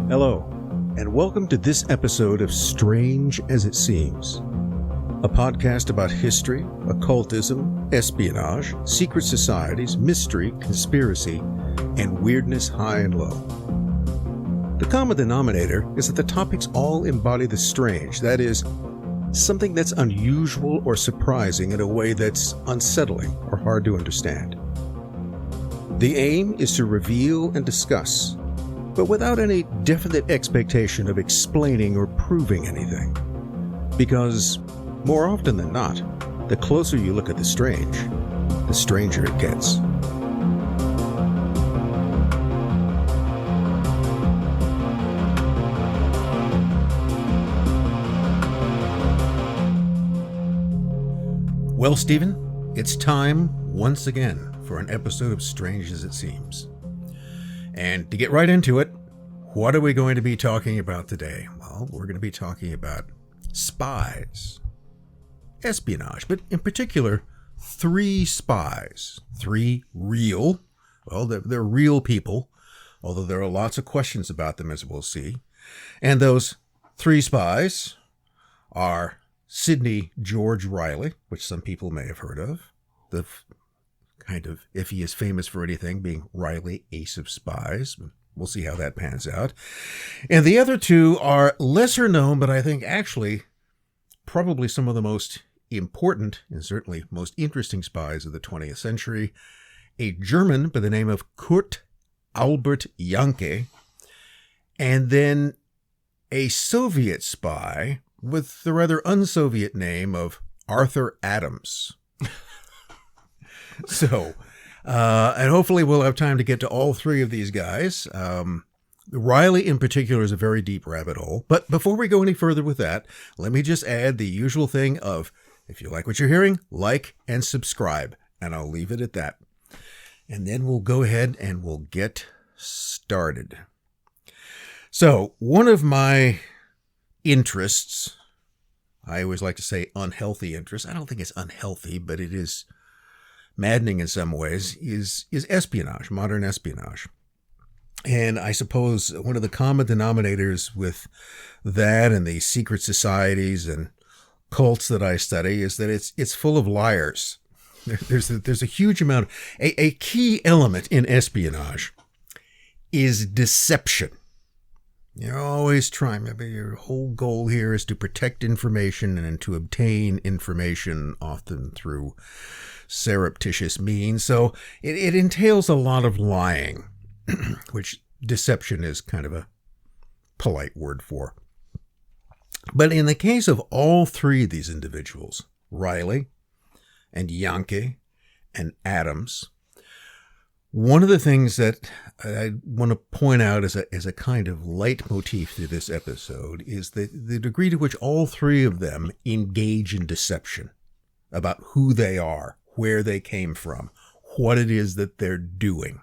Hello, and welcome to this episode of Strange as It Seems, a podcast about history, occultism, espionage, secret societies, mystery, conspiracy, and weirdness high and low. The common denominator is that the topics all embody the strange, that is, something that's unusual or surprising in a way that's unsettling or hard to understand. The aim is to reveal and discuss, but without any definite expectation of explaining or proving anything. Because, more often than not, the closer you look at the strange, the stranger it gets. Well, Stephen, it's time once again for an episode of Strange as It Seems. And to get right into it, what are we going to be talking about today? Well, we're going to be talking about spies, espionage, but in particular, 3 spies, 3 real, well, they're real people, although there are lots of questions about them, as we'll see. And those 3 spies are Sidney George Reilly, which some people may have heard of, the kind of, if he is famous for anything, being Reilly, Ace of Spies. We'll see how that pans out. And the other 2 are lesser known, but I think actually probably some of the most important and certainly most interesting spies of the 20th century. A German by the name of Kurt Albert Jahnke, and then a Soviet spy with the rather un-Soviet name of Arthur Adams. So, and hopefully we'll have time to get to all 3 of these guys. Reilly in particular is a very deep rabbit hole. But before we go any further with that, let me just add the usual thing of, if you like what you're hearing, like and subscribe. And I'll leave it at that. And then we'll go ahead and we'll get started. So, one of my interests, I always like to say unhealthy interests. I don't think it's unhealthy, but it is maddening in some ways, is espionage, modern espionage. And I suppose one of the common denominators with that and the secret societies and cults that I study is that it's full of liars. There's a huge amount. A key element in espionage is deception. You're always trying, maybe your whole goal here is to protect information and to obtain information, often through surreptitious means. So it entails a lot of lying, which deception is kind of a polite word for. But in the case of all 3 of these individuals, Reilly and Jahnke and Adams, one of the things that I want to point out as a kind of leitmotif to this episode is the degree to which all 3 of them engage in deception about who they are, where they came from, what it is that they're doing.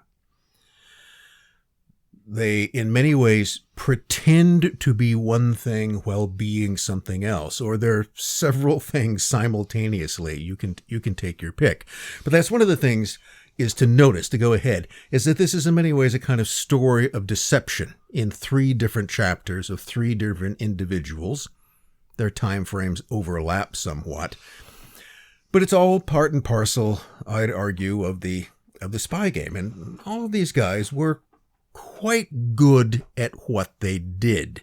They, in many ways, pretend to be one thing while being something else, or they're several things simultaneously. You can take your pick. But that's one of the things is to notice, to go ahead, is that this is in many ways a kind of story of deception in 3 different chapters of 3 different individuals. Their time frames overlap somewhat. But it's all part and parcel, I'd argue, of the spy game. And all of these guys were quite good at what they did.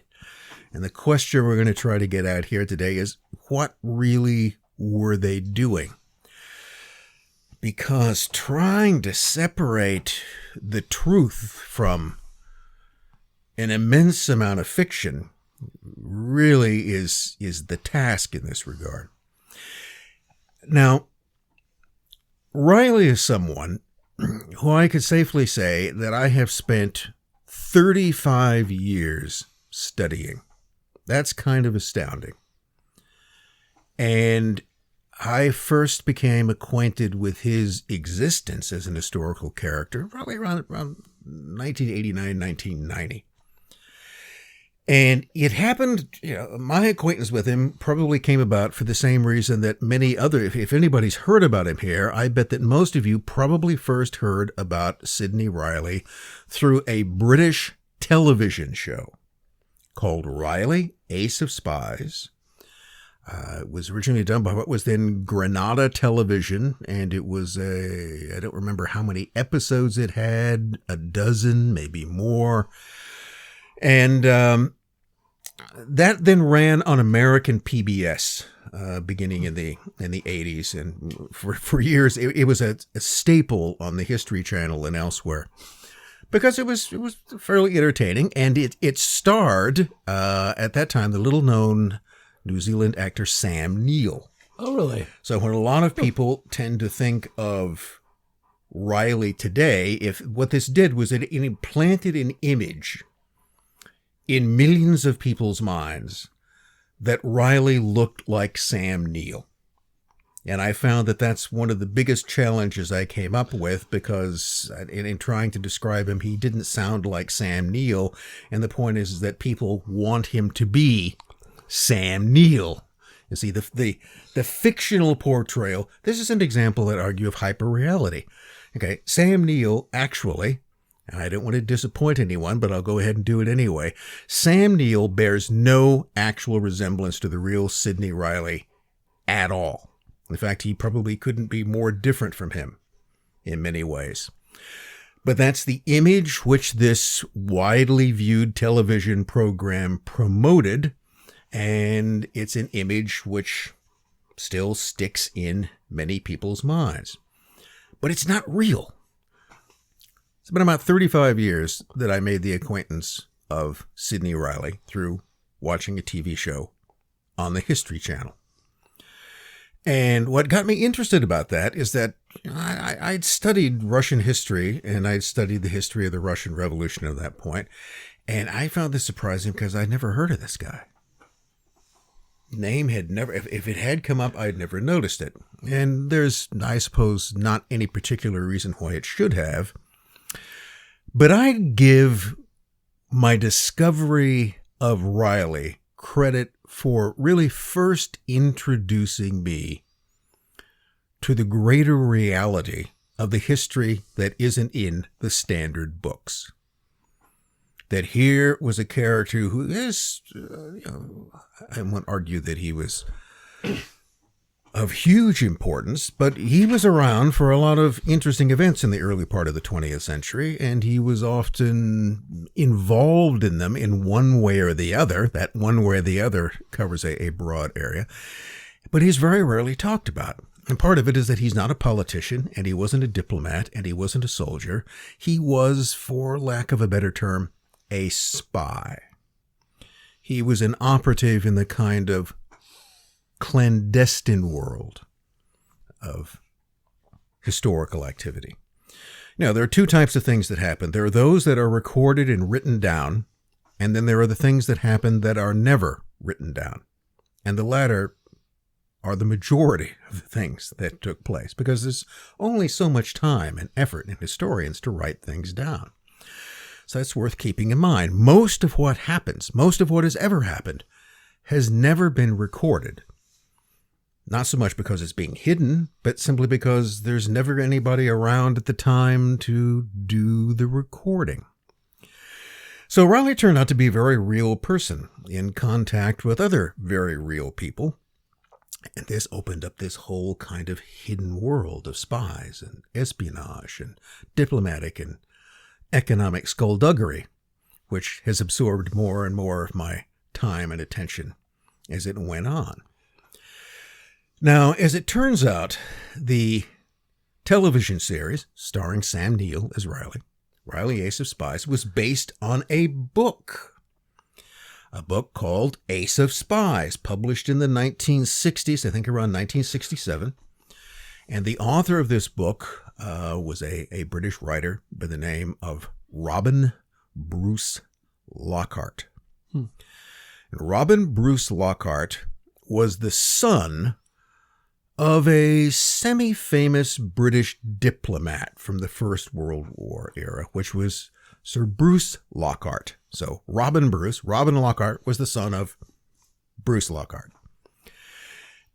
And the question we're going to try to get at here today is, what really were they doing? Because trying to separate the truth from an immense amount of fiction really is the task in this regard. Now, Reilly is someone who I could safely say that I have spent 35 years studying. That's kind of astounding. And I first became acquainted with his existence as an historical character probably around 1989, 1990. And it happened, my acquaintance with him probably came about for the same reason that many other, if anybody's heard about him here, I bet that most of you probably first heard about Sidney Reilly through a British television show. called Reilly, Ace of Spies. It was originally done by what was then Granada Television, and it was I don't remember how many episodes it had, a dozen, maybe more. And that then ran on American PBS beginning in the 80s, and for years it was a staple on the History Channel and elsewhere because it was fairly entertaining, and it starred at that time the little known New Zealand actor Sam Neill. Oh, really? So when a lot of people tend to think of Reilly today, if what this did was it implanted an image in millions of people's minds that Reilly looked like Sam Neill. And I found that that's one of the biggest challenges I came up with, because in trying to describe him, he didn't sound like Sam Neill. And the point is that people want him to be Sam Neill. You see, the fictional portrayal, this is an example that argue of hyperreality. Okay, Sam Neill actually, and I don't want to disappoint anyone, but I'll go ahead and do it anyway. Sam Neill bears no actual resemblance to the real Sidney Reilly at all. In fact, he probably couldn't be more different from him in many ways. But that's the image which this widely viewed television program promoted, and it's an image which still sticks in many people's minds. But it's not real. It's been about 35 years that I made the acquaintance of Sidney Reilly through watching a TV show on the History Channel. And what got me interested about that is that I'd studied Russian history, and I'd studied the history of the Russian Revolution at that point, and I found this surprising because I'd never heard of this guy. Name had never, if it had come up, I'd never noticed it. And there's, I suppose, not any particular reason why it should have. But I'd give my discovery of Reilly credit for really first introducing me to the greater reality of the history that isn't in the standard books. That here was a character who is, I won't argue that he was of huge importance, but he was around for a lot of interesting events in the early part of the 20th century, and he was often involved in them in one way or the other. That one way or the other covers a broad area, but he's very rarely talked about. And part of it is that he's not a politician, and he wasn't a diplomat, and he wasn't a soldier. He was, for lack of a better term, a spy. He was an operative in the kind of clandestine world of historical activity. Now, there are two types of things that happen. There are those that are recorded and written down, and then there are the things that happen that are never written down. And the latter are the majority of the things that took place, because there's only so much time and effort in historians to write things down. So that's worth keeping in mind. Most of what happens, most of what has ever happened, has never been recorded. Not so much because it's being hidden, but simply because there's never anybody around at the time to do the recording. So Reilly turned out to be a very real person in contact with other very real people. And this opened up this whole kind of hidden world of spies and espionage and diplomatic and economic skullduggery, which has absorbed more and more of my time and attention as it went on. Now, as it turns out, the television series starring Sam Neill as Reilly, Reilly Ace of Spies, was based on a book called Ace of Spies, published in the 1960s, I think around 1967. And the author of this book was a British writer by the name of Robin Bruce Lockhart. And Robin Bruce Lockhart was the son of a semi-famous British diplomat from the First World War era, which was Sir Bruce Lockhart. So Robin Lockhart was the son of Bruce Lockhart.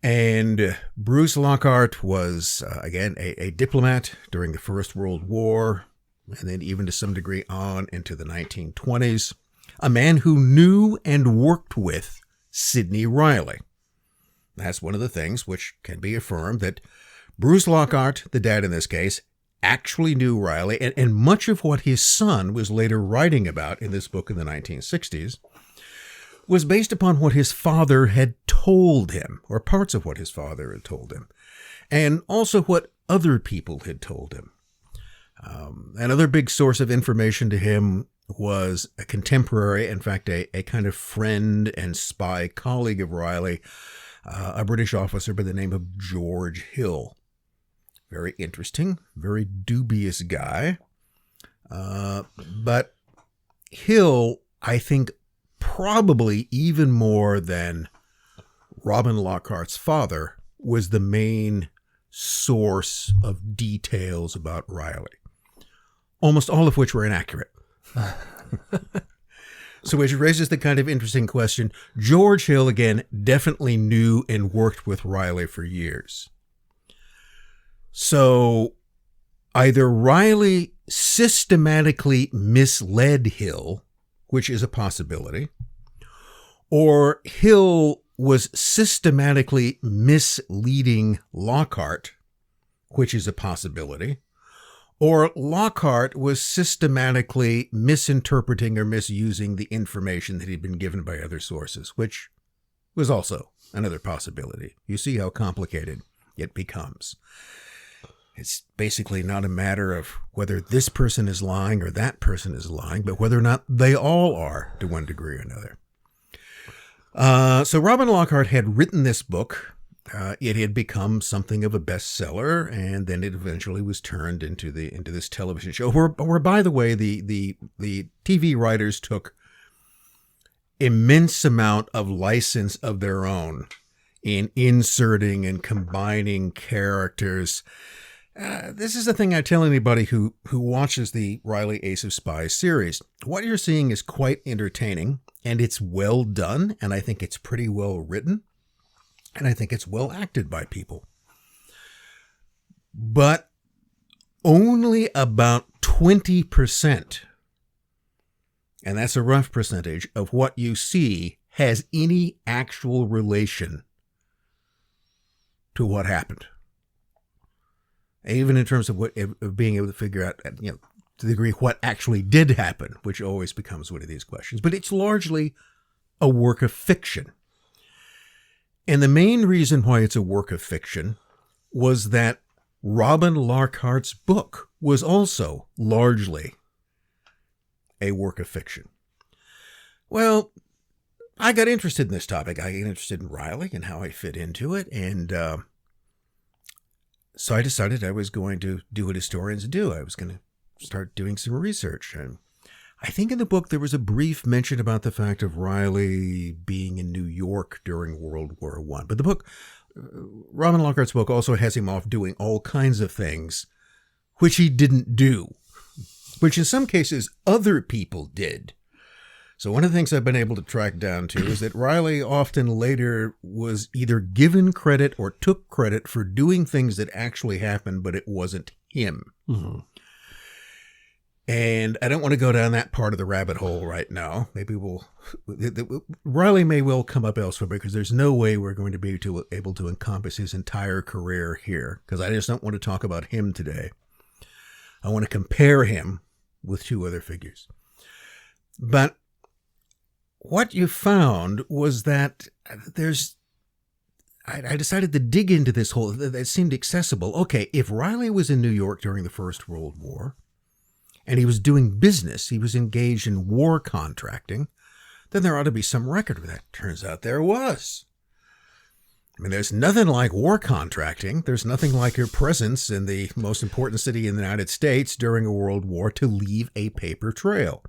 And Bruce Lockhart was, again, a diplomat during the First World War, and then even to some degree on into the 1920s. a man who knew and worked with Sidney Reilly. That's one of the things which can be affirmed, that Bruce Lockhart, the dad in this case, actually knew Reilly, and much of what his son was later writing about in this book in the 1960s was based upon what his father had told him, or parts of what his father had told him, and also what other people had told him. Another big source of information to him was a contemporary, in fact, a kind of friend and spy colleague of Reilly, a British officer by the name of George Hill. Very interesting, very dubious guy. But Hill, I think, probably even more than Robin Lockhart's father, was the main source of details about Reilly, almost all of which were inaccurate. So which raises the kind of interesting question. George Hill, again, definitely knew and worked with Reilly for years. So either Reilly systematically misled Hill, which is a possibility, or Hill was systematically misleading Lockhart, which is a possibility, or Lockhart was systematically misinterpreting or misusing the information that he'd been given by other sources, which was also another possibility. You see how complicated it becomes. It's basically not a matter of whether this person is lying or that person is lying, but whether or not they all are to one degree or another. So Robin Lockhart had written this book. It had become something of a bestseller, and then it eventually was turned into this television show. Where by the way, the TV writers took immense amount of license of their own in inserting and combining characters. This is the thing I tell anybody who watches the Reilly Ace of Spies series. What you're seeing is quite entertaining, and it's well done, and I think it's pretty well written. And I think it's well acted by people. But only about 20%, and that's a rough percentage, of what you see has any actual relation to what happened. Even in terms of being able to figure out, to the degree what actually did happen, which always becomes one of these questions. But it's largely a work of fiction. And the main reason why it's a work of fiction was that Robin Lockhart's book was also largely a work of fiction. Well, I got interested in this topic. I got interested in Reilly and how I fit into it. And so I decided I was going to do what historians do. I was going to start doing some research. And I think in the book there was a brief mention about the fact of Reilly being in New York during World War I. But the book, Robin Lockhart's book, also has him off doing all kinds of things which he didn't do, which in some cases other people did. So one of the things I've been able to track down to is that Reilly often later was either given credit or took credit for doing things that actually happened, but it wasn't him. Mm-hmm. And I don't want to go down that part of the rabbit hole right now. Maybe Reilly may well come up elsewhere, because there's no way we're going to be able to encompass his entire career here, because I just don't want to talk about him today. I want to compare him with two other figures. But what you found was that I decided to dig into this whole, that seemed accessible. Okay, if Reilly was in New York during the First World War, and he was doing business, he was engaged in war contracting, then there ought to be some record of that. Turns out there was. I mean, there's nothing like war contracting. There's nothing like your presence in the most important city in the United States during a world war to leave a paper trail.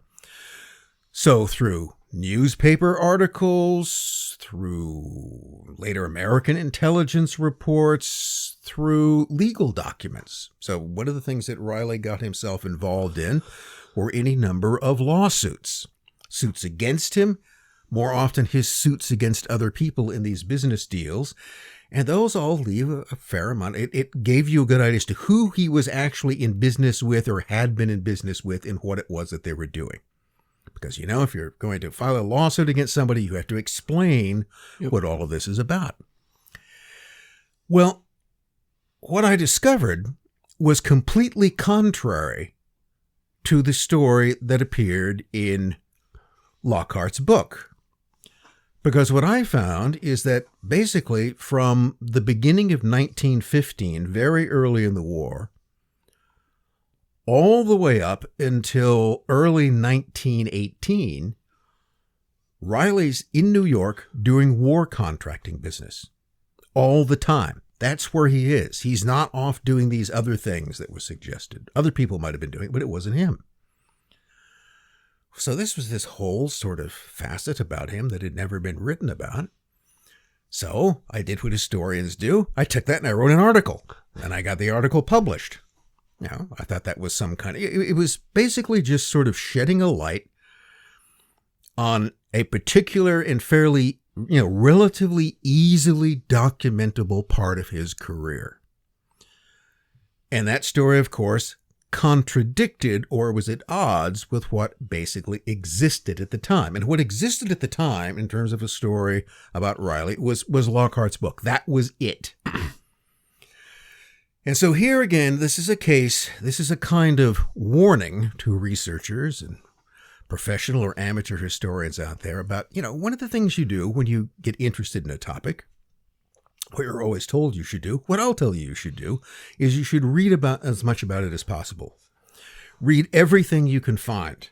So through newspaper articles, through later American intelligence reports, through legal documents. So one of the things that Reilly got himself involved in were any number of lawsuits. Suits against him, more often his suits against other people in these business deals. And those all leave a fair amount. It gave you a good idea as to who he was actually in business with or had been in business with and what it was that they were doing. Because, if you're going to file a lawsuit against somebody, you have to explain what all of this is about. Well, what I discovered was completely contrary to the story that appeared in Lockhart's book. Because what I found is that basically from the beginning of 1915, very early in the war, all the way up until early 1918, Reilly's in New York doing war contracting business all the time. That's where he is. He's not off doing these other things that were suggested. Other people might have been doing it, but it wasn't him. So this was this whole sort of facet about him that had never been written about. So I did what historians do. I took that and I wrote an article, and I got the article published. I thought that was some kind of, it was basically just sort of shedding a light on a particular and fairly, relatively easily documentable part of his career. And that story, of course, contradicted or was at odds with what basically existed at the time. And what existed at the time in terms of a story about Reilly was Lockhart's book. That was it. And so here again, this is a kind of warning to researchers and professional or amateur historians out there about, one of the things you do when you get interested in a topic, what you're always told you should do, what I'll tell you should do, is you should read about as much about it as possible. Read everything you can find,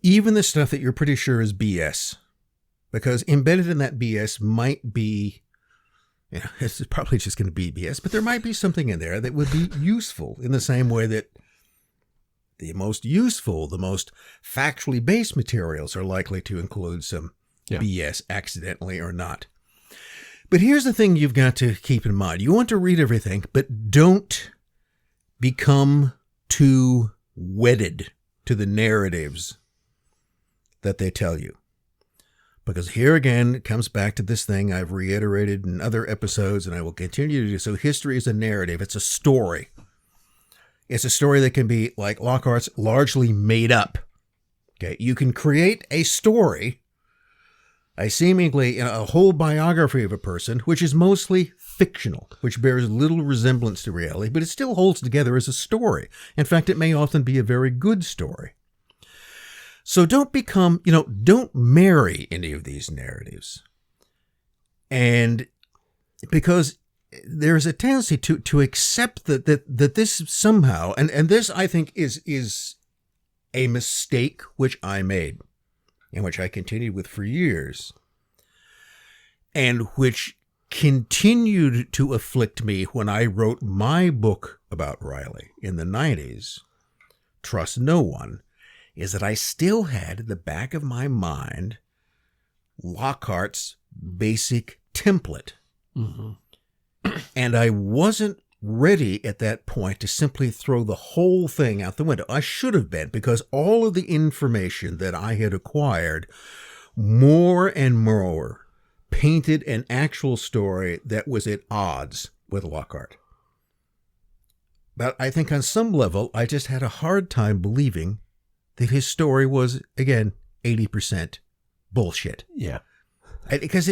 even the stuff that you're pretty sure is BS, because embedded in that BS might be, it's probably just going to be BS, but there might be something in there that would be useful in the same way that the most useful, the most factually based materials are likely to include some BS accidentally or not. But here's the thing you've got to keep in mind. You want to read everything, but don't become too wedded to the narratives that they tell you. Because here again, it comes back to this thing I've reiterated in other episodes, and I will continue to do so. History is a narrative. It's a story. It's a story that can be, like Lockhart's, largely made up. Okay, you can create a story, a seemingly a whole biography of a person, which is mostly fictional, which bears little resemblance to reality, but it still holds together as a story. In fact, it may often be a very good story. So don't become, don't marry any of these narratives. And because there's a tendency to accept that this somehow, and this I think is a mistake which I made, and which I continued with for years, and which continued to afflict me when I wrote my book about Reilly in the 90s, Trust No One, is that I still had in the back of my mind Lockhart's basic template. Mm-hmm. And I wasn't ready at that point to simply throw the whole thing out the window. I should have been, because all of the information that I had acquired more and more painted an actual story that was at odds with Lockhart. But I think on some level, I just had a hard time believing that his story was, again, 80% bullshit. Yeah. Because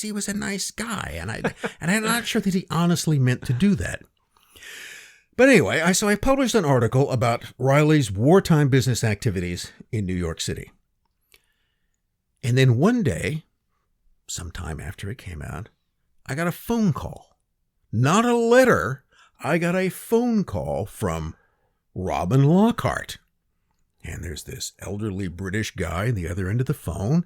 he was a nice guy, and I'm not sure that he honestly meant to do that. But anyway, so I published an article about Reilly's wartime business activities in New York City. And then one day, sometime after it came out, I got a phone call. Not a letter. I got a phone call from Robin Lockhart. And there's this elderly British guy on the other end of the phone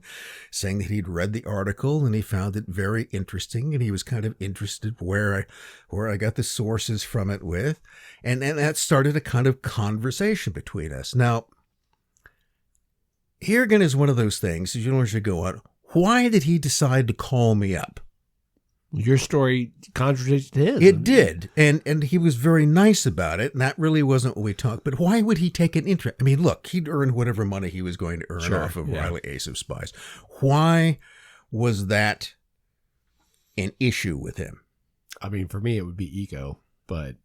saying that he'd read the article and he found it very interesting, and he was kind of interested where I got the sources from it with. And that started a kind of conversation between us. Now, here again is one of those things, as you know, as you go on, why did he decide to call me up? Your story contradicted his. It did. And he was very nice about it. And that really wasn't what we talked. But why would he take an interest? I mean, look, he'd earned whatever money he was going to earn off of Reilly Ace of Spies. Why was that an issue with him? I mean, for me, it would be ego, but.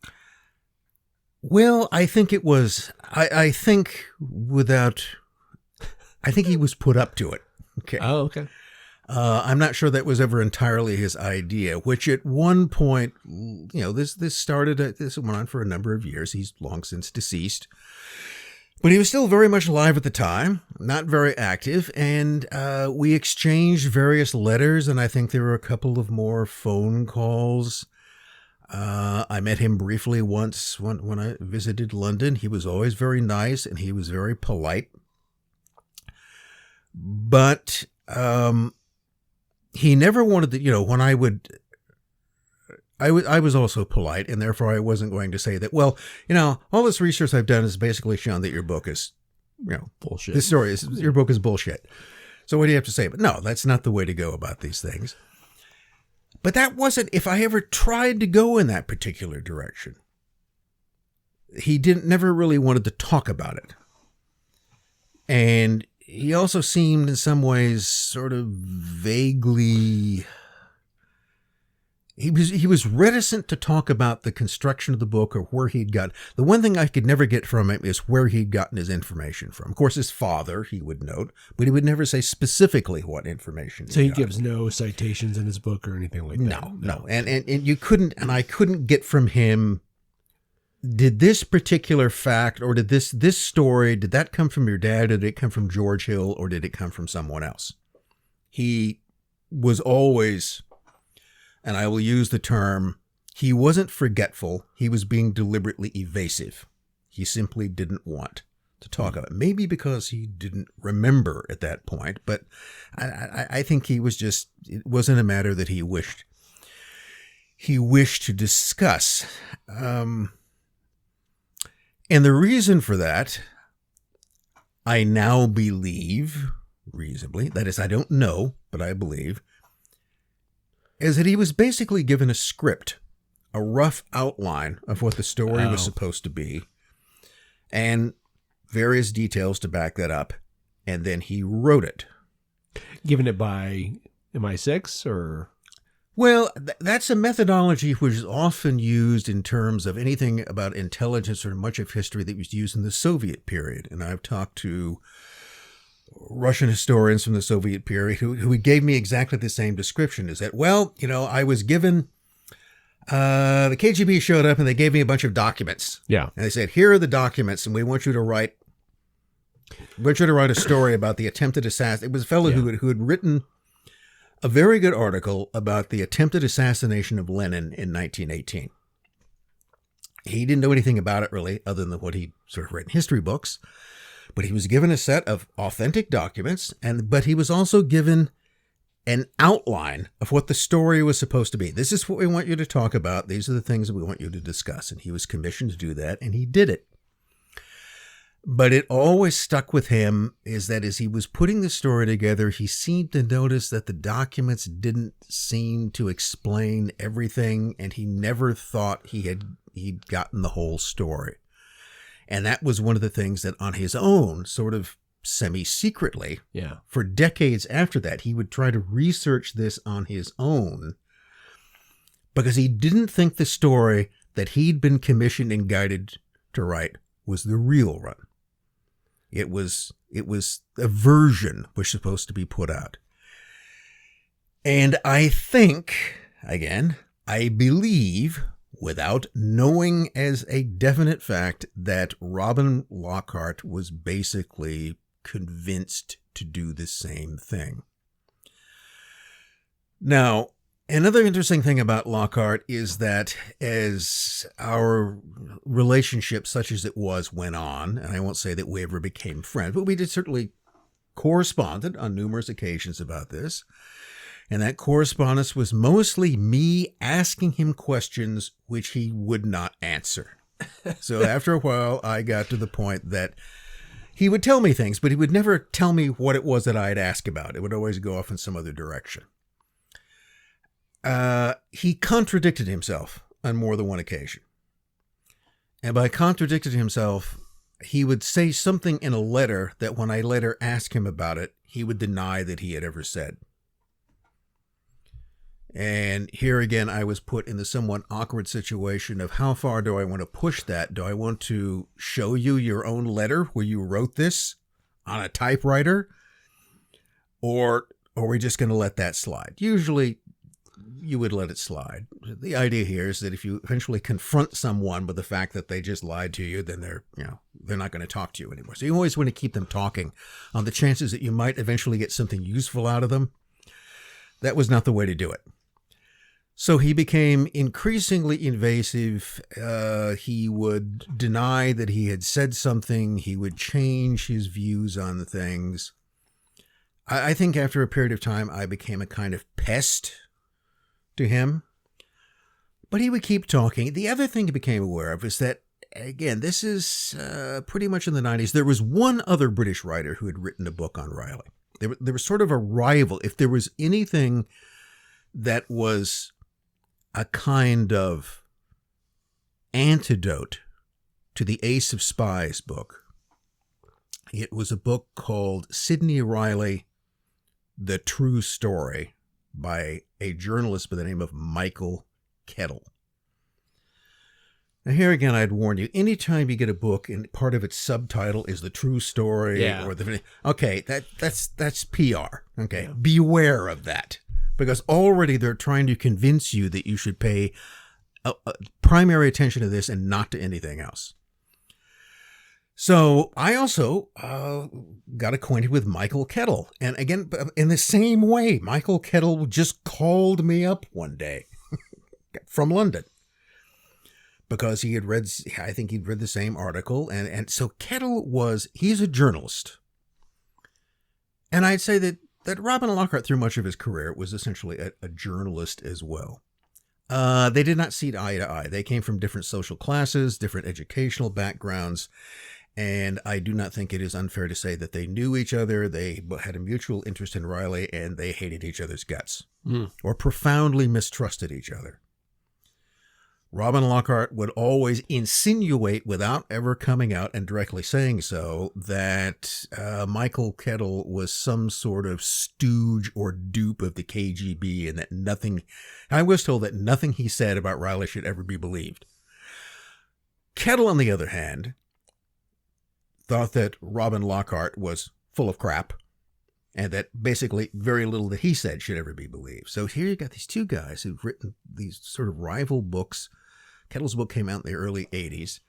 Well, I think it was, I think without I think he was put up to it. Okay. Oh, okay. I'm not sure that was ever entirely his idea, which at one point, this this went on for a number of years. He's long since deceased. But he was still very much alive at the time, not very active, and we exchanged various letters, and I think there were a couple of more phone calls. I met him briefly once when I visited London. He was always very nice, and he was very polite. But he never wanted to, when I was also polite, and therefore I wasn't going to say that, well, all this research I've done has basically shown that your book is, bullshit. Your book is bullshit. So what do you have to say? But no, that's not the way to go about these things. But that wasn't, if I ever tried to go in that particular direction, he never really wanted to talk about it. And he also seemed in some ways sort of vaguely, he was reticent to talk about the construction of the book or where he'd got. The one thing I could never get from him is where he'd gotten his information from. Of course, his father, he would note, but he would never say specifically what information. So he gives no citations in his book or anything like that. No. And you couldn't, and I couldn't get from him, did this particular fact or did this story, did that come from your dad? Did it come from George Hill or did it come from someone else? He was always, and I will use the term, he wasn't forgetful. He was being deliberately evasive. He simply didn't want to talk about it. Maybe because he didn't remember at that point, but I think he was just, it wasn't a matter that he wished to discuss. And the reason for that, I now believe, reasonably, that is, I don't know, but I believe, is that he was basically given a script, a rough outline of what the story was supposed to be, and various details to back that up, and then he wrote it. Given it by MI6 or? Well, that's a methodology which is often used in terms of anything about intelligence or much of history that was used in the Soviet period. And I've talked to Russian historians from the Soviet period who gave me exactly the same description. Is that, well, I was given, the KGB showed up and they gave me a bunch of documents. Yeah. And they said, here are the documents and we want you to write a story about the attempted assassination. It was a fellow who had written a very good article about the attempted assassination of Lenin in 1918. He didn't know anything about it really, other than what he sort of read in history books, but he was given a set of authentic documents, but he was also given an outline of what the story was supposed to be. This is what we want you to talk about. These are the things that we want you to discuss. And he was commissioned to do that, and he did it. But it always stuck with him is that as he was putting the story together, he seemed to notice that the documents didn't seem to explain everything, and he never thought he'd gotten the whole story. And that was one of the things that on his own, sort of semi-secretly, for decades after that, he would try to research this on his own because he didn't think the story that he'd been commissioned and guided to write was the real one. It was a version was supposed to be put out. And I think, again, I believe, without knowing as a definite fact, that Robin Lockhart was basically convinced to do the same thing. Now, another interesting thing about Lockhart is that as our relationship, such as it was, went on, and I won't say that we ever became friends, but we did certainly corresponded on numerous occasions about this. And that correspondence was mostly me asking him questions which he would not answer. So after a while, I got to the point that he would tell me things, but he would never tell me what it was that I'd ask about. It would always go off in some other direction. He contradicted himself on more than one occasion. And by contradicting himself, he would say something in a letter that when I later asked him about it, he would deny that he had ever said. And here again, I was put in the somewhat awkward situation of how far do I want to push that? Do I want to show you your own letter where you wrote this on a typewriter, or are we just going to let that slide? Usually you would let it slide. The idea here is that if you eventually confront someone with the fact that they just lied to you, then they're not going to talk to you anymore. So you always want to keep them talking on the chances that you might eventually get something useful out of them. That was not the way to do it. So he became increasingly invasive. He would deny that he had said something. He would change his views on the things. I think after a period of time, I became a kind of pest to him. But he would keep talking. The other thing he became aware of is that, again, this is pretty much in the 90s. There was one other British writer who had written a book on Reilly. There was sort of a rival. If there was anything that was a kind of antidote to the Ace of Spies book, it was a book called Sidney Reilly, The True Story, by a journalist by the name of Michael Kettle. Now, here again, I'd warn you, anytime you get a book and part of its subtitle is the true story, that's PR. Okay. Yeah. Beware of that, because already they're trying to convince you that you should pay primary attention to this and not to anything else. So I also got acquainted with Michael Kettle. And again, in the same way, Michael Kettle just called me up one day from London because he had read, I think he'd read the same article. And so Kettle he's a journalist. And I'd say that Robin Lockhart, through much of his career, was essentially a journalist as well. They did not see eye to eye. They came from different social classes, different educational backgrounds. And I do not think it is unfair to say that they knew each other. They had a mutual interest in Reilly, and they hated each other's guts or profoundly mistrusted each other. Robin Lockhart would always insinuate, without ever coming out and directly saying so, that Michael Kettle was some sort of stooge or dupe of the KGB, and that I was told that nothing he said about Reilly should ever be believed. Kettle, on the other hand, thought that Robin Lockhart was full of crap, and that basically very little that he said should ever be believed. So here you got these two guys who've written these sort of rival books. Kettle's book came out in the early 80s.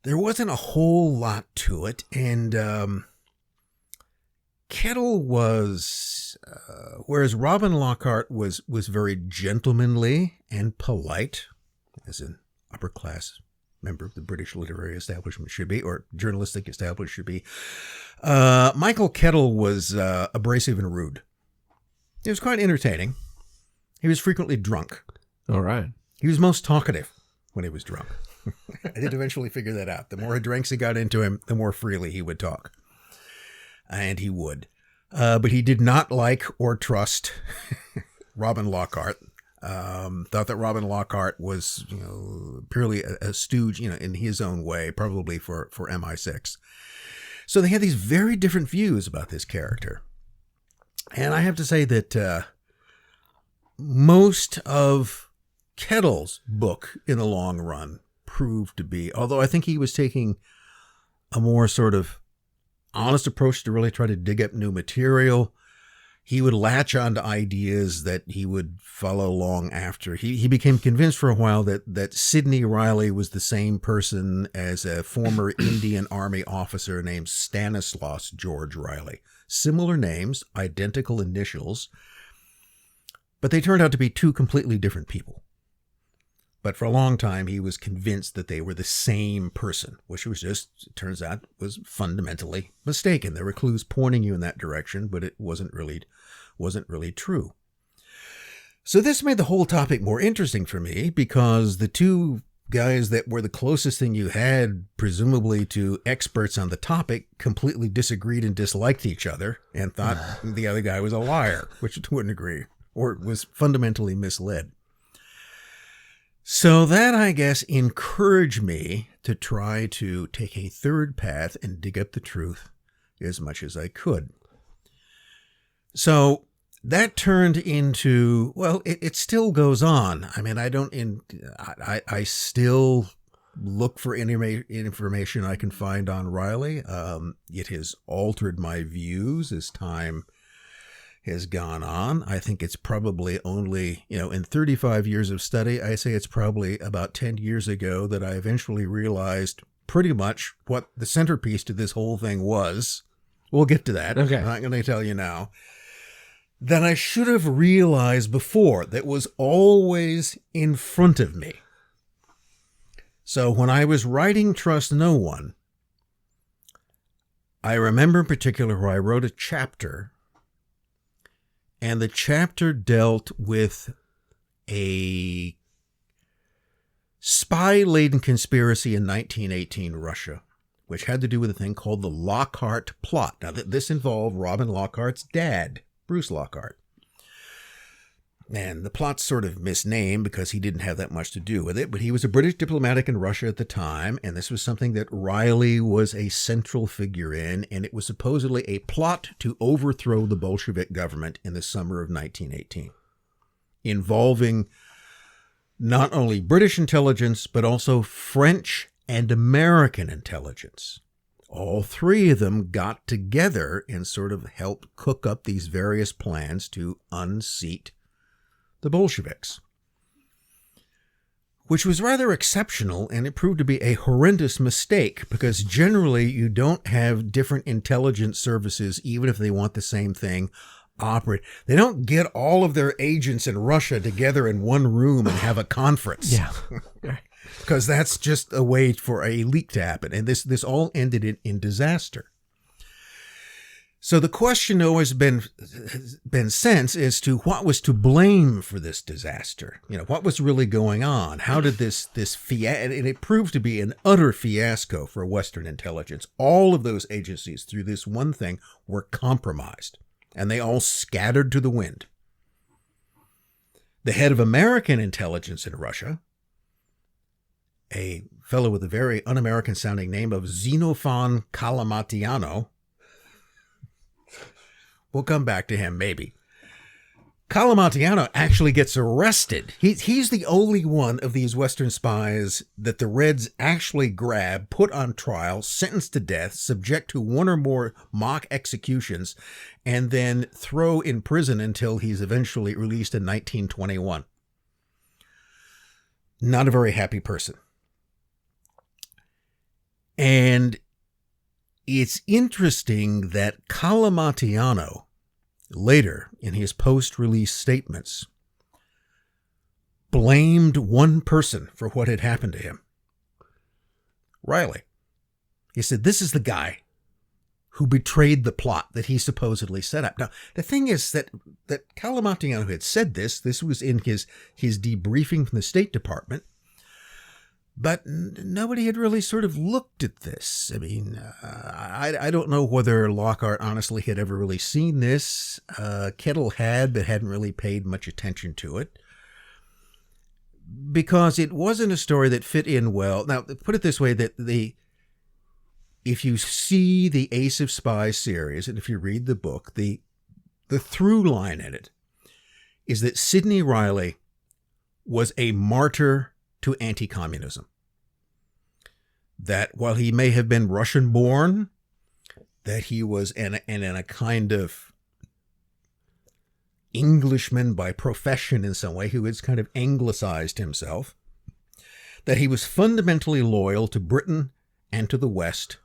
There wasn't a whole lot to it, and Kettle was, whereas Robin Lockhart was very gentlemanly and polite, as an upper-class member of the British literary establishment should be, or journalistic establishment should be, Michael Kettle was abrasive and rude. He was quite entertaining. He was frequently drunk. All right. He was most talkative when he was drunk. I did eventually figure that out. The more drinks he got into him, the more freely he would talk. And he would. But he did not like or trust Robin Lockhart. Thought that Robin Lockhart was, purely a stooge, in his own way, probably for MI6. So they had these very different views about this character. And I have to say that most of Kettle's book in the long run proved to be, although I think he was taking a more sort of honest approach to really try to dig up new material, he would latch onto ideas that he would follow long after. He became convinced for a while that Sidney Reilly was the same person as a former Indian Army officer named Stanislaus George Reilly. Similar names, identical initials, but they turned out to be two completely different people. But for a long time, he was convinced that they were the same person, which was just, it turns out, was fundamentally mistaken. There were clues pointing you in that direction, but it wasn't really true. So this made the whole topic more interesting for me, because the two guys that were the closest thing you had, presumably, to experts on the topic, completely disagreed and disliked each other and thought the other guy was a liar, which I wouldn't agree, or was fundamentally misled. So that, I guess, encouraged me to try to take a third path and dig up the truth as much as I could. So that turned into, well, it still goes on. I mean, I still look for any information I can find on Reilly. It has altered my views as time has gone on. I think it's probably only, in 35 years of study, I say it's probably about 10 years ago that I eventually realized pretty much what the centerpiece to this whole thing was. We'll get to that. Okay. I'm not going to tell you now. That I should have realized before, that was always in front of me. So when I was writing Trust No One, I remember in particular where I wrote a chapter, and the chapter dealt with a spy-laden conspiracy in 1918 Russia, which had to do with a thing called the Lockhart Plot. Now, this involved Robin Lockhart's dad, Bruce Lockhart. And the plot's sort of misnamed because he didn't have that much to do with it, but he was a British diplomat in Russia at the time, and this was something that Reilly was a central figure in, and it was supposedly a plot to overthrow the Bolshevik government in the summer of 1918, involving not only British intelligence, but also French and American intelligence. All three of them got together and sort of helped cook up these various plans to unseat the Bolsheviks, which was rather exceptional, and it proved to be a horrendous mistake because generally you don't have different intelligence services, even if they want the same thing, operate. They don't get all of their agents in Russia together in one room and have a conference. Yeah. Because that's just a way for a leak to happen. And this all ended in disaster. So the question always been since as to what was to blame for this disaster. What was really going on? How did this and it proved to be an utter fiasco for Western intelligence. All of those agencies through this one thing were compromised, and they all scattered to the wind. The head of American intelligence in Russia, a fellow with a very un-American sounding name of Xenophon Kalamatiano. We'll come back to him, maybe. Kalamatiano actually gets arrested. He's the only one of these Western spies that the Reds actually grab, put on trial, sentenced to death, subject to one or more mock executions, and then throw in prison until he's eventually released in 1921. Not a very happy person. And it's interesting that Kalamatiano, later in his post-release statements, blamed one person for what had happened to him. Reilly. He said, this is the guy who betrayed the plot that he supposedly set up. Now, the thing is that Kalamatiano had said this was in his debriefing from the State Department, but nobody had really sort of looked at this. I mean, I don't know whether Lockhart honestly had ever really seen this. Kettle had, but hadn't really paid much attention to it, because it wasn't a story that fit in well. Now, put it this way, that if you see the Ace of Spies series, and if you read the book, the through line in it is that Sidney Reilly was a martyr to anti-communism. That while he may have been Russian-born, that he was in a kind of Englishman by profession in some way, who has kind of anglicized himself, that he was fundamentally loyal to Britain and to the West,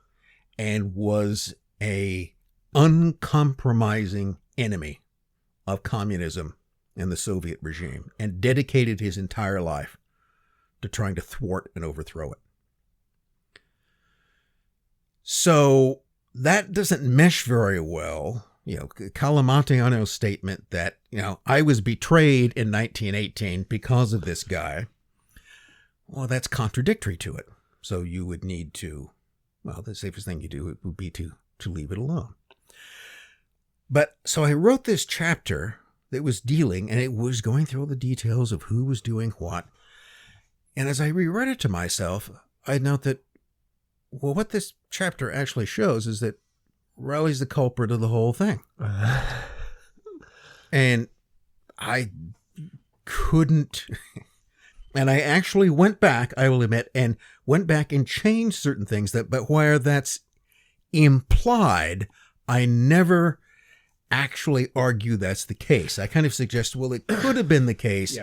and was a uncompromising enemy of communism and the Soviet regime, and dedicated his entire life to trying to thwart and overthrow it. So that doesn't mesh very well. Kalamatiano's statement that, I was betrayed in 1918 because of this guy. Well, that's contradictory to it. So you would need to, the safest thing you do would be to leave it alone. But so I wrote this chapter that was dealing, and it was going through all the details of who was doing what. And as I reread it to myself, I note that, what this chapter actually shows is that Reilly's the culprit of the whole thing. And I couldn't And I actually went back, I will admit, and went back and changed certain things, but where that's implied, I never actually argue that's the case. I kind of suggest, well, it could have been the case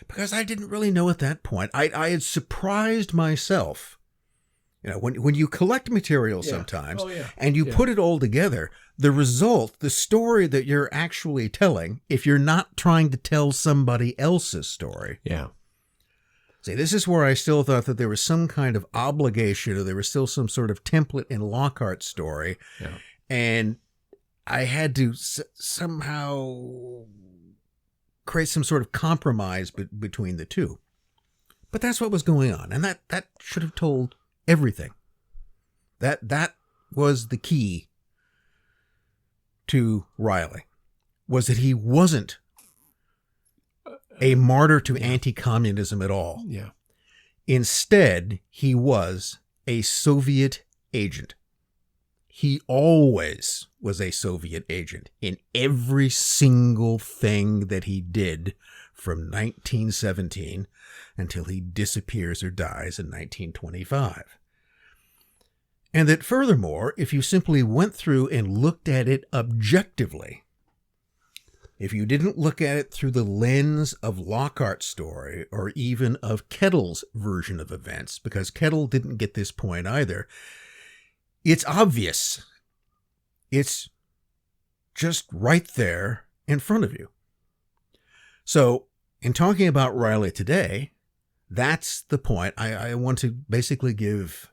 because I didn't really know at that point. I had surprised myself. You know, when you collect material sometimes and you put it all together, the result, the story that you're actually telling, if you're not trying to tell somebody else's story. Yeah. See, this is where I still thought that there was some kind of obligation, or there was still some sort of template in Lockhart's story. Yeah. And I had to somehow create some sort of compromise between the two. But that's what was going on. And that should have told everything. That was the key to Reilly, was that he wasn't a martyr to anti-communism at all. Yeah. Instead, he was a Soviet agent. He always was a Soviet agent in every single thing that he did from 1917 until he disappears or dies in 1925. And that furthermore, if you simply went through and looked at it objectively, if you didn't look at it through the lens of Lockhart's story or even of Kettle's version of events, because Kettle didn't get this point either, it's obvious. It's just right there in front of you. So, in talking about Reilly today, that's the point. I want to basically give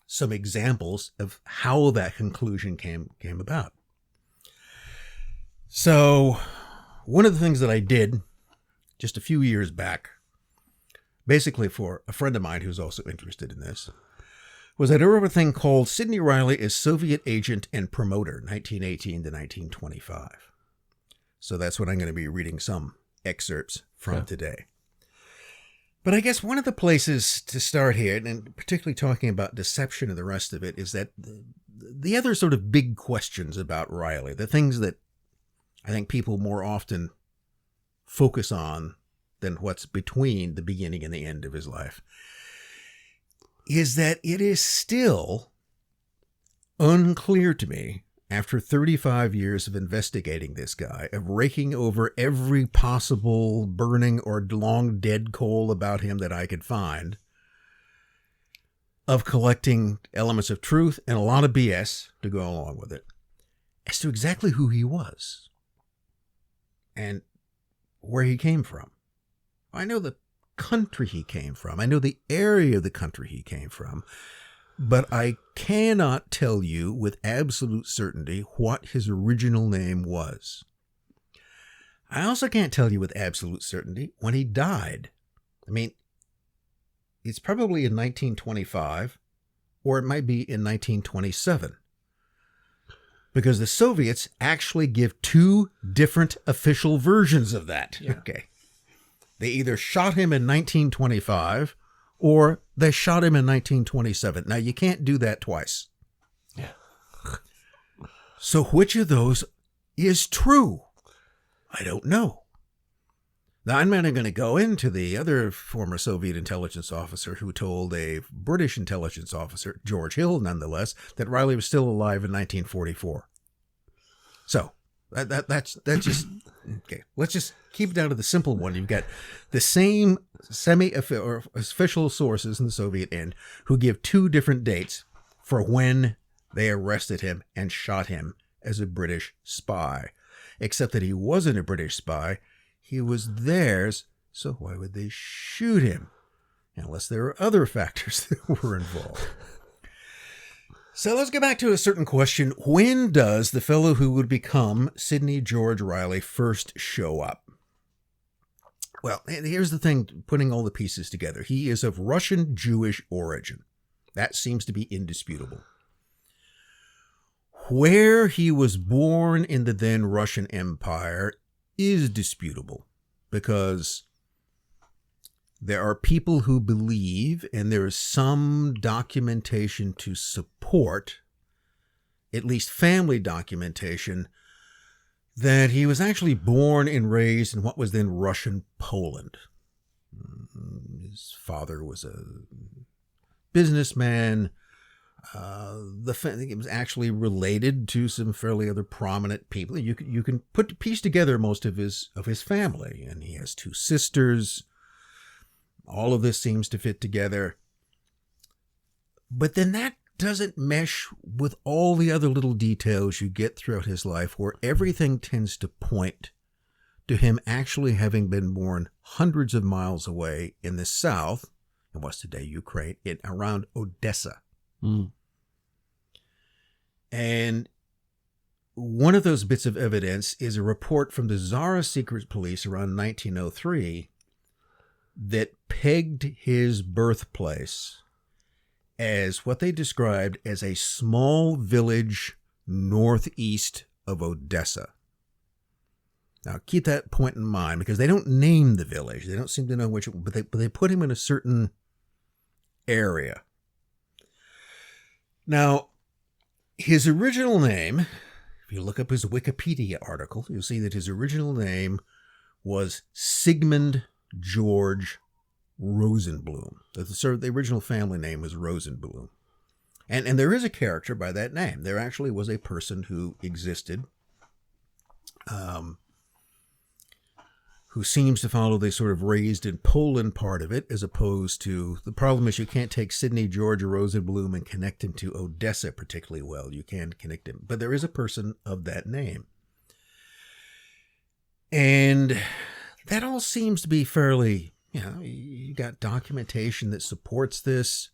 some examples of how that conclusion came about. So, one of the things that I did just a few years back, basically for a friend of mine who's also interested in this, was I wrote a thing called Sidney Reilly as Soviet Agent and Promoter, 1918 to 1925. So that's what I'm going to be reading some excerpts from today. But I guess one of the places to start here, and particularly talking about deception and the rest of it, is that the other sort of big questions about Reilly, the things that I think people more often focus on than what's between the beginning and the end of his life, is that it is still unclear to me, after 35 years of investigating this guy, of raking over every possible burning or long dead coal about him that I could find, of collecting elements of truth and a lot of BS to go along with it, as to exactly who he was and where he came from. I know the country he came from. I know the area of the country he came from. But I cannot tell you with absolute certainty what his original name was. I also can't tell you with absolute certainty when he died. I mean, it's probably in 1925, or it might be in 1927. Because the Soviets actually give two different official versions of that. Yeah. Okay. They either shot him in 1925 or they shot him in 1927. Now, you can't do that twice. Yeah. So which of those is true? I don't know. Now, I'm not going to go into the other former Soviet intelligence officer who told a British intelligence officer, George Hill, nonetheless, that Reilly was still alive in 1944. So, that's just... Okay, let's just keep it down to the simple one. You've got the same semi-official sources in the Soviet end who give two different dates for when they arrested him and shot him as a British spy. Except that he wasn't a British spy. He was theirs, so why would they shoot him? Unless there are other factors that were involved. So let's get back to a certain question. When does the fellow who would become Sidney George Reilly first show up? Well, here's the thing, putting all the pieces together. He is of Russian Jewish origin. That seems to be indisputable. Where he was born in the then Russian Empire is disputable, because there are people who believe, and there is some documentation to support, at least family documentation, that he was actually born and raised in what was then Russian Poland. His father was a businessman. It was actually related to some fairly other prominent people. You can piece together most of his family, and he has 2 sisters. All of this seems to fit together. But then that doesn't mesh with all the other little details you get throughout his life, where everything tends to point to him actually having been born hundreds of miles away in the south, in what's today Ukraine, around Odessa. Mm. And one of those bits of evidence is a report from the Tsarist secret police around 1903 that pegged his birthplace as what they described as a small village northeast of Odessa. Now, keep that point in mind, because they don't name the village. They don't seem to know which, but they put him in a certain area. Now, his original name, if you look up his Wikipedia article, you'll see that his original name was Sigmund George Rosenblum. The original family name was Rosenblum. And there is a character by that name. There actually was a person who existed, who seems to follow the sort of raised in Poland part of it, as opposed to, the problem is you can't take Sidney George Rosenblum and connect him to Odessa particularly well. You can't connect him. But there is a person of that name. And that all seems to be fairly, you got documentation that supports this,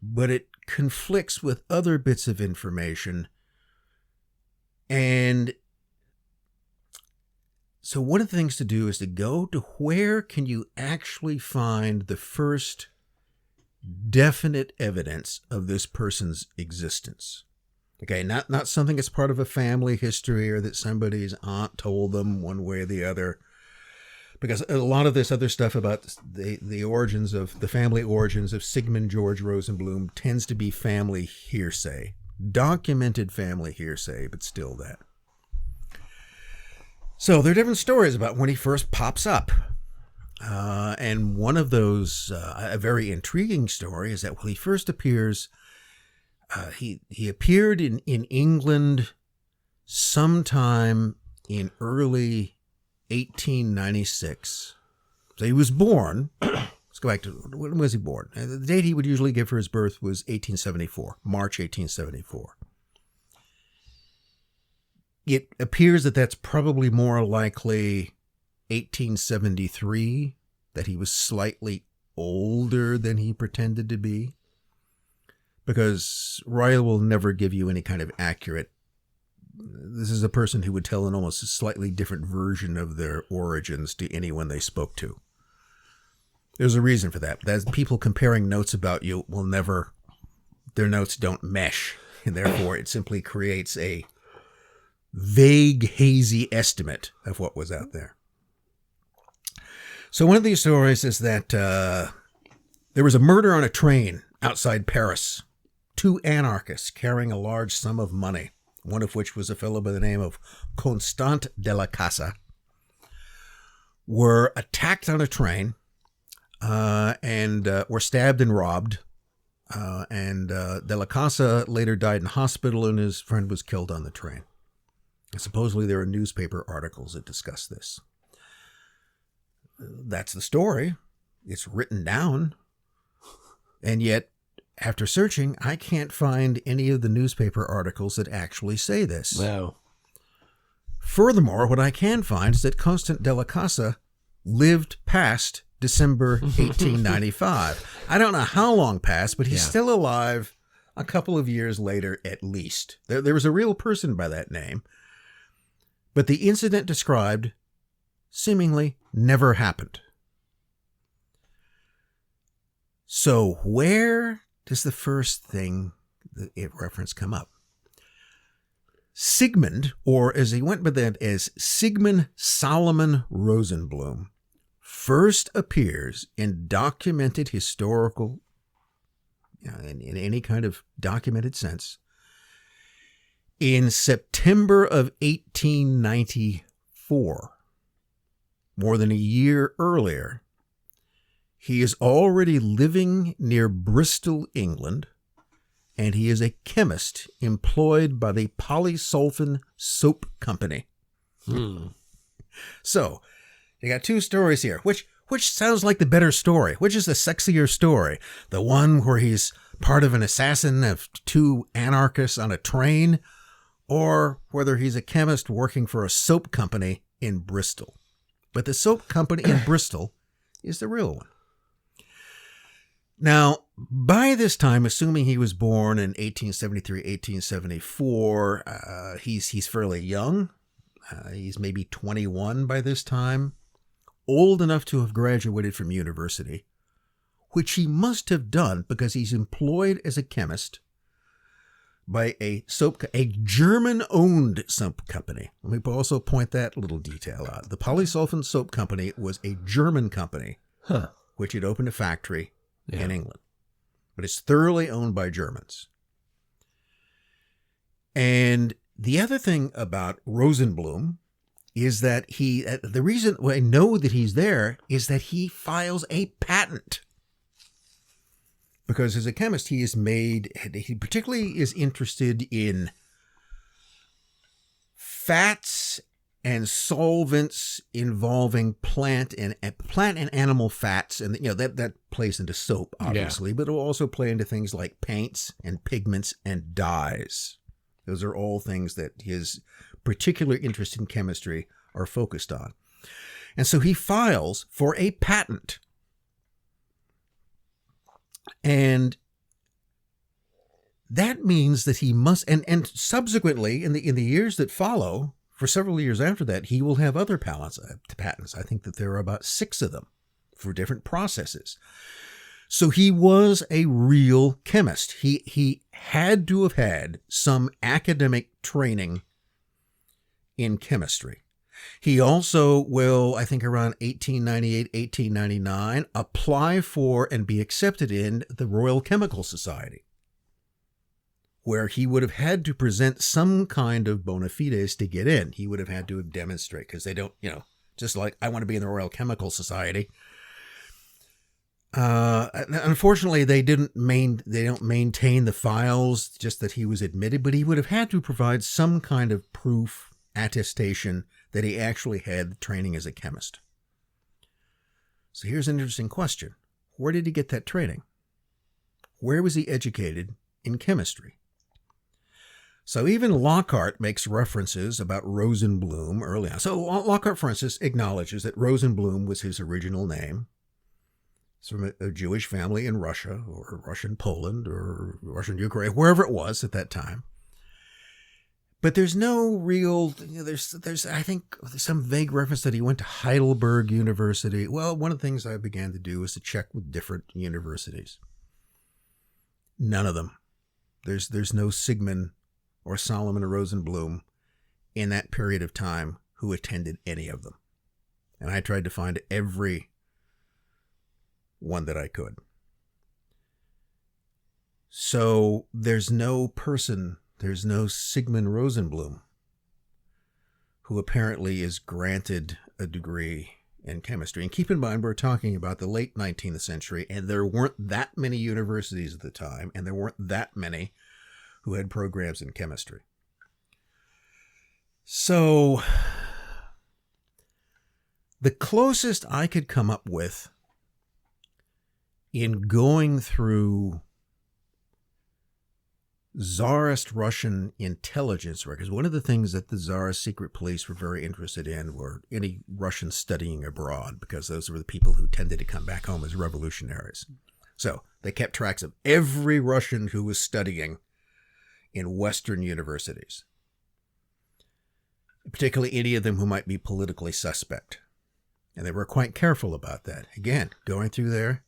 but it conflicts with other bits of information. And so one of the things to do is to go to where can you actually find the first definite evidence of this person's existence. Okay, not something that's part of a family history or that somebody's aunt told them one way or the other. Because a lot of this other stuff about the origins of the family origins of Sigmund George Rosenblum tends to be family hearsay. Documented family hearsay, but still that. So there are different stories about when he first pops up. And one of those, a very intriguing story, is that when he first appears, he appeared in England sometime in early 1896. So he was born. Let's go back to, when was he born? The date he would usually give for his birth was 1874, March 1874. It appears that that's probably more likely 1873, that he was slightly older than he pretended to be. Because Reilly will never give you any kind of accurate... This is a person who would tell an almost slightly different version of their origins to anyone they spoke to. There's a reason for that. That's people comparing notes about you will never... Their notes don't mesh, and therefore it simply creates a vague, hazy estimate of what was out there. So one of these stories is that there was a murder on a train outside Paris. 2 anarchists carrying a large sum of money, one of which was a fellow by the name of Constant de la Casa, were attacked on a train and were stabbed and robbed. And de la Casa later died in hospital, and his friend was killed on the train. And supposedly there are newspaper articles that discuss this. That's the story. It's written down. And yet, after searching, I can't find any of the newspaper articles that actually say this. Wow. Furthermore, what I can find is that Constant de la Casa lived past December 1895. I don't know how long past, but he's still alive a couple of years later at least. There was a real person by that name. But the incident described seemingly never happened. So where does the first thing that it reference come up? Sigmund, or as he went by that as Sigmund Solomon Rosenblum, first appears in documented historical, in any kind of documented sense, in September of 1894, more than a year earlier, He is already living near Bristol, England, and he is a chemist employed by the Polysulfan Soap Company. So, you got two stories here. Which sounds like the better story? Which is the sexier story? The one where he's part of an assassin of two anarchists on a train, or whether he's a chemist working for a soap company in Bristol? But the soap company in Bristol is the real one. Now, by this time, assuming he was born in 1873, 1874, he's fairly young. He's maybe 21 by this time, old enough to have graduated from university, which he must have done because he's employed as a chemist by a German-owned soap company. Let me also point that little detail out. The Polysulfan Soap Company was a German company, which had opened a factory in England. But it's thoroughly owned by Germans. And the other thing about Rosenblum is that the reason I know that he's there is that he files a patent. Because as a chemist, he particularly is interested in fats and solvents involving plant and animal fats, and that plays into soap, obviously, but it will also play into things like paints and pigments and dyes. Those are all things that his particular interest in chemistry are focused on. And so he files for a patent. And that means that he must, and subsequently, in the years that follow, for several years after that, he will have other patents. I think that there are about 6 of them for different processes. So he was a real chemist. He had to have had some academic training in chemistry. He also will, I think around 1898, 1899, apply for and be accepted in the Royal Chemical Society, where he would have had to present some kind of bona fides to get in. He would have had to demonstrate, because they don't, just like I want to be in the Royal Chemical Society. Unfortunately, they don't maintain the files, just that he was admitted, but he would have had to provide some kind of proof, attestation that he actually had the training as a chemist. So here's an interesting question. Where did he get that training? Where was he educated in chemistry? So even Lockhart makes references about Rosenblum early on. So Lockhart, for instance, acknowledges that Rosenblum was his original name. It's from a Jewish family in Russia, or Russian Poland, or Russian Ukraine, wherever it was at that time. But there's no real, there's I think some vague reference that he went to Heidelberg University. Well, one of the things I began to do was to check with different universities. None of them. There's no Sigmund or Solomon Rosenblum in that period of time who attended any of them. And I tried to find every one that I could. So there's no Sigmund Rosenblum who apparently is granted a degree in chemistry. And keep in mind, we're talking about the late 19th century, and there weren't that many universities at the time, and there weren't that many who had programs in chemistry. So the closest I could come up with in going through Tsarist Russian intelligence records, one of the things that the Tsarist secret police were very interested in were any Russians studying abroad, because those were the people who tended to come back home as revolutionaries. So they kept tracks of every Russian who was studying in Western universities, particularly any of them who might be politically suspect. And they were quite careful about that. Again, going through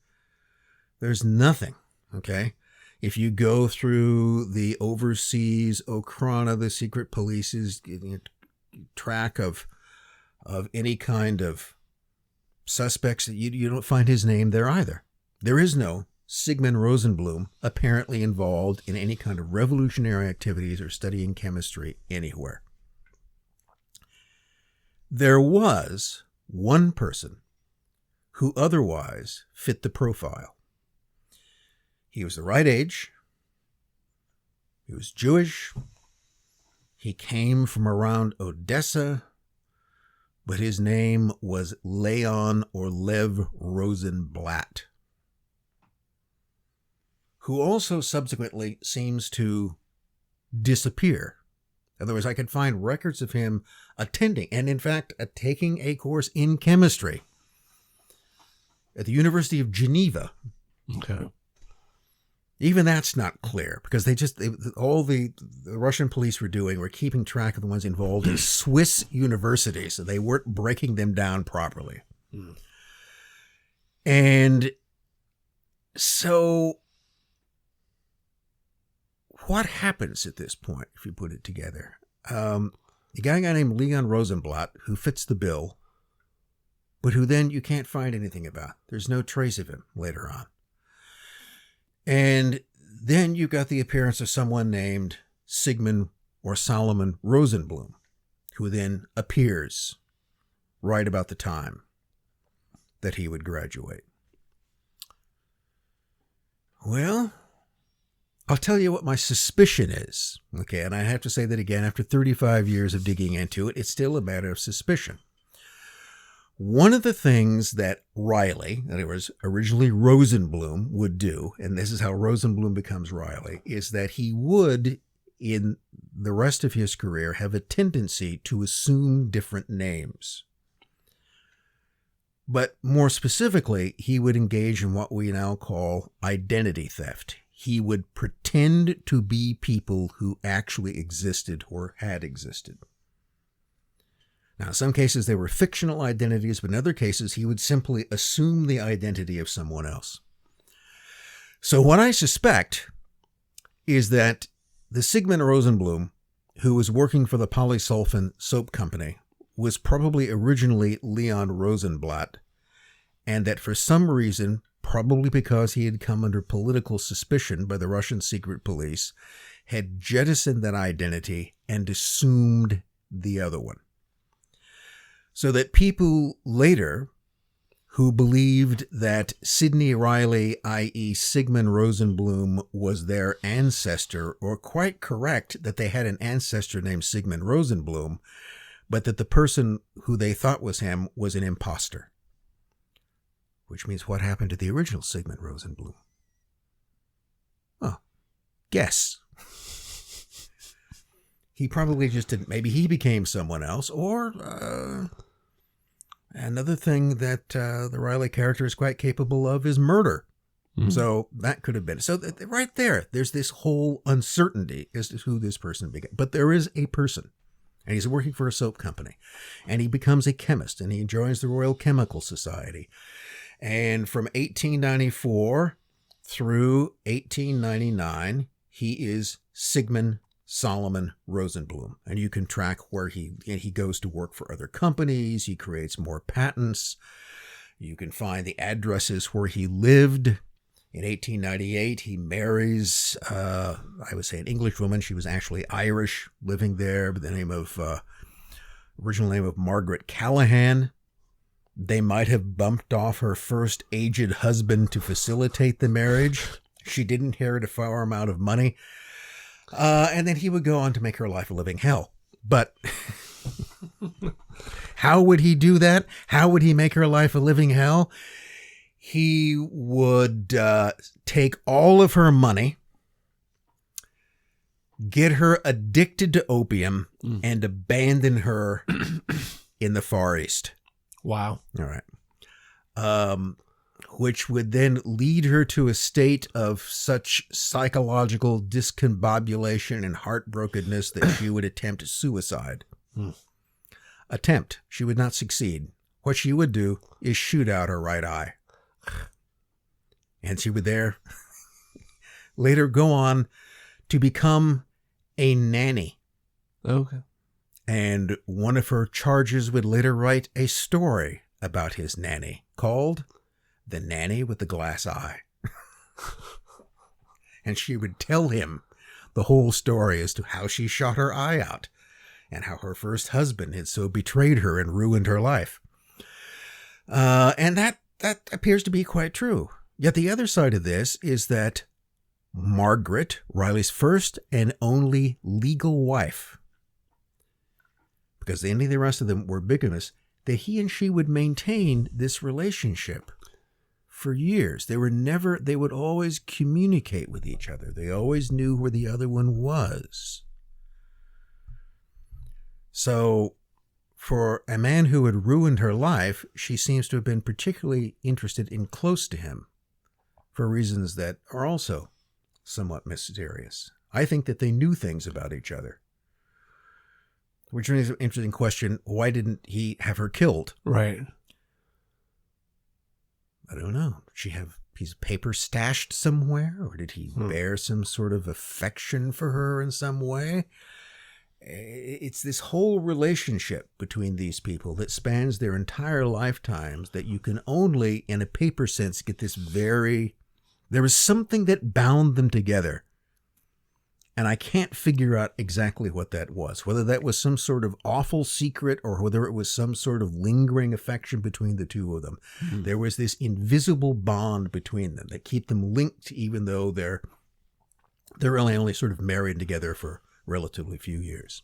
there's nothing, okay? If you go through the overseas Okhrana, the secret police's track of any kind of suspects, you don't find his name there either. There is no Sigmund Rosenblum apparently involved in any kind of revolutionary activities or studying chemistry anywhere. There was one person who otherwise fit the profile. He was the right age. He was Jewish. He came from around Odessa, but his name was Leon or Lev Rosenblatt, who also subsequently seems to disappear. In other words, I could find records of him attending and, in fact, taking a course in chemistry at the University of Geneva. Okay. Even that's not clear because all the Russian police were keeping track of the ones involved in Swiss universities, so they weren't breaking them down properly. And so what happens at this point, if you put it together? A guy named Leon Rosenblatt, who fits the bill, but who then you can't find anything about. There's no trace of him later on. And then you got the appearance of someone named Sigmund or Solomon Rosenblum, who then appears right about the time that he would graduate. Well, I'll tell you what my suspicion is, okay? And I have to say that again, after 35 years of digging into it, it's still a matter of suspicion. One of the things that Reilly, in other words, originally Rosenblum, would do, and this is how Rosenblum becomes Reilly, is that he would, in the rest of his career, have a tendency to assume different names. But more specifically, he would engage in what we now call identity theft. He would pretend to be people who actually existed or had existed. Now, in some cases, they were fictional identities, but in other cases, he would simply assume the identity of someone else. So what I suspect is that the Sigmund Rosenblum, who was working for the Polysulfan soap company, was probably originally Leon Rosenblatt, and that for some reason, probably because he had come under political suspicion by the Russian secret police, had jettisoned that identity and assumed the other one. So that people later who believed that Sidney Reilly, i.e. Sigmund Rosenblum, was their ancestor, or quite correct that they had an ancestor named Sigmund Rosenblum, but that the person who they thought was him was an imposter. Which means what happened to the original Sigmund Rosenblum? Oh, guess. He probably just didn't. Maybe he became someone else, or another thing that the Reilly character is quite capable of is murder. Mm-hmm. So that could have been. So right there, there's this whole uncertainty as to who this person became. But there is a person, and he's working for a soap company, and he becomes a chemist, and he joins the Royal Chemical Society. And from 1894 through 1899, he is Sigmund Solomon Rosenblum. And you can track where he goes to work for other companies. He creates more patents. You can find the addresses where he lived. In 1898, he marries, I would say, an English woman. She was actually Irish, living there, by the name of, original name of Margaret Callahan. They might have bumped off her first aged husband to facilitate the marriage. She didn't inherit a fair amount of money. And then he would go on to make her life a living hell. But how would he do that? How would he make her life a living hell? He would take all of her money, get her addicted to opium, and abandon her in the Far East. Wow. All right. Which would then lead her to a state of such psychological discombobulation and heartbrokenness that she would attempt suicide. Attempt. She would not succeed. What she would do is shoot out her right eye. And she would there later go on to become a nanny. Okay. And one of her charges would later write a story about his nanny called The Nanny with the Glass Eye. And she would tell him the whole story as to how she shot her eye out and how her first husband had so betrayed her and ruined her life. And that that appears to be quite true. Yet the other side of this is that Margaret, Reilly's first and only legal wife, because any of the rest of them were bigamous, that he and she would maintain this relationship for years. They would always communicate with each other. They always knew where the other one was. So for a man who had ruined her life, she seems to have been particularly interested in close to him for reasons that are also somewhat mysterious. I think that they knew things about each other. Which raises an interesting question. Why didn't he have her killed? Right. I don't know. Did she have a piece of paper stashed somewhere? Or did he bear some sort of affection for her in some way? It's this whole relationship between these people that spans their entire lifetimes that you can only, in a paper sense, get this there was something that bound them together. And I can't figure out exactly what that was, whether that was some sort of awful secret or whether it was some sort of lingering affection between the two of them. Mm-hmm. There was this invisible bond between them that keep them linked, even though they're really only sort of married together for relatively few years.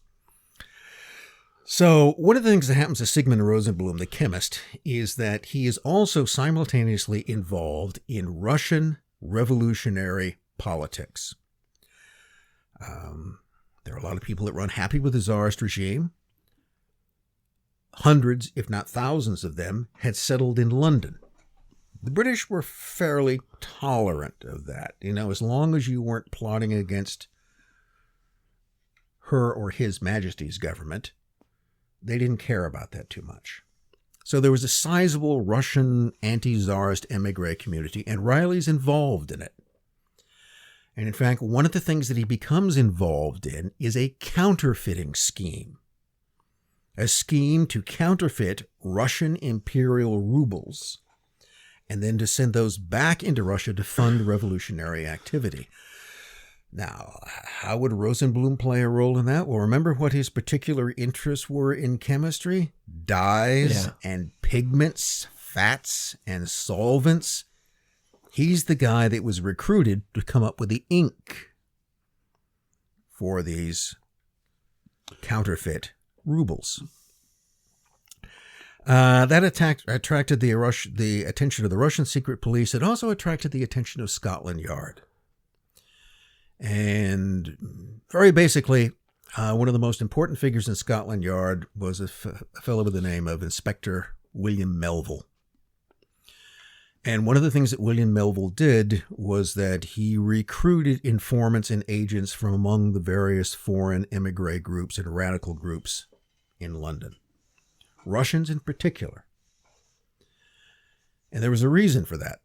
So one of the things that happens to Sigmund Rosenblum, the chemist, is that he is also simultaneously involved in Russian revolutionary politics. There are a lot of people that were unhappy with the Tsarist regime. Hundreds, if not thousands of them, had settled in London. The British were fairly tolerant of that. As long as you weren't plotting against her or His Majesty's government, they didn't care about that too much. So there was a sizable Russian anti-Tsarist emigre community, and Reilly's involved in it. And in fact, one of the things that he becomes involved in is a counterfeiting scheme. A scheme to counterfeit Russian imperial rubles and then to send those back into Russia to fund revolutionary activity. Now, how would Rosenblum play a role in that? Well, remember what his particular interests were in chemistry? Dyes and pigments, fats and solvents. He's the guy that was recruited to come up with the ink for these counterfeit rubles. That attracted the attention of the Russian secret police. It also attracted the attention of Scotland Yard. And very basically, one of the most important figures in Scotland Yard was a fellow with the name of Inspector William Melville. And one of the things that William Melville did was that he recruited informants and agents from among the various foreign emigre groups and radical groups in London, Russians in particular. And there was a reason for that.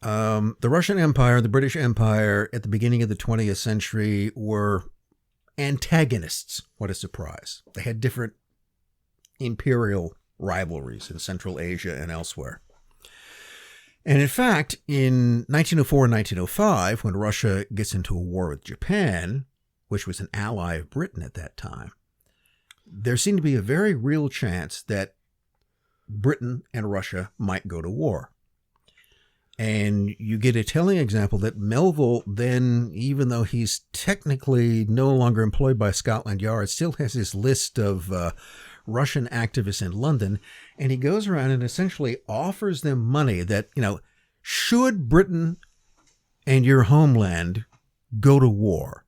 The Russian Empire, the British Empire at the beginning of the 20th century were antagonists. What a surprise. They had different imperial rivalries in Central Asia and elsewhere. And in fact, in 1904 and 1905, when Russia gets into a war with Japan, which was an ally of Britain at that time, there seemed to be a very real chance that Britain and Russia might go to war. And you get a telling example that Melville then, even though he's technically no longer employed by Scotland Yard, still has his list of Russian activists in London, and he goes around and essentially offers them money that, should Britain and your homeland go to war,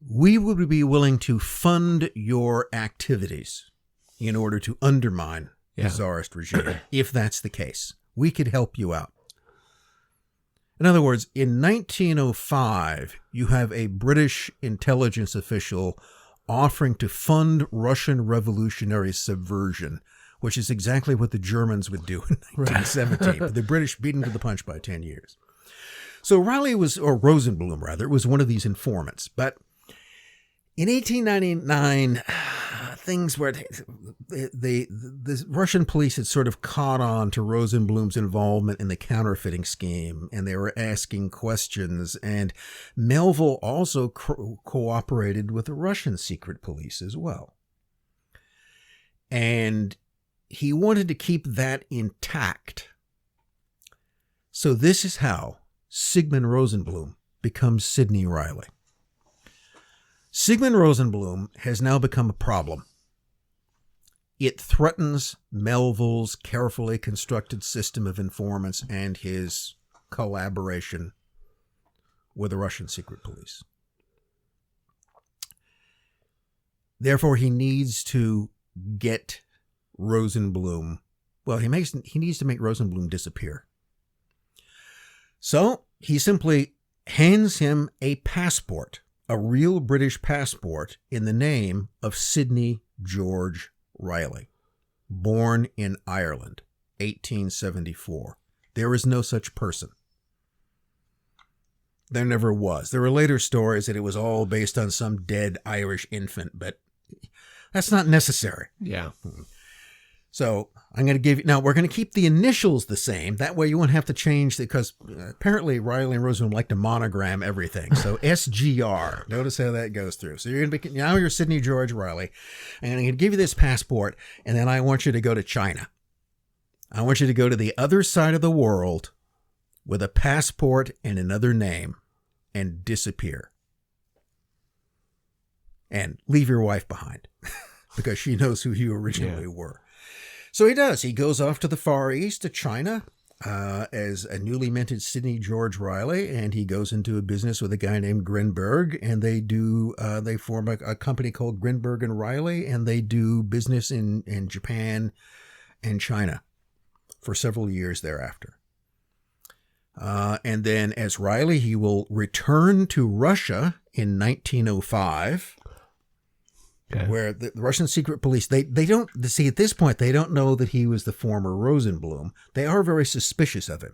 we would be willing to fund your activities in order to undermine the Tsarist regime, if that's the case. We could help you out. In other words, in 1905, you have a British intelligence official offering to fund Russian revolutionary subversion, which is exactly what the Germans would do in 1917. But the British beat them to the punch by 10 years. So Rosenblum was one of these informants. But in 1899, things where the Russian police had sort of caught on to Rosenblum's involvement in the counterfeiting scheme, and they were asking questions. And Melville also cooperated with the Russian secret police as well. And he wanted to keep that intact. So this is how Sigmund Rosenblum becomes Sidney Reilly. Sigmund Rosenblum has now become a problem. It threatens Melville's carefully constructed system of informants and his collaboration with the Russian secret police. Therefore, he needs to get Rosenblum. Well, he needs to make Rosenblum disappear. So he simply hands him a passport, a real British passport, in the name of Sidney George Reilly, born in Ireland, 1874. There is no such person. There never was. There were later stories that it was all based on some dead Irish infant, but that's not necessary. Yeah. So I'm going to give you, now we're going to keep the initials the same. That way you won't have to change, because apparently Reilly and Rosenblum like to monogram everything. So SGR, notice how that goes through. So you're going to be, now you're Sidney George Reilly, and I'm going to give you this passport, and then I want you to go to China. I want you to go to the other side of the world with a passport and another name and disappear. And leave your wife behind because she knows who you originally were. So he does. He goes off to the Far East, to China, as a newly minted Sidney George Reilly, and he goes into a business with a guy named Grinberg, and they form a company called Grinberg and Reilly, and they do business in Japan and China for several years thereafter. And then as Reilly, he will return to Russia in 1905. Okay. Where the Russian secret police, they don't see at this point, they don't know that he was the former Rosenblum. They are very suspicious of him.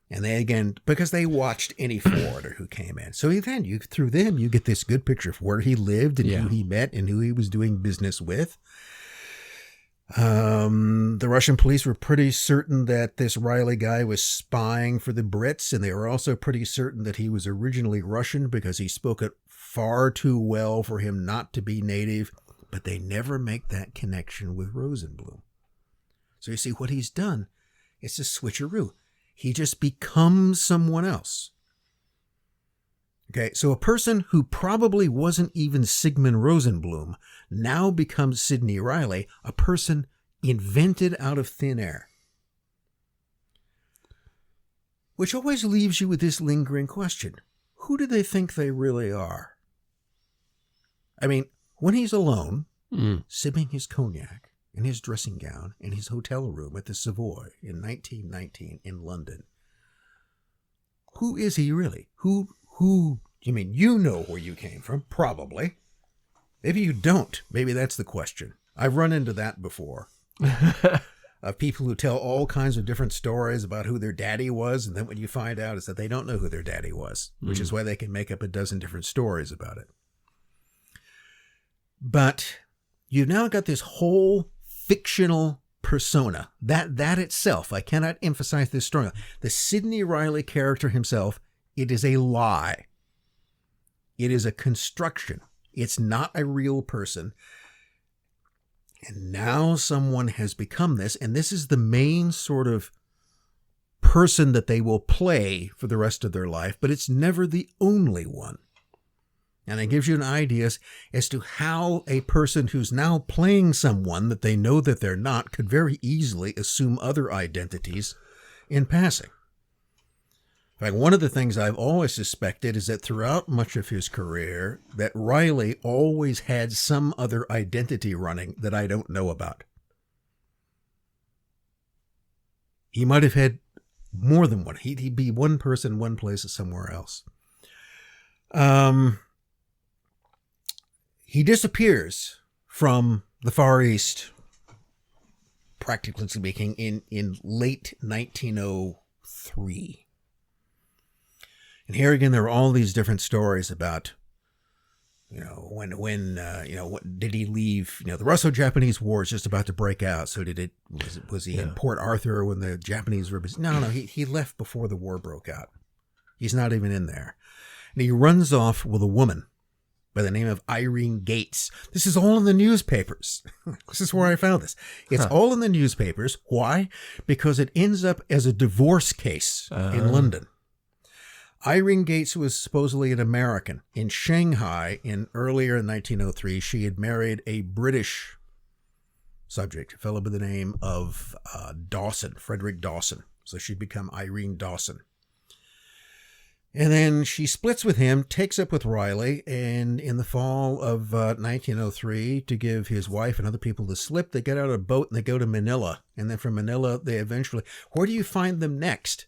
And they, again, because they watched any foreigner who came in. So then through them, you get this good picture of where he lived and who he met and who he was doing business with. The Russian police were pretty certain that this Reilly guy was spying for the Brits, and they were also pretty certain that he was originally Russian because he spoke it far too well for him not to be native, but they never make that connection with Rosenblum. So you see, what he's done is a switcheroo. He just becomes someone else. Okay, so a person who probably wasn't even Sigmund Rosenblum now becomes Sidney Reilly, a person invented out of thin air. Which always leaves you with this lingering question. Who do they think they really are? I mean, when he's alone, sipping his cognac in his dressing gown in his hotel room at the Savoy in 1919 in London, who is he really? Who, you mean, you know where you came from, probably. Maybe you don't. Maybe that's the question. I've run into that before. Of people who tell all kinds of different stories about who their daddy was, and then what you find out is that they don't know who their daddy was, which is why they can make up a dozen different stories about it. But you've now got this whole fictional persona. That itself, I cannot emphasize this strongly. The Sidney Reilly character himself, it is a lie. It is a construction. It's not a real person. And now someone has become this, and this is the main sort of person that they will play for the rest of their life, but it's never the only one. And it gives you an idea as to how a person who's now playing someone that they know that they're not could very easily assume other identities in passing. In fact, one of the things I've always suspected is that throughout much of his career, that Reilly always had some other identity running that I don't know about. He might have had more than one. He'd be one person, one place, or somewhere else. He disappears from the Far East, practically speaking, in late 1903. And here again, there are all these different stories about, when what did he leave? The Russo-Japanese War is just about to break out. So was he in Port Arthur when the Japanese were? No, he left before the war broke out. He's not even in there. And he runs off with a woman by the name of Irene Gates. This is all in the newspapers. This is where I found this. It's all in the newspapers. Why? Because it ends up as a divorce case in London. Irene Gates was supposedly an American. In Shanghai, earlier in 1903, she had married a British subject, a fellow by the name of Dawson, Frederick Dawson. So she'd become Irene Dawson. And then she splits with him, takes up with Reilly, and in the fall of 1903, to give his wife and other people the slip, they get out of a boat and they go to Manila. And then from Manila, they eventually... Where do you find them next?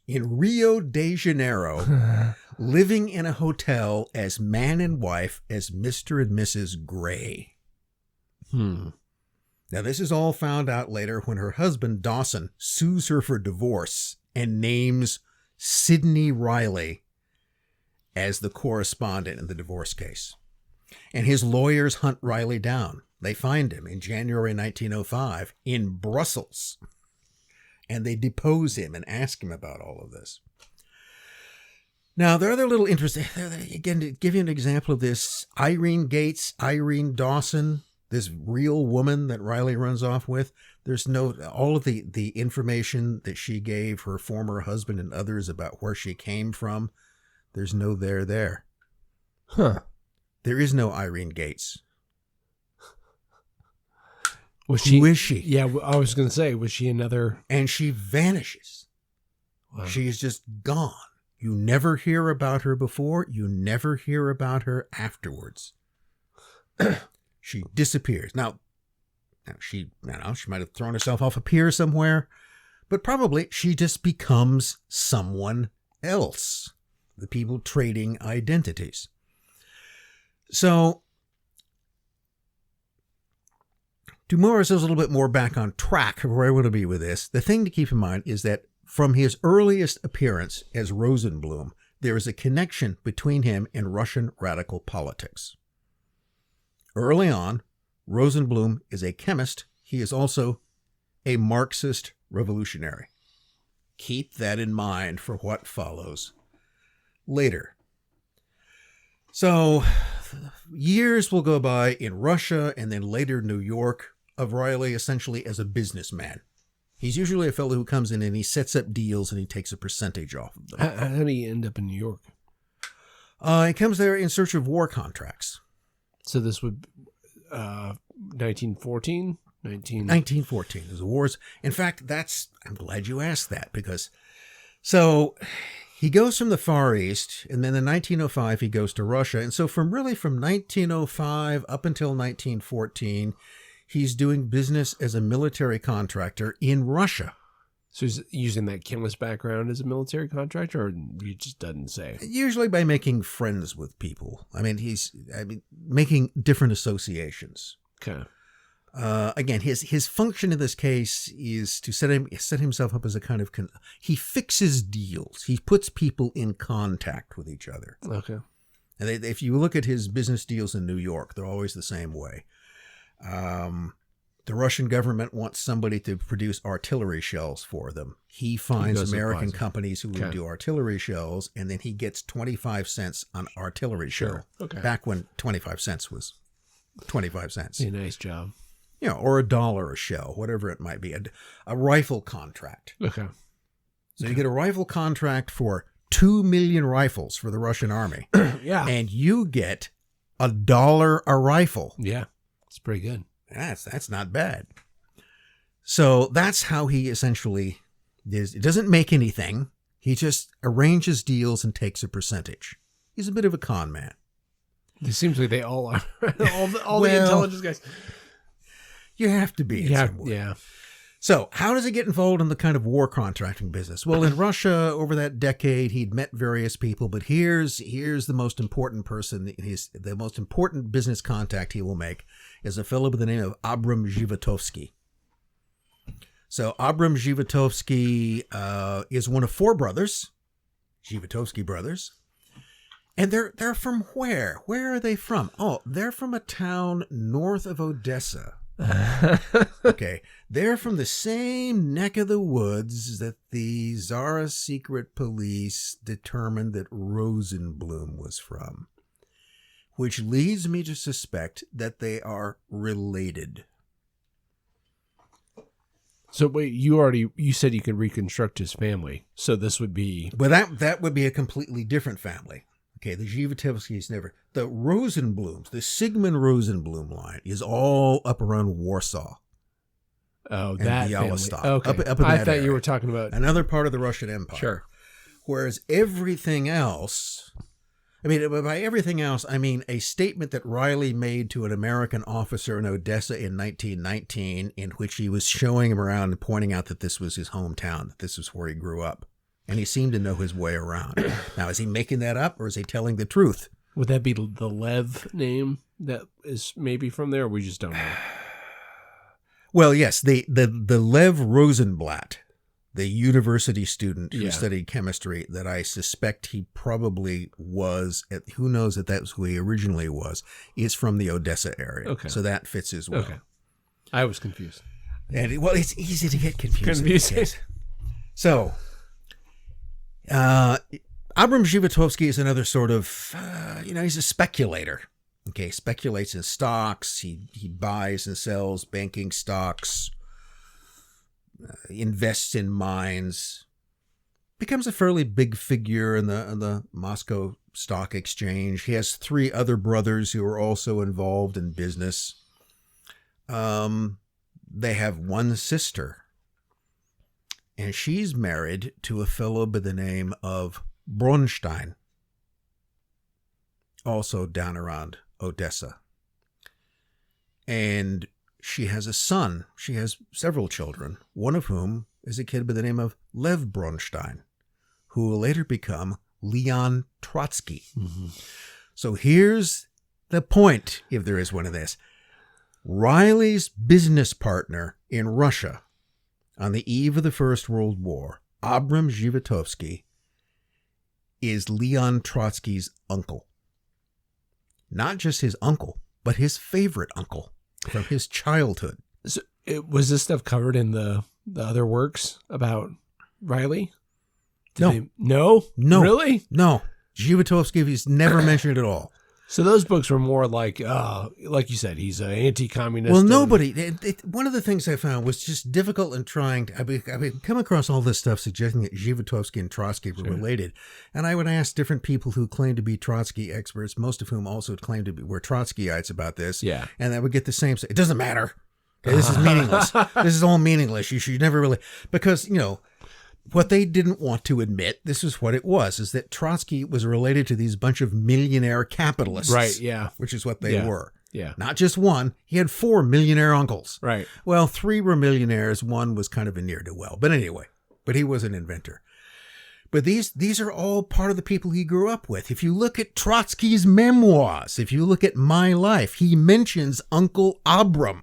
In Rio de Janeiro, living in a hotel as man and wife as Mr. and Mrs. Gray. Now, this is all found out later when her husband, Dawson, sues her for divorce and names Sidney Reilly as the correspondent in the divorce case. And his lawyers hunt Reilly down. They find him in January 1905 in Brussels. And they depose him and ask him about all of this. Now, there are other little interesting, again, to give you an example of this, Irene Gates, Irene Dawson, this real woman that Reilly runs off with, there's all of the information that she gave her former husband and others about where she came from, there's no there. There is no Irene Gates. Who is she? Yeah, I was going to say, was she another? And she vanishes. Wow. She is just gone. You never hear about her before. You never hear about her afterwards. She disappears. Now she might have thrown herself off a pier somewhere, but probably she just becomes someone else. The people trading identities. So, to move ourselves a little bit more back on track of where I want to be with this, the thing to keep in mind is that from his earliest appearance as Rosenblum, there is a connection between him and Russian radical politics. Early on, Rosenblum is a chemist. He is also a Marxist revolutionary. Keep that in mind for what follows later. So, years will go by in Russia and then later New York of Reilly essentially as a businessman. He's usually a fellow who comes in and he sets up deals and he takes a percentage off of them. How did he end up in New York? He comes there in search of war contracts. So this would 1914? 1914 is the wars. In fact, I'm glad you asked that because so he goes from the Far East and then in 1905 he goes to Russia. And so from 1905 up until 1914, he's doing business as a military contractor in Russia. So he's using that chemist background as a military contractor, or he just doesn't say? Usually by making friends with people. He's making different associations. Okay. Again, his function in this case is to set himself up as a kind of he fixes deals. He puts people in contact with each other. Okay. And if you look at his business deals in New York, they're always the same way. The Russian government wants somebody to produce artillery shells for them. He finds American companies who will do artillery shells, and then he gets 25 cents on artillery shell. Okay. Back when 25 cents was 25 cents. Yeah, nice job. Or $1 a shell, whatever it might be. A rifle contract. Okay. So you get a rifle contract for 2 million rifles for the Russian army. Yeah. And you get $1 a rifle. Yeah. It's pretty good. That's not bad. So that's how he essentially is. It doesn't make anything. He just arranges deals and takes a percentage. He's a bit of a con man. It seems like they all are. all the intelligence guys. You have to be. Yeah. So how does he get involved in the kind of war contracting business? Well, in Russia, over that decade, he'd met various people, but here's the most important person. The most important business contact he will make is a fellow by the name of Abram Zhivotovsky. So Abram Zhivotovsky is one of four brothers, Zhivotovsky brothers. And they're from where? Where are they from? Oh, they're from a town north of Odessa. Okay, they're from the same neck of the woods that the Tsar's secret police determined that Rosenblum was from. which leads me to suspect that they are related. So wait, you said you could reconstruct his family. So this would be... But that would be a completely different family. Okay, the Zhivotovskys never... The Rosenblums, the Sigmund Rosenblum line is all up around Warsaw. Oh, that Bialystok. family. Okay. Up in that I thought area. you were talking about... Another part of the Russian Empire. Sure. Whereas everything else... I mean, by everything else, I mean a statement that Reilly made to an American officer in Odessa in 1919, in which he was showing him around and pointing out that this was his hometown, that this was where he grew up. And he seemed to know his way around. Now, is he making that up, or is he telling the truth? Would that be the Lev name that is maybe from there, or we just don't know? Well, yes, the Lev Rosenblatt, the university student who studied chemistry, that I suspect he probably was, who knows that that's who he originally was, is from the Odessa area. Okay. So that fits as well. Okay. I was confused. And it's easy to get confused. So, Abram Zhivotovsky is another sort of, he's a speculator. Okay, speculates in stocks. He buys and sells banking stocks. Invests in mines, becomes a fairly big figure in the Moscow Stock Exchange. He has 3 other brothers who are also involved in business. They have one sister, and she's married to a fellow by the name of Bronstein, also down around Odessa. And she has a son. She has several children, one of whom is a kid by the name of Lev Bronstein, who will later become Leon Trotsky. Mm-hmm. So here's the point, if there is one of this. Reilly's business partner in Russia on the eve of the First World War, Abram Zhivotovsky, is Leon Trotsky's uncle. Not just his uncle, but his favorite uncle. From his childhood. So was this stuff covered in the other works about Reilly? No. Really? No. Zhivotovsky is never mentioned at all. So those books were more like you said, he's an anti-communist. Well, nobody. One of the things I found was just difficult in trying to. I've come across all this stuff suggesting that Zhivotovsky and Trotsky were related, and I would ask different people who claim to be Trotsky experts, most of whom also claim to be were Trotskyites about this. Yeah, and I would get the same. It doesn't matter. Okay, this is meaningless. This is all meaningless. You should never really because what they didn't want to admit, this is what it was, is that Trotsky was related to these bunch of millionaire capitalists. Right, yeah. Which is what they were. Yeah. Not just one. He had 4 millionaire uncles. Right. Well, 3 were millionaires. 1 was kind of a ne'er-do-well. But anyway, he was an inventor. But these are all part of the people he grew up with. If you look at Trotsky's memoirs, if you look at My Life, he mentions Uncle Abram.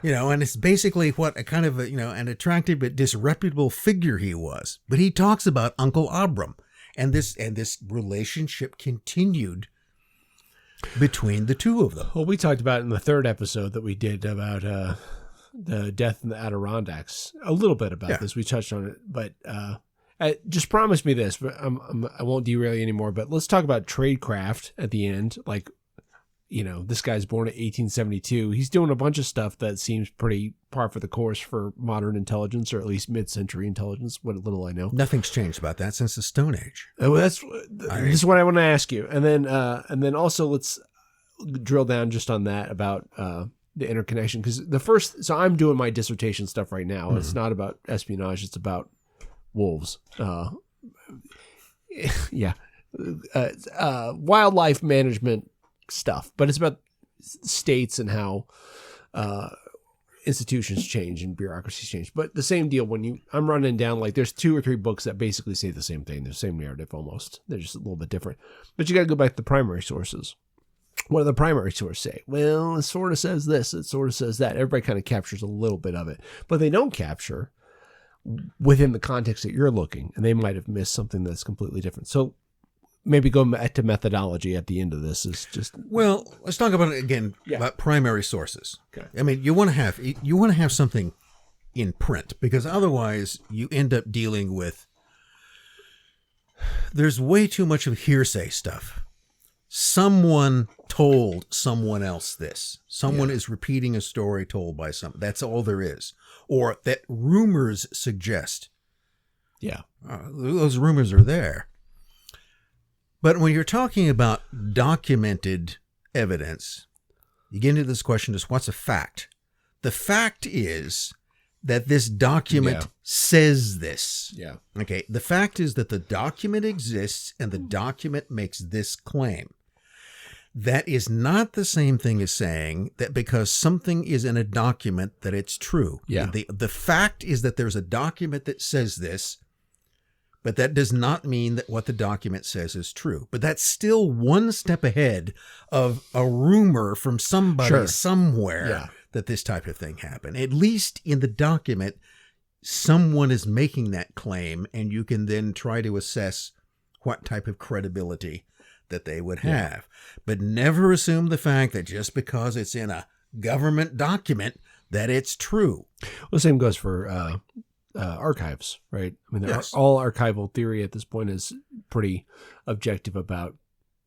And it's basically what a kind of an attractive but disreputable figure he was. But he talks about Uncle Abram, and this relationship continued between the two of them. Well, we talked about in the 3rd episode that we did about the death in the Adirondacks a little bit about this. We touched on it, but just promise me this. But I won't derail you anymore. But let's talk about tradecraft at the end, like. This guy's born in 1872. He's doing a bunch of stuff that seems pretty par for the course for modern intelligence, or at least mid-century intelligence, what little I know. Nothing's changed about that since the Stone Age. Oh, this is what I want to ask you. And then also let's drill down just on that about the interconnection. Because so I'm doing my dissertation stuff right now. Mm-hmm. It's not about espionage. It's about wolves. Wildlife management stuff, but it's about states and how institutions change and bureaucracies change. But the same deal I'm running down, there's 2 or 3 books that basically say the same thing. They're the same narrative almost. They're just a little bit different. But you got to go back to the primary sources. What do the primary sources say? Well, it sort of says this. It sort of says that. Everybody kind of captures a little bit of it, but they don't capture within the context that you're looking, and they might have missed something that's completely different. So maybe go back to methodology at the end of this is just... Well, let's talk about it again, about primary sources. Okay. I mean, you want to have something in print, because otherwise you end up dealing with there's way too much of hearsay stuff. Someone told someone else this. Someone is repeating a story told by someone. That's all there is. Or that rumors suggest. Yeah. Those rumors are there. But when you're talking about documented evidence, you get into this question is what's a fact? The fact is that this document says this. Yeah. Okay. The fact is that the document exists and the document makes this claim. That is not the same thing as saying that because something is in a document that it's true. Yeah. The fact is that there's a document that says this, but that does not mean that what the document says is true. But that's still one step ahead of a rumor from somebody somewhere that this type of thing happened. At least in the document, someone is making that claim, and you can then try to assess what type of credibility that they would have. But never assume the fact that just because it's in a government document that it's true. Well, the same goes for archives, right? I mean, all archival theory at this point is pretty objective about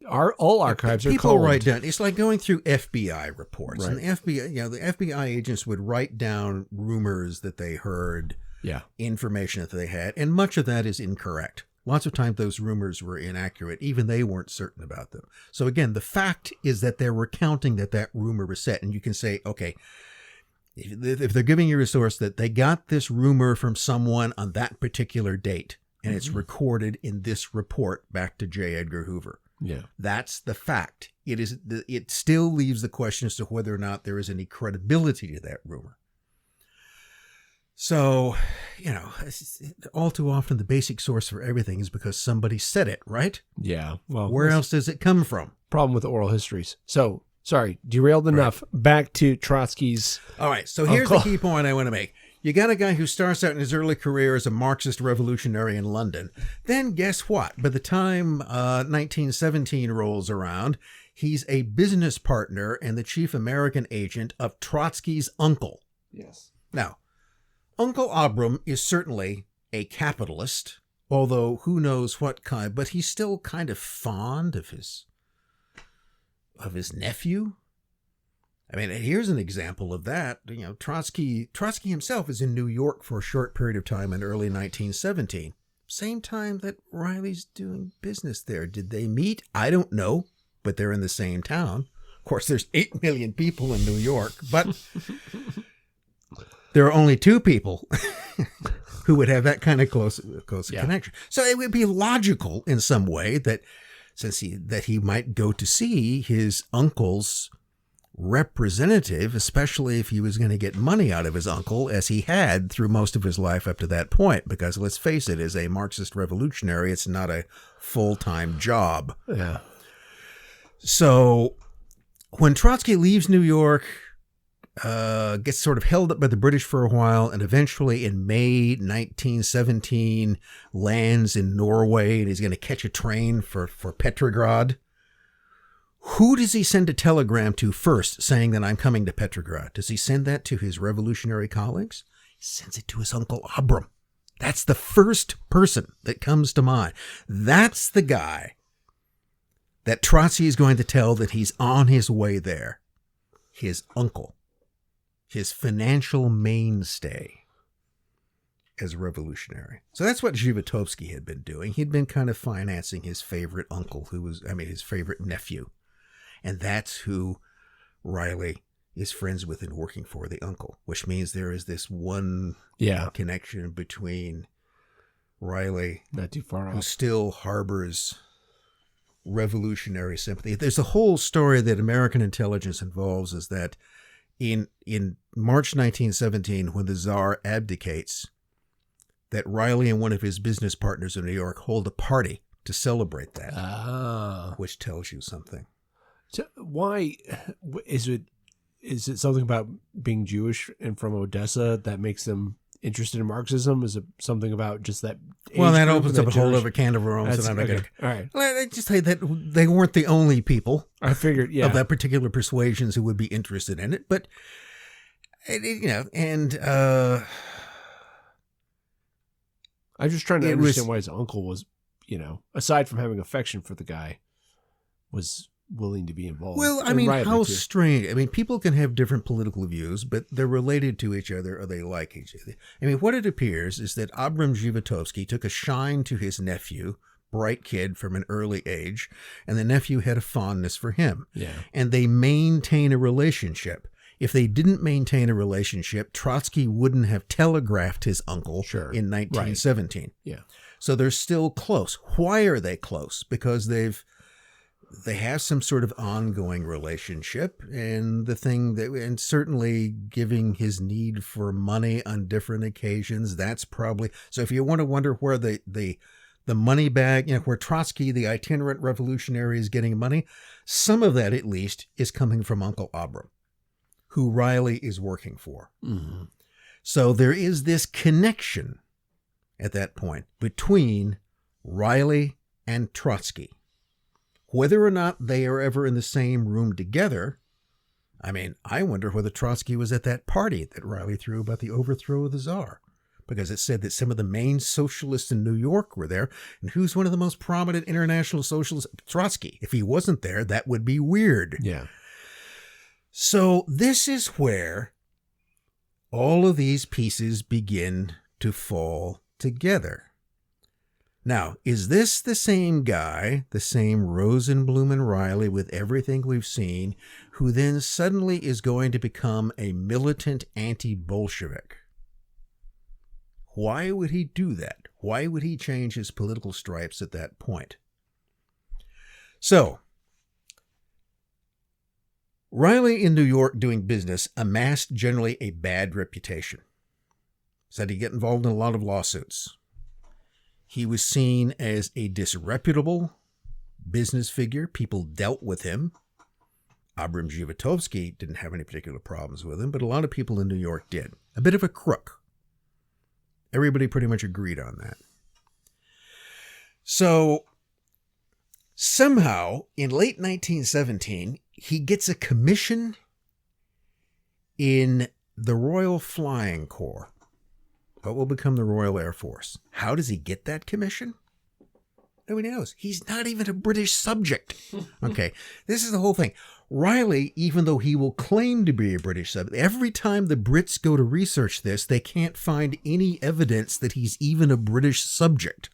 all archives. People write down. It's like going through FBI reports, and the FBI agents would write down rumors that they heard, information that they had, and much of that is incorrect. Lots of times those rumors were inaccurate. Even they weren't certain about them. So again, the fact is that they're recounting that rumor was set. And you can say, okay, if they're giving you a source that they got this rumor from someone on that particular date, and it's recorded in this report back to J. Edgar Hoover. Yeah. That's the fact. It still leaves the question as to whether or not there is any credibility to that rumor. So, all too often the basic source for everything is because somebody said it, right? Yeah. Well, where else does it come from? Problem with oral histories. So, sorry, derailed enough. Right. Back to Trotsky's. All right. So here's the key point I want to make. You got a guy who starts out in his early career as a Marxist revolutionary in London. Then guess what? By the time 1917 rolls around, he's a business partner and the chief American agent of Trotsky's uncle. Yes. Now, Uncle Abram is certainly a capitalist, although who knows what kind, but he's still kind of fond of his nephew. I mean, here's an example of that. Trotsky himself is in New York for a short period of time in early 1917. Same time that Reilly's doing business there. Did they meet? I don't know, but they're in the same town. Of course, there's 8 million people in New York, but there are only 2 people who would have that kind of close connection. So it would be logical in some way that that he might go to see his uncle's representative, especially if he was going to get money out of his uncle, as he had through most of his life up to that point. Because let's face it, as a Marxist revolutionary, it's not a full-time job. Yeah. So when Trotsky leaves New York, gets sort of held up by the British for a while, and eventually in May 1917 lands in Norway, and he's going to catch a train for Petrograd. Who does he send a telegram to first saying that I'm coming to Petrograd? Does he send that to his revolutionary colleagues? He sends it to his uncle Abram. That's the first person that comes to mind. That's the guy that Trotsky is going to tell that he's on his way there. His uncle. His financial mainstay as a revolutionary. So that's what Zhivotovsky had been doing. He'd been kind of financing his favorite uncle, his favorite nephew. And that's who Reilly is friends with and working for, the uncle, which means there is this one connection between Reilly, not too far off, who still harbors revolutionary sympathy. There's a whole story that American intelligence involves, is that in March 1917, when the Tsar abdicates, that Reilly and one of his business partners in New York hold a party to celebrate that, which tells you something. So why is it something about being Jewish and from Odessa that makes them interested in Marxism? Is it something about just that? Well, that opens up a whole other can of worms. All right. Well, I just say that they weren't the only people. I figured, of that particular persuasions who would be interested in it, but and I'm just trying to understand why his uncle was, aside from having affection for the guy, was willing to be involved. Well, I And mean, Reilly, how too. strange. I mean, people can have different political views, but they're related to each other or they like each other. I mean, what it appears is that Abram Zhivotovsky took a shine to his nephew, bright kid from an early age, and the nephew had a fondness for him. Yeah. And they maintain a relationship. If they didn't maintain a relationship, Trotsky wouldn't have telegraphed his uncle Sure. in 1917. Yeah. So they're still close. Why are they close? Because they have some sort of ongoing relationship, and and certainly giving his need for money on different occasions, that's probably, so if you want to wonder where the money bag, where Trotsky, the itinerant revolutionary, is getting money, some of that at least is coming from Uncle Abram, who Reilly is working for. Mm-hmm. So there is this connection at that point between Reilly and Trotsky. Whether or not they are ever in the same room together, I mean, I wonder whether Trotsky was at that party that Reilly threw about the overthrow of the Tsar, because it said that some of the main socialists in New York were there. And who's one of the most prominent international socialists? Trotsky. If he wasn't there, that would be weird. Yeah. So this is where all of these pieces begin to fall together. Now, is this the same guy, the same Rosenblum and Reilly with everything we've seen, who then suddenly is going to become a militant anti-Bolshevik? Why would he do that? Why would he change his political stripes at that point? So, Reilly in New York doing business amassed generally a bad reputation. Said he'd get involved in a lot of lawsuits. He was seen as a disreputable business figure. People dealt with him. Abram Zhivotovsky didn't have any particular problems with him, but a lot of people in New York did. A bit of a crook. Everybody pretty much agreed on that. So somehow, in late 1917, he gets a commission in the Royal Flying Corps, what will become the Royal Air Force. How does he get that commission? Nobody knows. He's not even a British subject. Okay, this is the whole thing. Reilly, even though he will claim to be a British subject, every time the Brits go to research this, they can't find any evidence that he's even a British subject.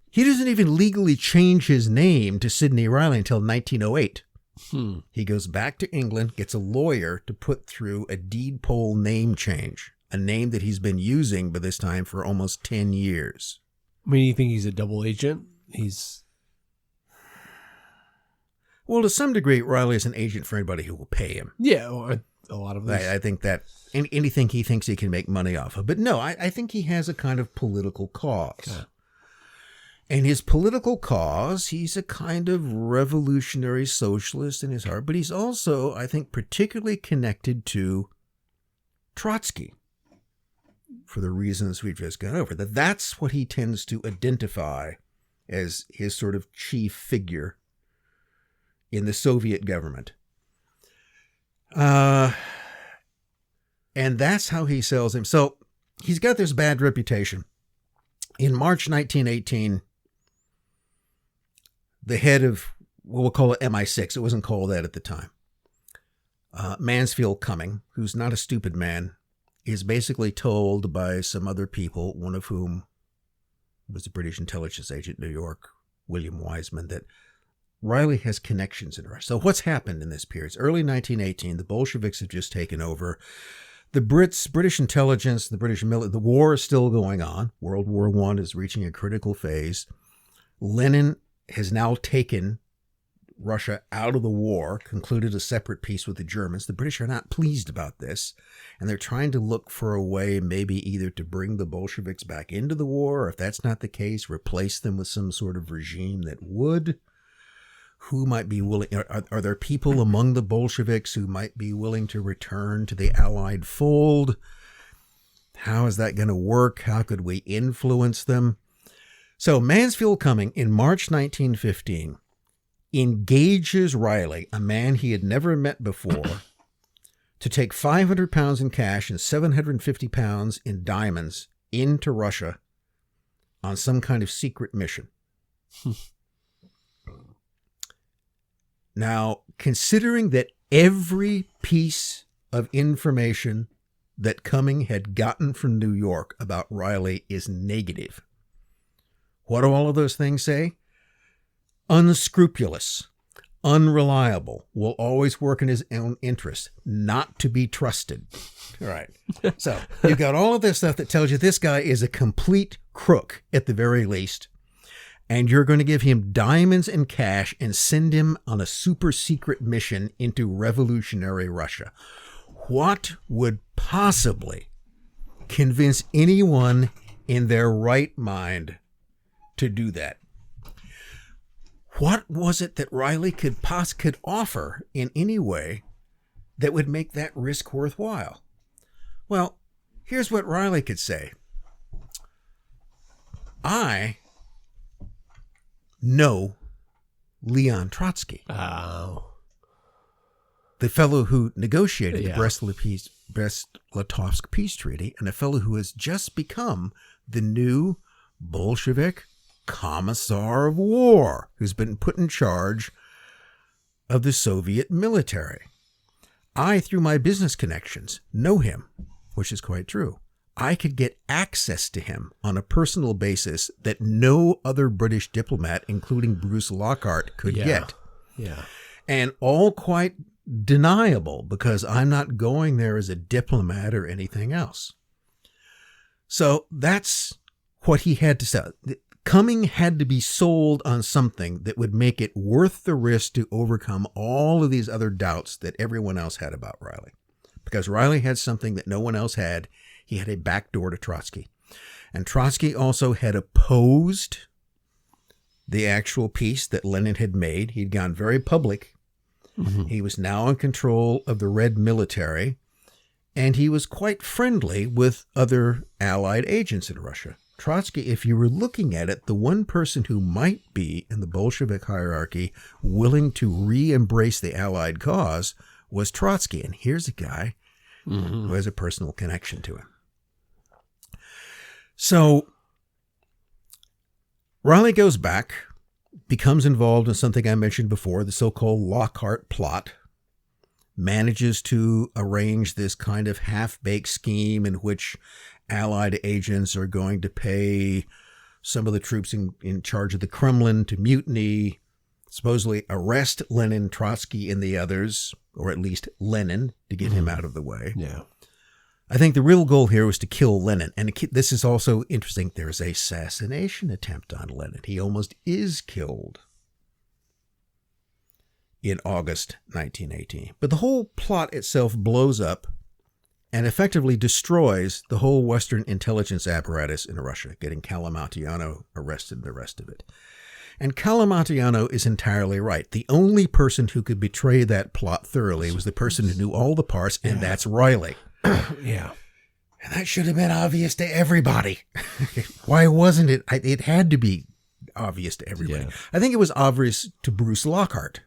He doesn't even legally change his name to Sidney Reilly until 1908. He goes back to England, gets a lawyer to put through a deed poll name change, a name that he's been using by this time for almost 10 years. I mean, you think he's a double agent? Well, to some degree, Reilly is an agent for anybody who will pay him. Yeah, well, a lot of these. I think that anything he thinks he can make money off of. But no, I think he has a kind of political cause. Okay. And his political cause, he's a kind of revolutionary socialist in his heart, but he's also, I think, particularly connected to Trotsky for the reasons we've just gone over. That's what he tends to identify as his sort of chief figure in the Soviet government. And that's how he sells him. So he's got this bad reputation. In March 1918, the head of, well, we'll call it MI6. It wasn't called that at the time. Mansfield Cumming, who's not a stupid man, is basically told by some other people, one of whom was a British intelligence agent in New York, William Wiseman, that Reilly has connections in Russia. So what's happened in this period? It's early 1918. The Bolsheviks have just taken over. The British intelligence, the British military, the war is still going on. World War I is reaching a critical phase. Lenin has now taken Russia out of the war, concluded a separate peace with the Germans. The British are not pleased about this, and they're trying to look for a way maybe either to bring the Bolsheviks back into the war, or if that's not the case, replace them with some sort of regime that would. Who might be willing? Are there people among the Bolsheviks who might be willing to return to the Allied fold? How is that going to work? How could we influence them? So Mansfield Cumming, in March 1915, engages Reilly, a man he had never met before, to take 500 pounds in cash and 750 pounds in diamonds into Russia on some kind of secret mission. Now, considering that every piece of information that Cumming had gotten from New York about Reilly is negative, what do all of those things say? Unscrupulous, unreliable, will always work in his own interest, not to be trusted. All right. So you've got all of this stuff that tells you this guy is a complete crook at the very least. And you're going to give him diamonds and cash and send him on a super secret mission into revolutionary Russia. What would possibly convince anyone in their right mind to do that? What was it that Reilly could offer in any way that would make that risk worthwhile? Well, here's what Reilly could say. I know Leon Trotsky. Oh. The fellow who negotiated the Brest-Litovsk peace treaty, and a fellow who has just become the new Bolshevik Commissar of War, who's been put in charge of the Soviet military. I, through my business connections, know him, which is quite true. I could get access to him on a personal basis that no other British diplomat, including Bruce Lockhart, could get. Yeah. And all quite deniable because I'm not going there as a diplomat or anything else. So that's what he had to sell. Cumming had to be sold on something that would make it worth the risk to overcome all of these other doubts that everyone else had about Reilly. Because Reilly had something that no one else had. He had a backdoor to Trotsky. And Trotsky also had opposed the actual peace that Lenin had made. He'd gone very public. Mm-hmm. He was now in control of the Red military. And he was quite friendly with other Allied agents in Russia. Trotsky, if you were looking at it, the one person who might be in the Bolshevik hierarchy willing to re-embrace the Allied cause was Trotsky. And here's a guy who has a personal connection to him. So Reilly goes back, becomes involved in something I mentioned before, the so-called Lockhart plot, manages to arrange this kind of half-baked scheme in which Allied agents are going to pay some of the troops in charge of the Kremlin to mutiny, supposedly arrest Lenin, Trotsky, and the others, or at least Lenin, to get him out of the way. Yeah. I think the real goal here was to kill Lenin. And this is also interesting. There's an assassination attempt on Lenin. He almost is killed in August 1918. But the whole plot itself blows up and effectively destroys the whole Western intelligence apparatus in Russia, getting Kalamatiano arrested and the rest of it. And Kalamatiano is entirely right. The only person who could betray that plot thoroughly was the person who knew all the parts, and that's Reilly. Yeah. And that should have been obvious to everybody. Why wasn't it? It had to be obvious to everybody. Yeah. I think it was obvious to Bruce Lockhart,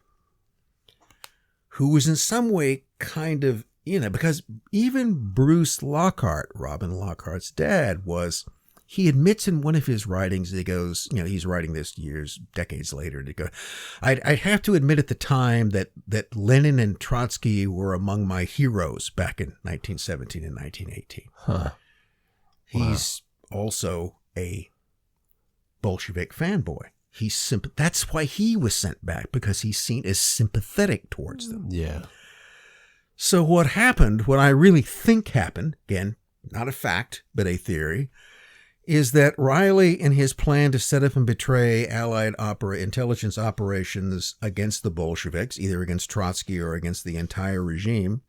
who was in some way kind of, because even Bruce Lockhart, Robin Lockhart's dad, he admits in one of his writings, he goes, he's writing this decades later, to go, I'd have to admit at the time that Lenin and Trotsky were among my heroes back in 1917 and 1918. Huh. He's also a Bolshevik fanboy. That's why he was sent back, because he's seen as sympathetic towards them. Yeah. So what happened, what I really think happened, again, not a fact, but a theory, is that Reilly, in his plan to set up and betray Allied intelligence operations against the Bolsheviks, either against Trotsky or against the entire regime,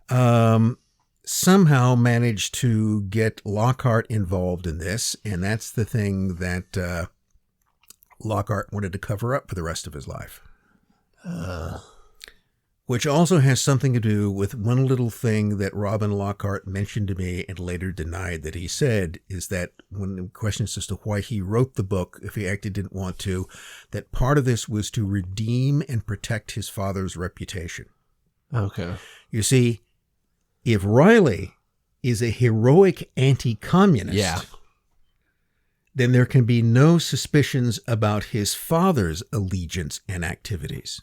somehow managed to get Lockhart involved in this, and that's the thing that Lockhart wanted to cover up for the rest of his life. Which also has something to do with one little thing that Robin Lockhart mentioned to me and later denied that he said, is that when questions as to why he wrote the book, if he actually didn't want to, that part of this was to redeem and protect his father's reputation. Okay. You see, if Reilly is a heroic anti-communist, then there can be no suspicions about his father's allegiance and activities.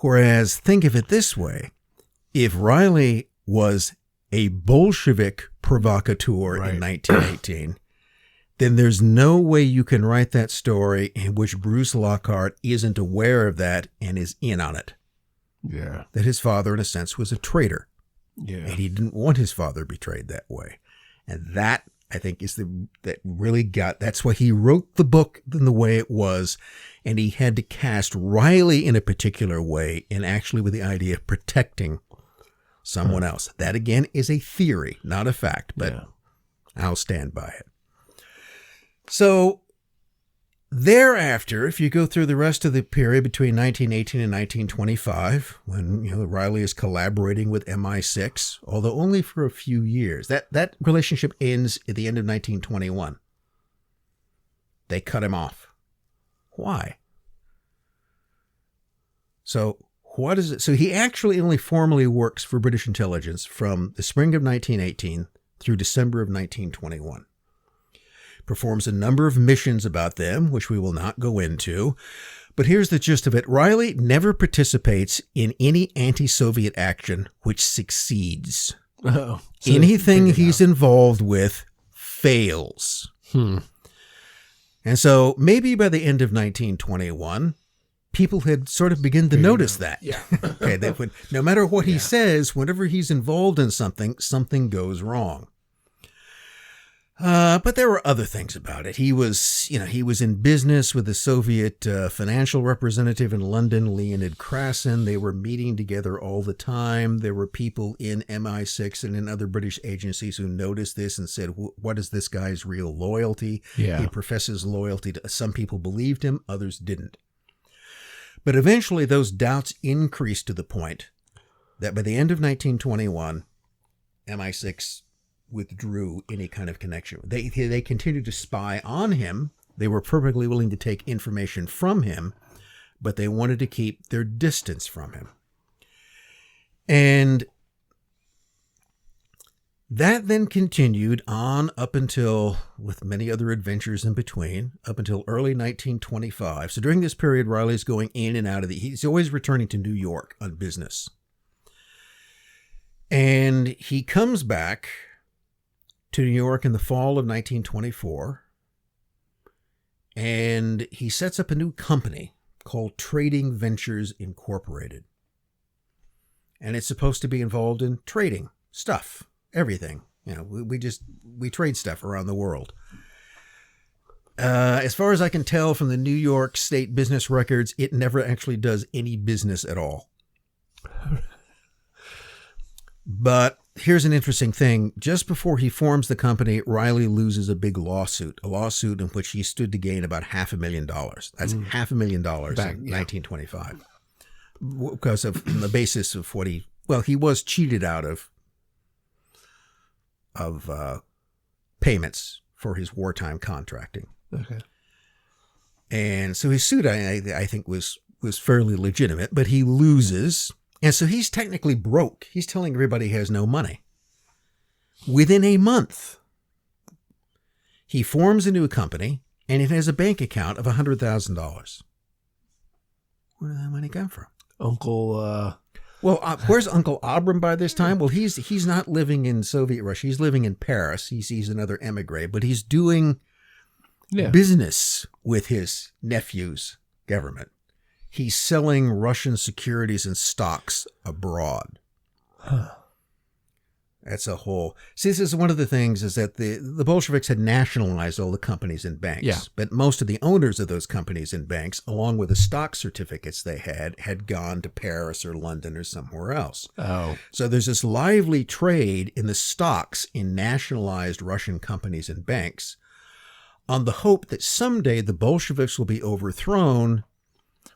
Whereas, think of it this way, if Reilly was a Bolshevik provocateur in 1918, then there's no way you can write that story in which Bruce Lockhart isn't aware of that and is in on it. Yeah. That his father, in a sense, was a traitor. Yeah. And he didn't want his father betrayed that way. And that, I think, that's why he wrote the book in the way it was. And he had to cast Reilly in a particular way, and actually with the idea of protecting someone else. That, again, is a theory, not a fact, but I'll stand by it. So thereafter, if you go through the rest of the period between 1918 and 1925, when Reilly is collaborating with MI6, although only for a few years, that relationship ends at the end of 1921. They cut him off. Why? So what is it? So he actually only formally works for British intelligence from the spring of 1918 through December of 1921. Performs a number of missions about them, which we will not go into. But here's the gist of it. Reilly never participates in any anti-Soviet action which succeeds. So anything he's involved with fails. And so maybe by the end of 1921, people had sort of begun to notice that. Yeah. Okay, no matter what he says, whenever he's involved in something, something goes wrong. But there were other things about it. He was in business with the Soviet financial representative in London, Leonid Krasin. They were meeting together all the time. There were people in MI6 and in other British agencies who noticed this and said, what is this guy's real loyalty? Yeah. He professes loyalty to some people believed him, others didn't. But eventually those doubts increased to the point that by the end of 1921, MI6 withdrew any kind of connection. They continued to spy on him. They were perfectly willing to take information from him, but they wanted to keep their distance from him. And that then continued on up until, with many other adventures in between, up until early 1925. So during this period, Reilly's going in and out of he's always returning to New York on business. And he comes back to New York in the fall of 1924, and he sets up a new company called Trading Ventures Incorporated. And it's supposed to be involved in trading stuff, everything. We trade stuff around the world. As far as I can tell from the New York State business records, it never actually does any business at all. But here's an interesting thing. Just before he forms the company, Reilly loses a big lawsuit in which he stood to gain about $500,000. That's $500,000 in 1925. Because of on the basis of what he was cheated out of payments for his wartime contracting. Okay. And so his suit, I think, was fairly legitimate, but he loses. And so he's technically broke. He's telling everybody he has no money. Within a month, he forms a new company, and it has a bank account of $100,000. Where did that money come from? Where's Uncle Abram by this time? Well, he's not living in Soviet Russia. He's living in Paris. He's another emigre, but he's doing business with his nephew's government. He's selling Russian securities and stocks abroad. That's a whole... See, this is one of the things is that the Bolsheviks had nationalized all the companies and banks. Yeah. But most of the owners of those companies and banks, along with the stock certificates they had gone to Paris or London or somewhere else. Oh. So there's this lively trade in the stocks in nationalized Russian companies and banks on the hope that someday the Bolsheviks will be overthrown.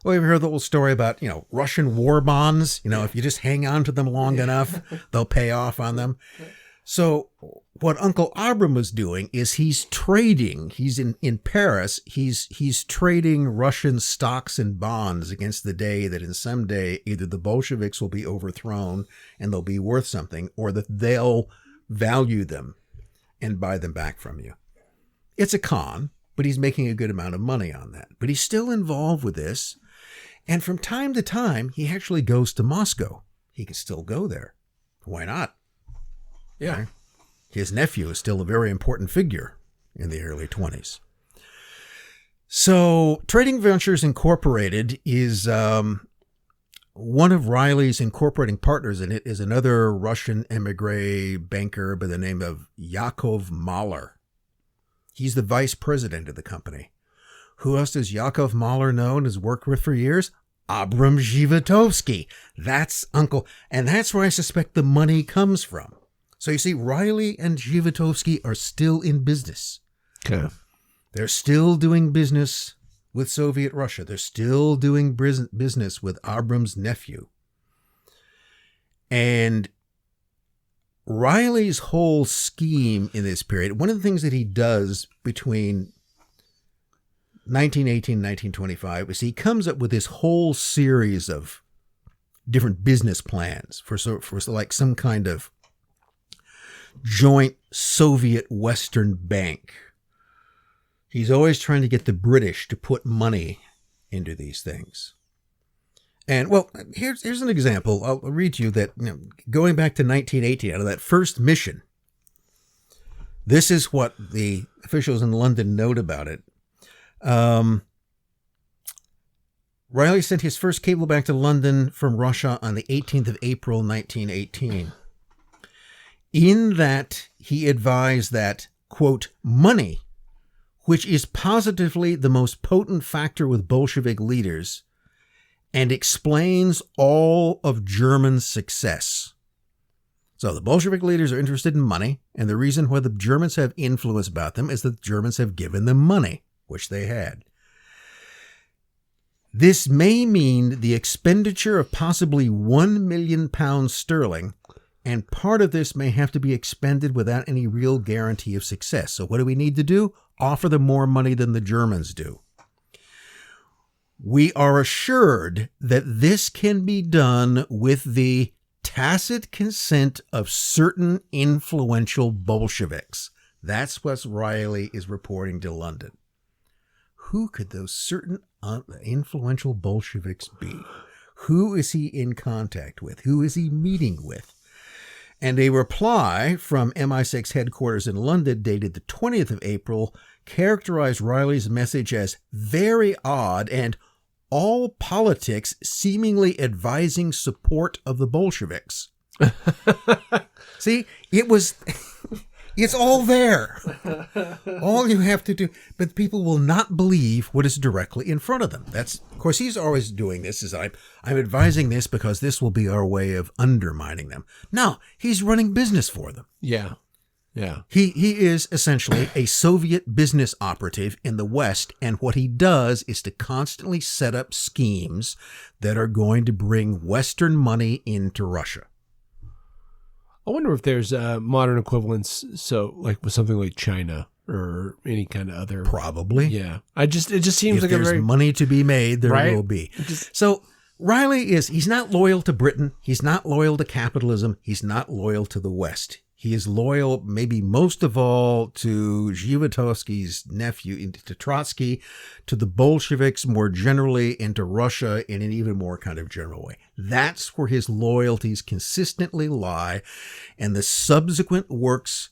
Well, you've heard the old story about, Russian war bonds. If you just hang on to them long enough, they'll pay off on them. So what Uncle Abram was doing is he's trading. He's in Paris. He's trading Russian stocks and bonds against the day that in some day either the Bolsheviks will be overthrown and they'll be worth something, or that they'll value them and buy them back from you. It's a con, but he's making a good amount of money on that. But he's still involved with this. And from time to time, he actually goes to Moscow. He can still go there. Why not? Yeah. Okay. His nephew is still a very important figure in the early 20s. So Trading Ventures Incorporated is one of Reilly's incorporating partners in it is another Russian emigre banker by the name of Yakov Mahler. He's the vice president of the company. Who else does Yakov Mahler know and has worked with for years? Abram Zhivotovsky. That's Uncle. And that's where I suspect the money comes from. So you see, Reilly and Zhivotovsky are still in business. Okay. They're still doing business with Soviet Russia. They're still doing business with Abram's nephew. And Reilly's whole scheme in this period, one of the things that he does between 1918 and 1925 is he comes up with this whole series of different business plans for like some kind of joint Soviet Western bank. He's always trying to get the British to put money into these things. And, well, here's an example. I'll read to you that, going back to 1918, out of that first mission, this is what the officials in London note about it. Reilly sent his first cable back to London from Russia on the 18th of April, 1918. In that, he advised that, quote, money, which is positively the most potent factor with Bolshevik leaders and explains all of German success. So the Bolshevik leaders are interested in money, and the reason why the Germans have influence about them is that the Germans have given them money, which they had. This may mean the expenditure of possibly £1 million sterling, and part of this may have to be expended without any real guarantee of success. So what do we need to do? Offer them more money than the Germans do. We are assured that this can be done with the tacit consent of certain influential Bolsheviks. That's what Reilly is reporting to London. Who could those certain influential Bolsheviks be? Who is he in contact with? Who is he meeting with? And a reply from MI6 headquarters in London dated the 20th of April characterized Reilly's message as very odd and all politics seemingly advising support of the Bolsheviks. See, it's all there. All you have to do, but people will not believe what is directly in front of them. Of course, he's always doing this, is I'm advising this because this will be our way of undermining them. No, he's running business for them. Yeah. Yeah. He is essentially a Soviet business operative in the West, and what he does is to constantly set up schemes that are going to bring Western money into Russia. I wonder if there's modern equivalents, so like with something like China or any kind of other. Probably. Yeah. It just seems if like there's money to be made, there right? will be. So Reilly he's not loyal to Britain. He's not loyal to capitalism. He's not loyal to the West. He is loyal, maybe most of all, to Zhivotovsky's nephew, to Trotsky, to the Bolsheviks more generally, and to Russia in an even more kind of general way. That's where his loyalties consistently lie. And the subsequent works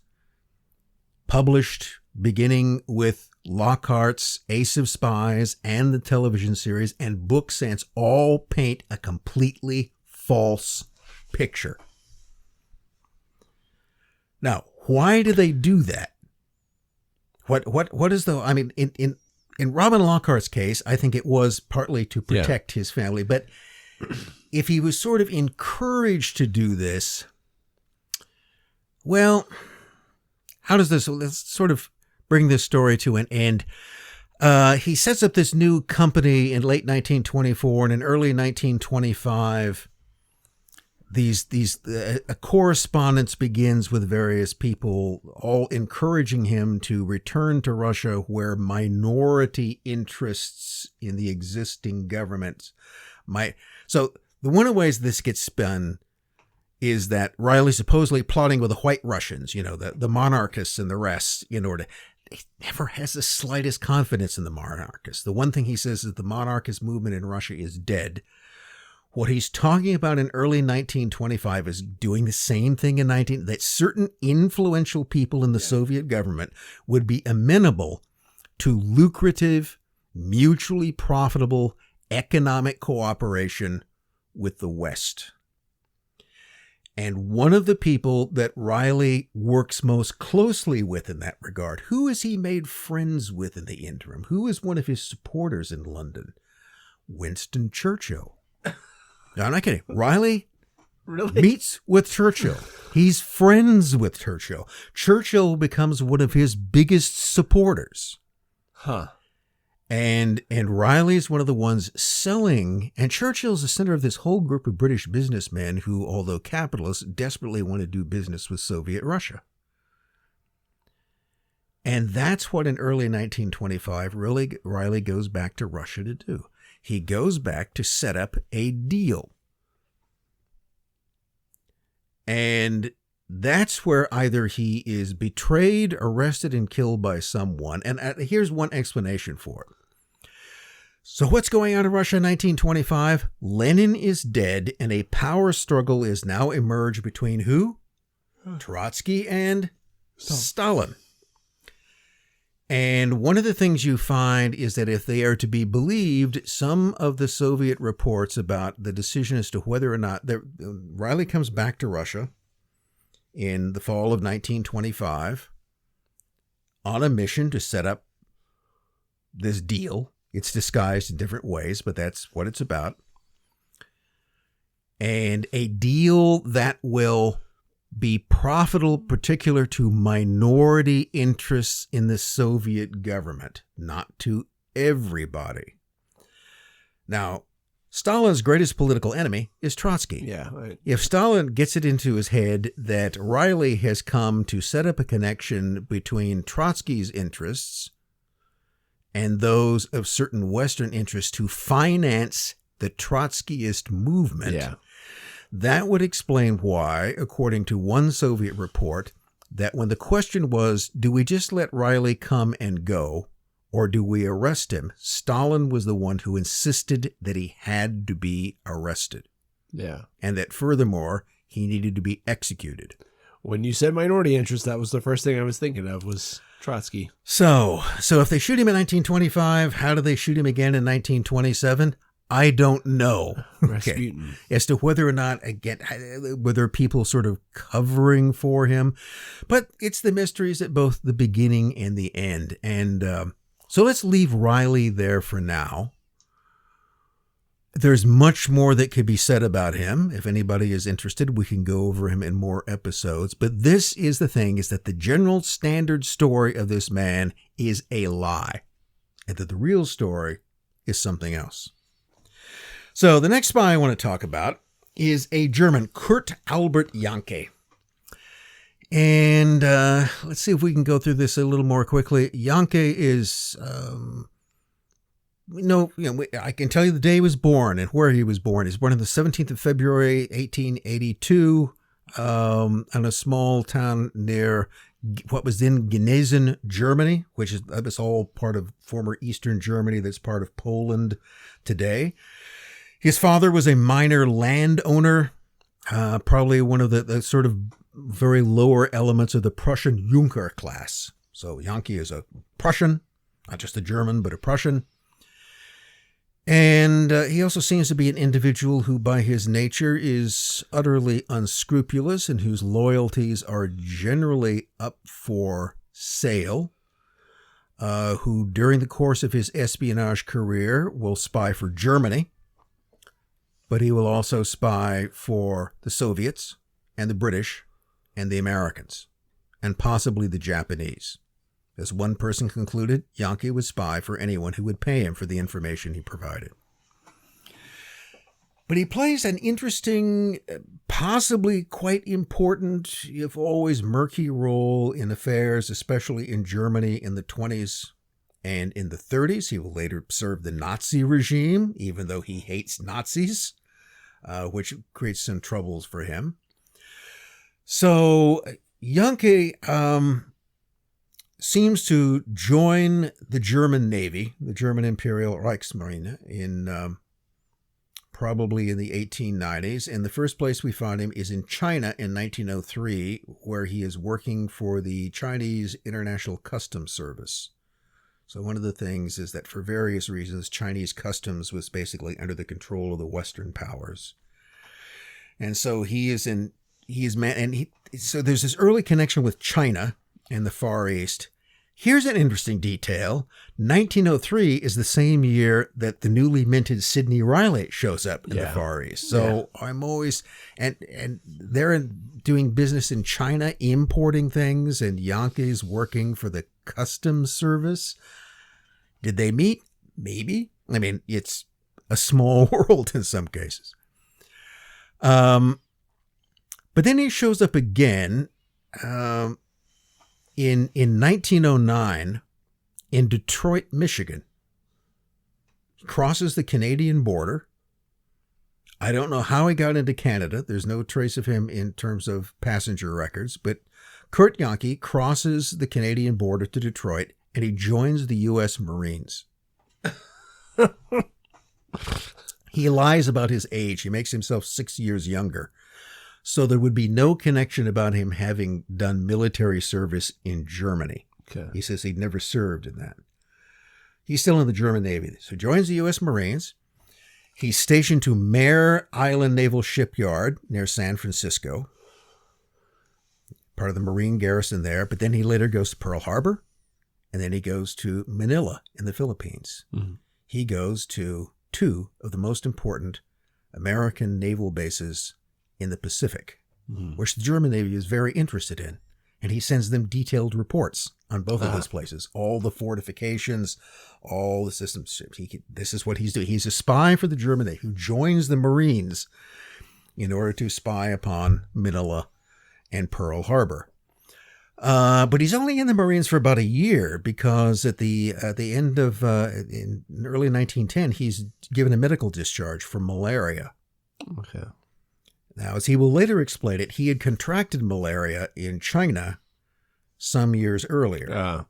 published beginning with Lockhart's Ace of Spies and the television series and Book Sense all paint a completely false picture. Now, why do they do that? What is the, I mean, in Robin Lockhart's case, I think it was partly to protect his family, but if he was sort of encouraged to do this, well, how does this, let's sort of bring this story to an end. He sets up this new company in late 1924, and in early 1925, a correspondence begins with various people, all encouraging him to return to Russia, where minority interests in the existing government might. So the one of the ways this gets spun is that Reilly supposedly plotting with the White Russians, the monarchists and the rest, in order. he never has the slightest confidence in the monarchists. The one thing he says is the monarchist movement in Russia is dead. What he's talking about in early 1925 is doing the same thing in that certain influential people in the Soviet government would be amenable to lucrative, mutually profitable economic cooperation with the West. And one of the people that Reilly works most closely with in that regard, who has he made friends with in the interim? Who is one of his supporters in London? Winston Churchill. No, I'm not kidding. Reilly meets with Churchill. He's friends with Churchill. Churchill becomes one of his biggest supporters. Huh. And Reilly's one of the ones selling, and Churchill's the center of this whole group of British businessmen who, although capitalists, desperately want to do business with Soviet Russia. And that's what in early 1925, Reilly goes back to Russia to do. He goes back to set up a deal. And that's where either he is betrayed, arrested, and killed by someone. And here's one explanation for it. So what's going on in Russia in 1925? Lenin is dead, and a power struggle is now emerged between who? Trotsky and Stalin. And one of the things you find is that if they are to be believed, some of the Soviet reports about the decision as to whether or not Reilly comes back to Russia in the fall of 1925 on a mission to set up this deal. It's disguised in different ways, but that's what it's about. And a deal that will be profitable, particular to minority interests in the Soviet government, not to everybody. Now, Stalin's greatest political enemy is Trotsky. Yeah. Right. If Stalin gets it into his head that Reilly has come to set up a connection between Trotsky's interests and those of certain Western interests to finance the Trotskyist movement, that would explain why, according to one Soviet report, that when the question was, do we just let Reilly come and go, or do we arrest him, Stalin was the one who insisted that he had to be arrested. Yeah. And that furthermore, he needed to be executed. When you said minority interest, that was the first thing I was thinking of was Trotsky. So if they shoot him in 1925, how do they shoot him again in 1927? I don't know. Okay. As to whether or not, again, whether people sort of covering for him. But it's the mysteries at both the beginning and the end. And so let's leave Reilly there for now. There's much more that could be said about him. If anybody is interested, we can go over him in more episodes. But this is the thing, is that the general standard story of this man is a lie. And that the real story is something else. So the next spy I want to talk about is a German, Kurt Albert Jahnke. And let's see if we can go through this a little more quickly. Jahnke is, I can tell you the day he was born and where he was born. He was born on the 17th of February, 1882, in a small town near what was then Gnesen, Germany, that was all part of former Eastern Germany. That's part of Poland today. His father was a minor landowner, probably one of the sort of very lower elements of the Prussian Junker class. So Jahnke is a Prussian, not just a German, but a Prussian. And he also seems to be an individual who, by his nature, is utterly unscrupulous and whose loyalties are generally up for sale, who, during the course of his espionage career, will spy for Germany. But he will also spy for the Soviets and the British and the Americans and possibly the Japanese. As one person concluded, Jahnke would spy for anyone who would pay him for the information he provided. But he plays an interesting, possibly quite important, if always murky role in affairs, especially in Germany in the 20s and in the 30s. He will later serve the Nazi regime, even though he hates Nazis. Which creates some troubles for him. So Jahnke seems to join the German Navy, the German Imperial Reichsmarine, in probably in the 1890s. And the first place we find him is in China in 1903, where he is working for the Chinese International Customs Service. So one of the things is that for various reasons, Chinese customs was basically under the control of the Western powers. And so so there's this early connection with China and the Far East. Here's an interesting detail. 1903 is the same year that the newly minted Sidney Reilly shows up in the Far East. So I'm always, and they're doing business in China, importing things, and Jahnke's working for the customs service. Did they meet? Maybe. I mean, it's a small world in some cases. But then he shows up again in 1909 in Detroit, Michigan. He crosses the Canadian border. I don't know how he got into Canada. There's no trace of him in terms of passenger records, but Kurt Jahnke crosses the Canadian border to Detroit, and he joins the U.S. Marines. He lies about his age. He makes himself 6 years younger. So there would be no connection about him having done military service in Germany. Okay. He says he'd never served in that. He's still in the German Navy. So he joins the U.S. Marines. He's stationed to Mare Island Naval Shipyard near San Francisco, part of the Marine garrison there. But then he later goes to Pearl Harbor, and then he goes to Manila in the Philippines. Mm-hmm. He goes to two of the most important American naval bases in the Pacific, which the German Navy is very interested in. And he sends them detailed reports on both of those places, all the fortifications, all the systems. This is what he's doing. He's a spy for the German Navy who joins the Marines in order to spy upon Manila and Pearl Harbor. But he's only in the Marines for about a year because at the end of in early 1910, he's given a medical discharge for malaria. Okay. Now, as he will later explain it, he had contracted malaria in China some years earlier.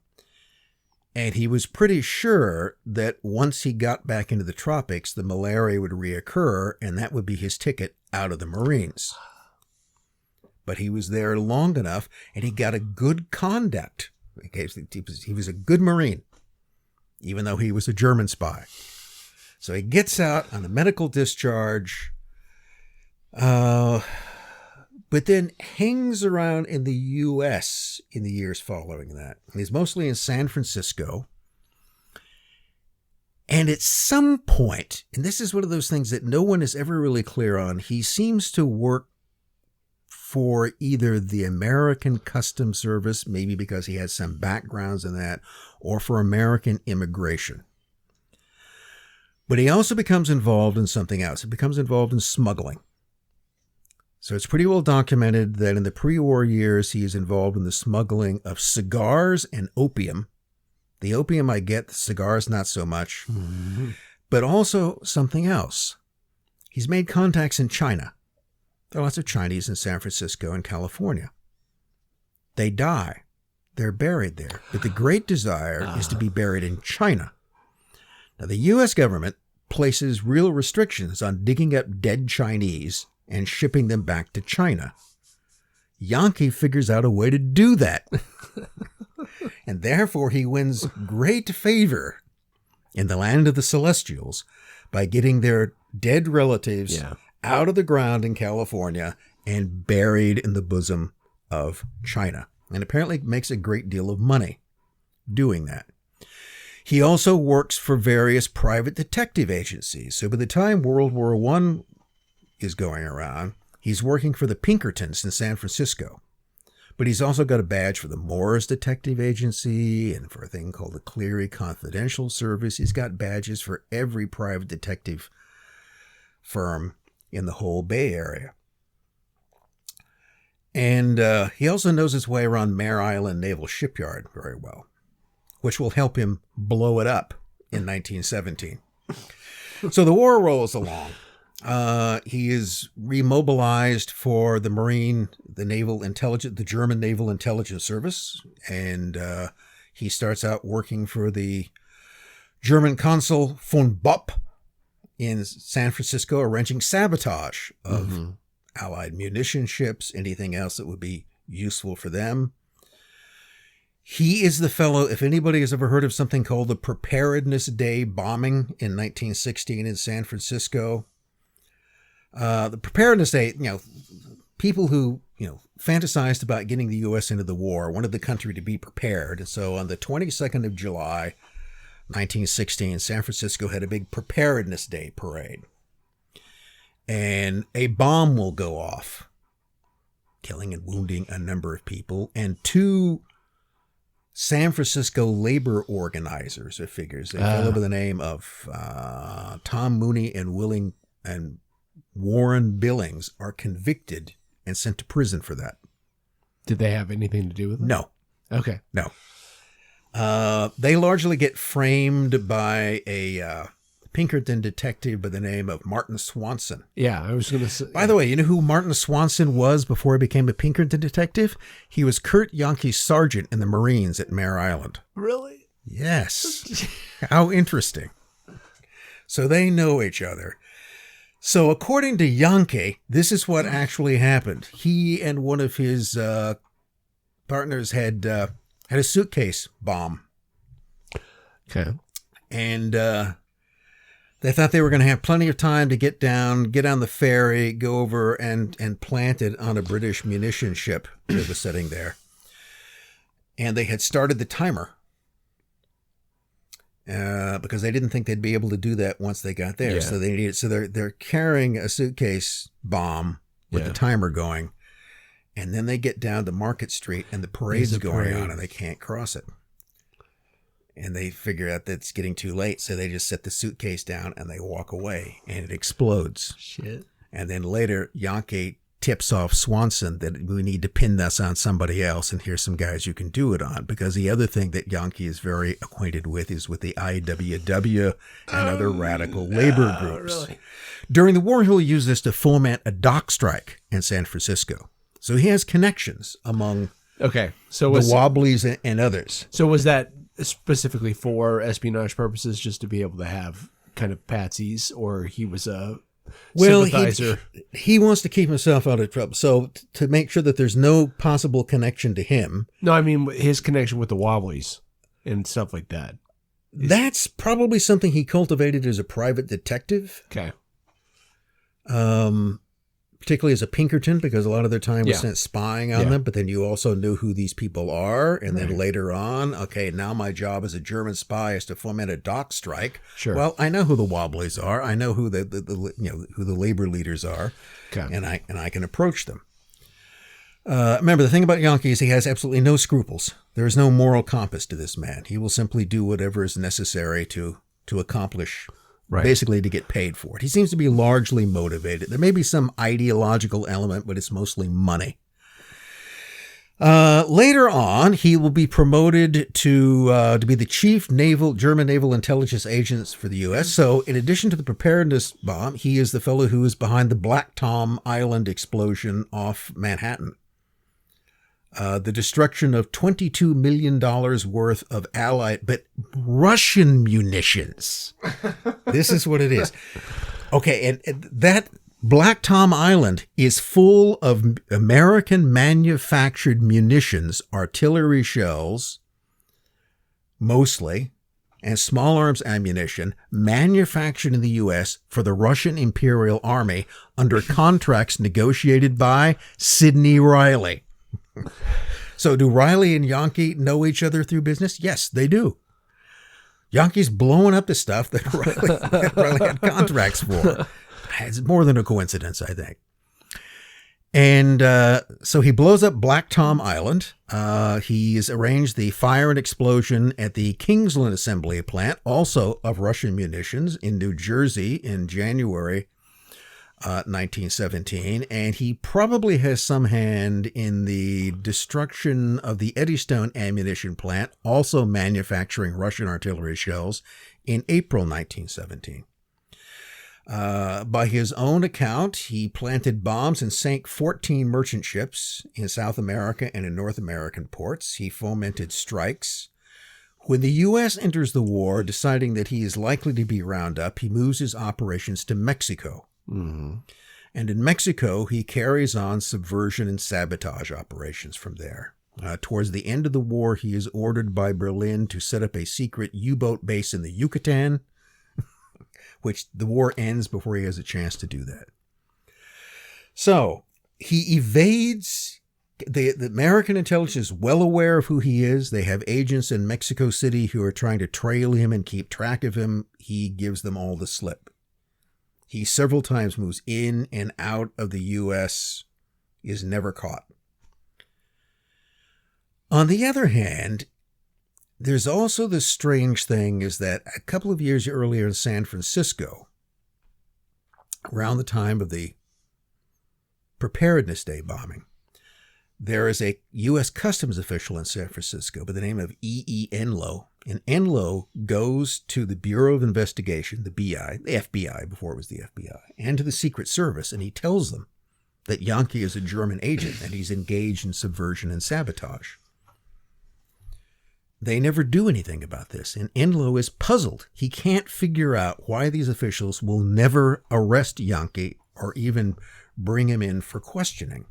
And he was pretty sure that once he got back into the tropics, the malaria would reoccur, and that would be his ticket out of the Marines. But he was there long enough, and he got a good conduct. He was a good Marine, even though he was a German spy. So he gets out on a medical discharge, but then hangs around in the U.S. in the years following that. He's mostly in San Francisco. And at some point, and this is one of those things that no one is ever really clear on, he seems to work for either the American Customs Service, maybe because he has some backgrounds in that, or for American immigration. But he also becomes involved in something else. He becomes involved in smuggling. So it's pretty well documented that in the pre-war years, he is involved in the smuggling of cigars and opium. The opium I get, the cigars not so much. Mm-hmm. But also something else. He's made contacts in China. There are lots of Chinese in San Francisco and California. They die. They're buried there. But the great desire is to be buried in China. Now, the U.S. government places real restrictions on digging up dead Chinese and shipping them back to China. Jahnke figures out a way to do that. And therefore, he wins great favor in the land of the Celestials by getting their dead relatives out of the ground in California and buried in the bosom of China. And apparently makes a great deal of money doing that. He also works for various private detective agencies. So by the time World War I is going around, he's working for the Pinkertons in San Francisco. But he's also got a badge for the Moores Detective Agency and for a thing called the Cleary Confidential Service. He's got badges for every private detective firm in the whole Bay Area. And he also knows his way around Mare Island Naval Shipyard very well, which will help him blow it up in 1917. So the war rolls along. He is remobilized for the German Naval Intelligence Service, and He starts out working for the German consul von Bopp in San Francisco, arranging sabotage of Allied munition ships, anything else that would be useful for them. He is the fellow, if anybody has ever heard of something called the Preparedness Day bombing in 1916 in San Francisco. The Preparedness Day, people who, fantasized about getting the U.S. into the war wanted the country to be prepared. So on the 22nd of July, 1916, San Francisco had a big Preparedness Day parade. And a bomb will go off, killing and wounding a number of people. And 2 San Francisco labor organizers or figures, they fell by the name of Tom Mooney and Warren Billings, are convicted and sent to prison for that. Did they have anything to do with it? No. Okay. No. They largely get framed by a Pinkerton detective by the name of Martin Swanson. Yeah, I was going to say. By the way, you know who Martin Swanson was before he became a Pinkerton detective? He was Kurt Jahnke's sergeant in the Marines at Mare Island. Really? Yes. How interesting. So they know each other. So according to Jahnke, this is what actually happened. He and one of his partners had a suitcase bomb. Okay. And they thought they were going to have plenty of time to get on the ferry, go over and plant it on a British munition ship that was sitting there. And they had started the timer because they didn't think they'd be able to do that once they got there. Yeah. So they're carrying a suitcase bomb with the timer going. And then they get down to Market Street and the parade's going on and they can't cross it. And they figure out that it's getting too late, so they just set the suitcase down and they walk away, and it explodes. Shit. And then later, Jahnke tips off Swanson that we need to pin this on somebody else, and here's some guys you can do it on. Because the other thing that Jahnke is very acquainted with is with the IWW and other radical labor groups. Really? During the war, he'll use this to foment a dock strike in San Francisco. So he has connections among the Wobblies and others. So was that specifically for espionage purposes, just to be able to have kind of patsies, or he was a sympathizer? He wants to keep himself out of trouble. So to make sure that there's no possible connection to him. No, I mean his connection with the Wobblies and stuff like that. That's probably something he cultivated as a private detective. Okay. Particularly as a Pinkerton, because a lot of their time was spent spying on them, but then you also knew who these people are. And then later on, okay, now my job as a German spy is to foment a dock strike. Sure. Well, I know who the Wobblies are. I know who who the labor leaders are. Okay. And I can approach them. Remember, the thing about Jahnke is he has absolutely no scruples. There is no moral compass to this man. He will simply do whatever is necessary to accomplish. Right. Basically to get paid for it. He seems to be largely motivated. There may be some ideological element, but it's mostly money. Later on, he will be promoted to be the chief German naval intelligence agent for the U.S. So in addition to the preparedness bomb, he is the fellow who is behind the Black Tom Island explosion off Manhattan. The destruction of $22 million worth of Allied, but Russian munitions. This is what it is. Okay, and that Black Tom Island is full of American manufactured munitions, artillery shells, mostly, and small arms ammunition manufactured in the U.S. for the Russian Imperial Army under contracts negotiated by Sidney Reilly. So do Reilly and Jahnke know each other through business? Yes, they do. Jahnke's blowing up the stuff that Reilly had contracts for. It's more than a coincidence, I think. And so he blows up Black Tom Island. He's arranged the fire and explosion at the Kingsland Assembly Plant, also of Russian munitions, in New Jersey in January 1917, and he probably has some hand in the destruction of the Eddystone ammunition plant, also manufacturing Russian artillery shells, in April 1917. By his own account, he planted bombs and sank 14 merchant ships in South America and in North American ports. He fomented strikes When the U.S. enters the war, deciding that he is likely to be round up, he moves his operations to Mexico. Mm-hmm. And in Mexico, he carries on subversion and sabotage operations from there. Towards the end of the war, he is ordered by Berlin to set up a secret U-boat base in the Yucatan, which the war ends before he has a chance to do that. So he evades. The American intelligence is well aware of who he is. They have agents in Mexico City who are trying to trail him and keep track of him. He gives them all the slip. He several times moves in and out of the U.S., is never caught. On the other hand, there's also this strange thing is that a couple of years earlier in San Francisco, around the time of the Preparedness Day bombing, there is a U.S. customs official in San Francisco by the name of E.E. Enlow. And Enlow goes to the Bureau of Investigation, the BI, the FBI before it was the FBI, and to the Secret Service, and he tells them that Jahnke is a German agent and he's engaged in subversion and sabotage. They never do anything about this, and Enlow is puzzled. He can't figure out why these officials will never arrest Jahnke or even bring him in for questioning.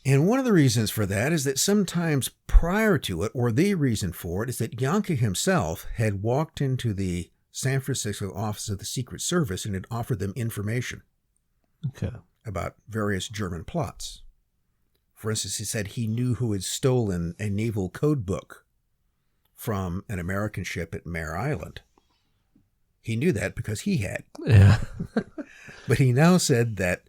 And one of the reasons for that is that sometimes prior to it, or the reason for it, is that Jahnke himself had walked into the San Francisco office of the Secret Service and had offered them information about various German plots. For instance, he said he knew who had stolen a naval code book from an American ship at Mare Island. He knew that because he had. Yeah. But he now said that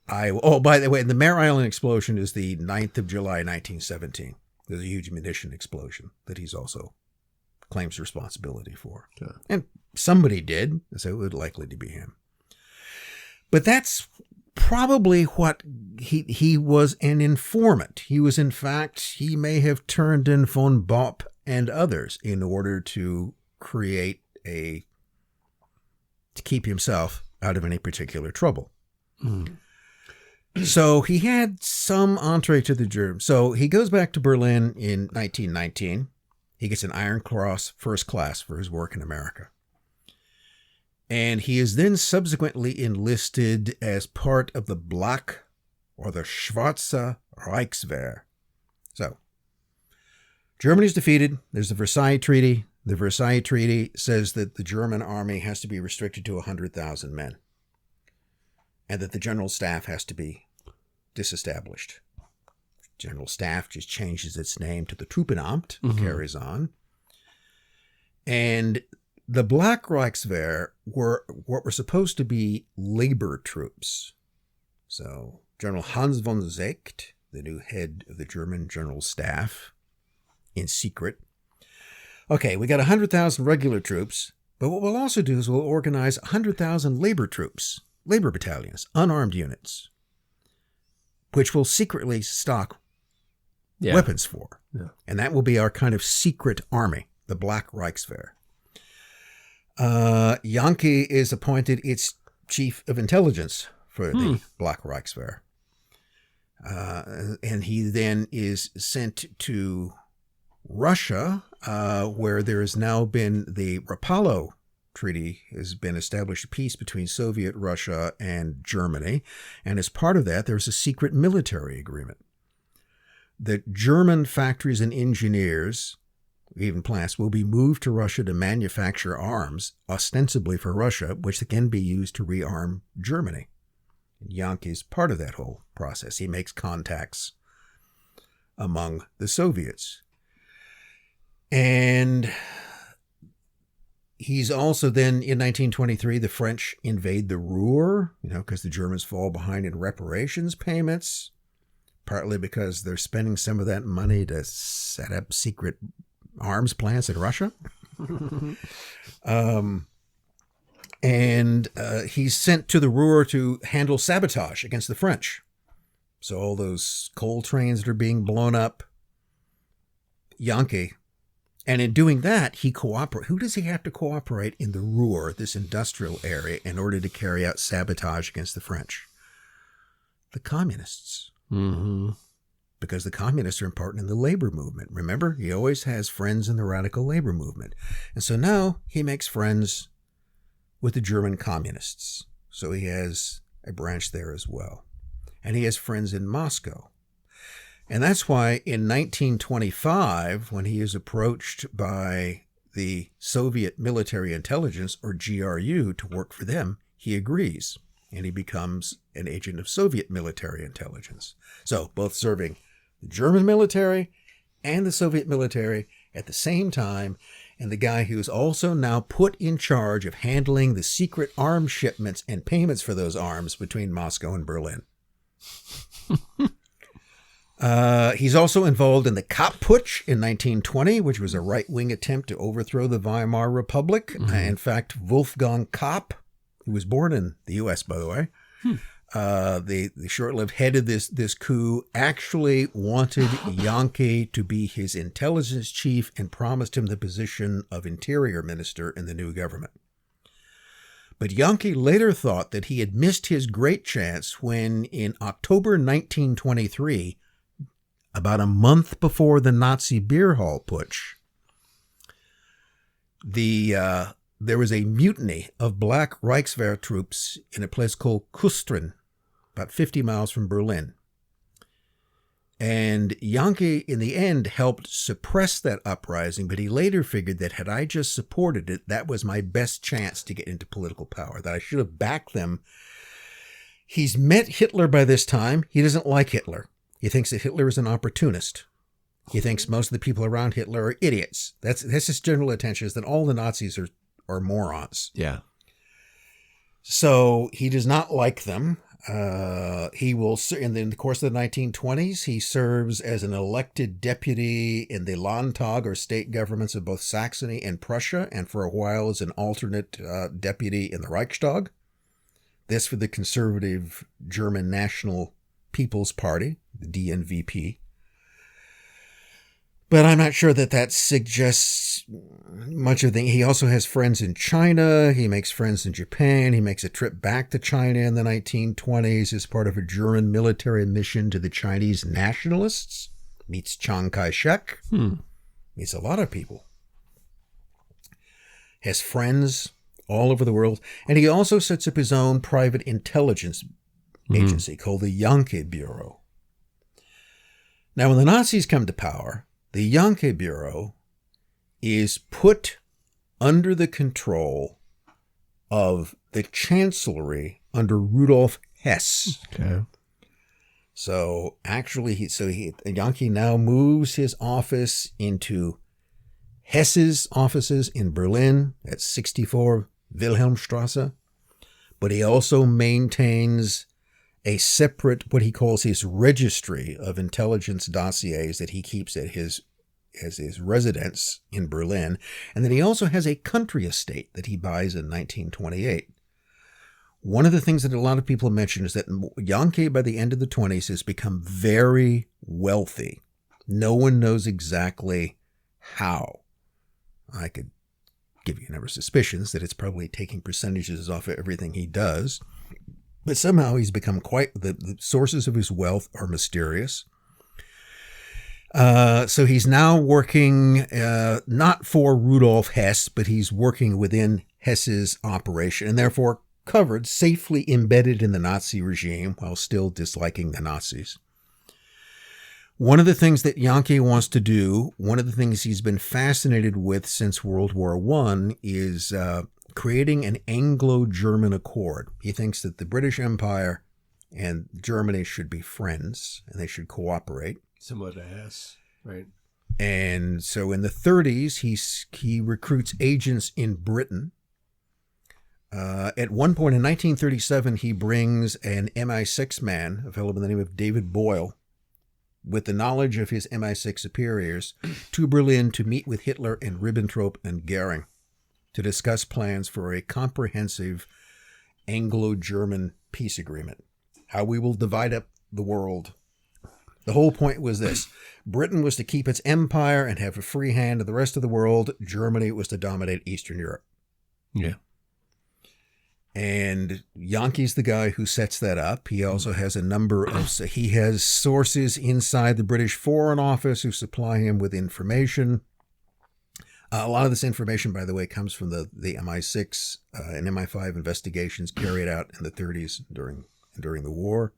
by the way, the Mare Island explosion is the 9th of July, 1917. There's a huge munition explosion that he's also claims responsibility for. Okay. And somebody did, so it would likely to be him. But that's probably what he was an informant. He was, in fact, he may have turned in von Bopp and others in order to to keep himself out of any particular trouble. Mm. So he had some entree to the Germans. So he goes back to Berlin in 1919. He gets an Iron Cross First Class for his work in America. And he is then subsequently enlisted as part of the Black or the Schwarze Reichswehr. So Germany's defeated. There's the Versailles Treaty. The Versailles Treaty says that the German army has to be restricted to 100,000 men, and that the general staff has to be disestablished. General Staff just changes its name to the Truppenamt, carries on. And the Black Reichswehr were what were supposed to be labor troops. So General Hans von Seeckt, the new head of the German General Staff, in secret. Okay, we got 100,000 regular troops, but what we'll also do is we'll organize 100,000 labor troops, labor battalions, unarmed units, which we'll secretly stock weapons for. Yeah. And that will be our kind of secret army, the Black Reichswehr. Jahnke is appointed its chief of intelligence for the Black Reichswehr. And he then is sent to Russia, where there has now been the Rapallo Treaty has been established, a peace between Soviet Russia and Germany. And as part of that, there's a secret military agreement that German factories and engineers, even plants, will be moved to Russia to manufacture arms, ostensibly for Russia, which can be used to rearm Germany. And Jahnke is part of that whole process. He makes contacts among the Soviets. And he's also then, in 1923, the French invade the Ruhr, because the Germans fall behind in reparations payments, partly because they're spending some of that money to set up secret arms plants in Russia. And he's sent to the Ruhr to handle sabotage against the French. So all those coal trains that are being blown up, Jahnke. And in doing that, he cooperates. Who does he have to cooperate in the Ruhr, this industrial area, in order to carry out sabotage against the French? The communists. Mm-hmm. because the communists are important in the labor movement. Remember, he always has friends in the radical labor movement. And so now he makes friends with the German communists. So he has a branch there as well. And he has friends in Moscow. And that's why in 1925, when he is approached by the Soviet Military Intelligence, or GRU, to work for them, he agrees. And he becomes an agent of Soviet military intelligence. So both serving the German military and the Soviet military at the same time, and the guy who's also now put in charge of handling the secret arms shipments and payments for those arms between Moscow and Berlin. He's also involved in the Kapp Putsch in 1920, which was a right-wing attempt to overthrow the Weimar Republic. Mm-hmm. In fact, Wolfgang Kapp, who was born in the U.S., by the way, the short-lived head of this coup, actually wanted Jahnke to be his intelligence chief and promised him the position of interior minister in the new government. But Jahnke later thought that he had missed his great chance when, in October 1923, about a month before the Nazi beer hall putsch, there was a mutiny of black Reichswehr troops in a place called Kustrin, about 50 miles from Berlin. And Jahnke, in the end, helped suppress that uprising, but he later figured that had I just supported it, that was my best chance to get into political power, that I should have backed them. He's met Hitler by this time. He doesn't like Hitler. He thinks that Hitler is an opportunist. He thinks most of the people around Hitler are idiots. That's his general attention, is that all the Nazis are morons. Yeah. So he does not like them. He will, in the course of the 1920s, he serves as an elected deputy in the Landtag, or state governments of both Saxony and Prussia, and for a while as an alternate deputy in the Reichstag. This for the conservative German National People's Party, the DNVP. But I'm not sure that suggests much of the thing. He also has friends in China. He makes friends in Japan. He makes a trip back to China in the 1920s as part of a German military mission to the Chinese nationalists. Meets Chiang Kai-shek. Meets a lot of people. Has friends all over the world. And he also sets up his own private intelligence agency called the Jahnke Bureau. Now, when the Nazis come to power, the Jahnke Bureau is put under the control of the Chancellery under Rudolf Hess. Okay. So actually, Jahnke now moves his office into Hess's offices in Berlin at 64 Wilhelmstrasse, but he also maintains a separate, what he calls his registry of intelligence dossiers that he keeps at his residence in Berlin. And then he also has a country estate that he buys in 1928. One of the things that a lot of people mention is that Jahnke, by the end of the 20s, has become very wealthy. No one knows exactly how. I could give you a number of suspicions that it's probably taking percentages off of everything he does. But somehow he's become the sources of his wealth are mysterious. So he's now working not for Rudolf Hess, but he's working within Hess's operation, and therefore safely embedded in the Nazi regime while still disliking the Nazis. One of the things that Jahnke wants to do, one of the things he's been fascinated with since World War I, is creating an Anglo-German accord. He thinks that the British Empire and Germany should be friends and they should cooperate. Similar to Hess, right? And so in the 30s, he recruits agents in Britain. At one point in 1937, he brings an MI6 man, a fellow by the name of David Boyle, with the knowledge of his MI6 superiors, to Berlin to meet with Hitler and Ribbentrop and Goering, to discuss plans for a comprehensive Anglo-German peace agreement, how we will divide up the world. The whole point was this: Britain was to keep its empire and have a free hand to the rest of the world. Germany was to dominate Eastern Europe. Yeah. And Jahnke's the guy who sets that up. He also has a number of, he has sources inside the British Foreign Office who supply him with information. A lot of this information, by the way, comes from the MI6 and MI5 investigations carried out in the 30s during the war.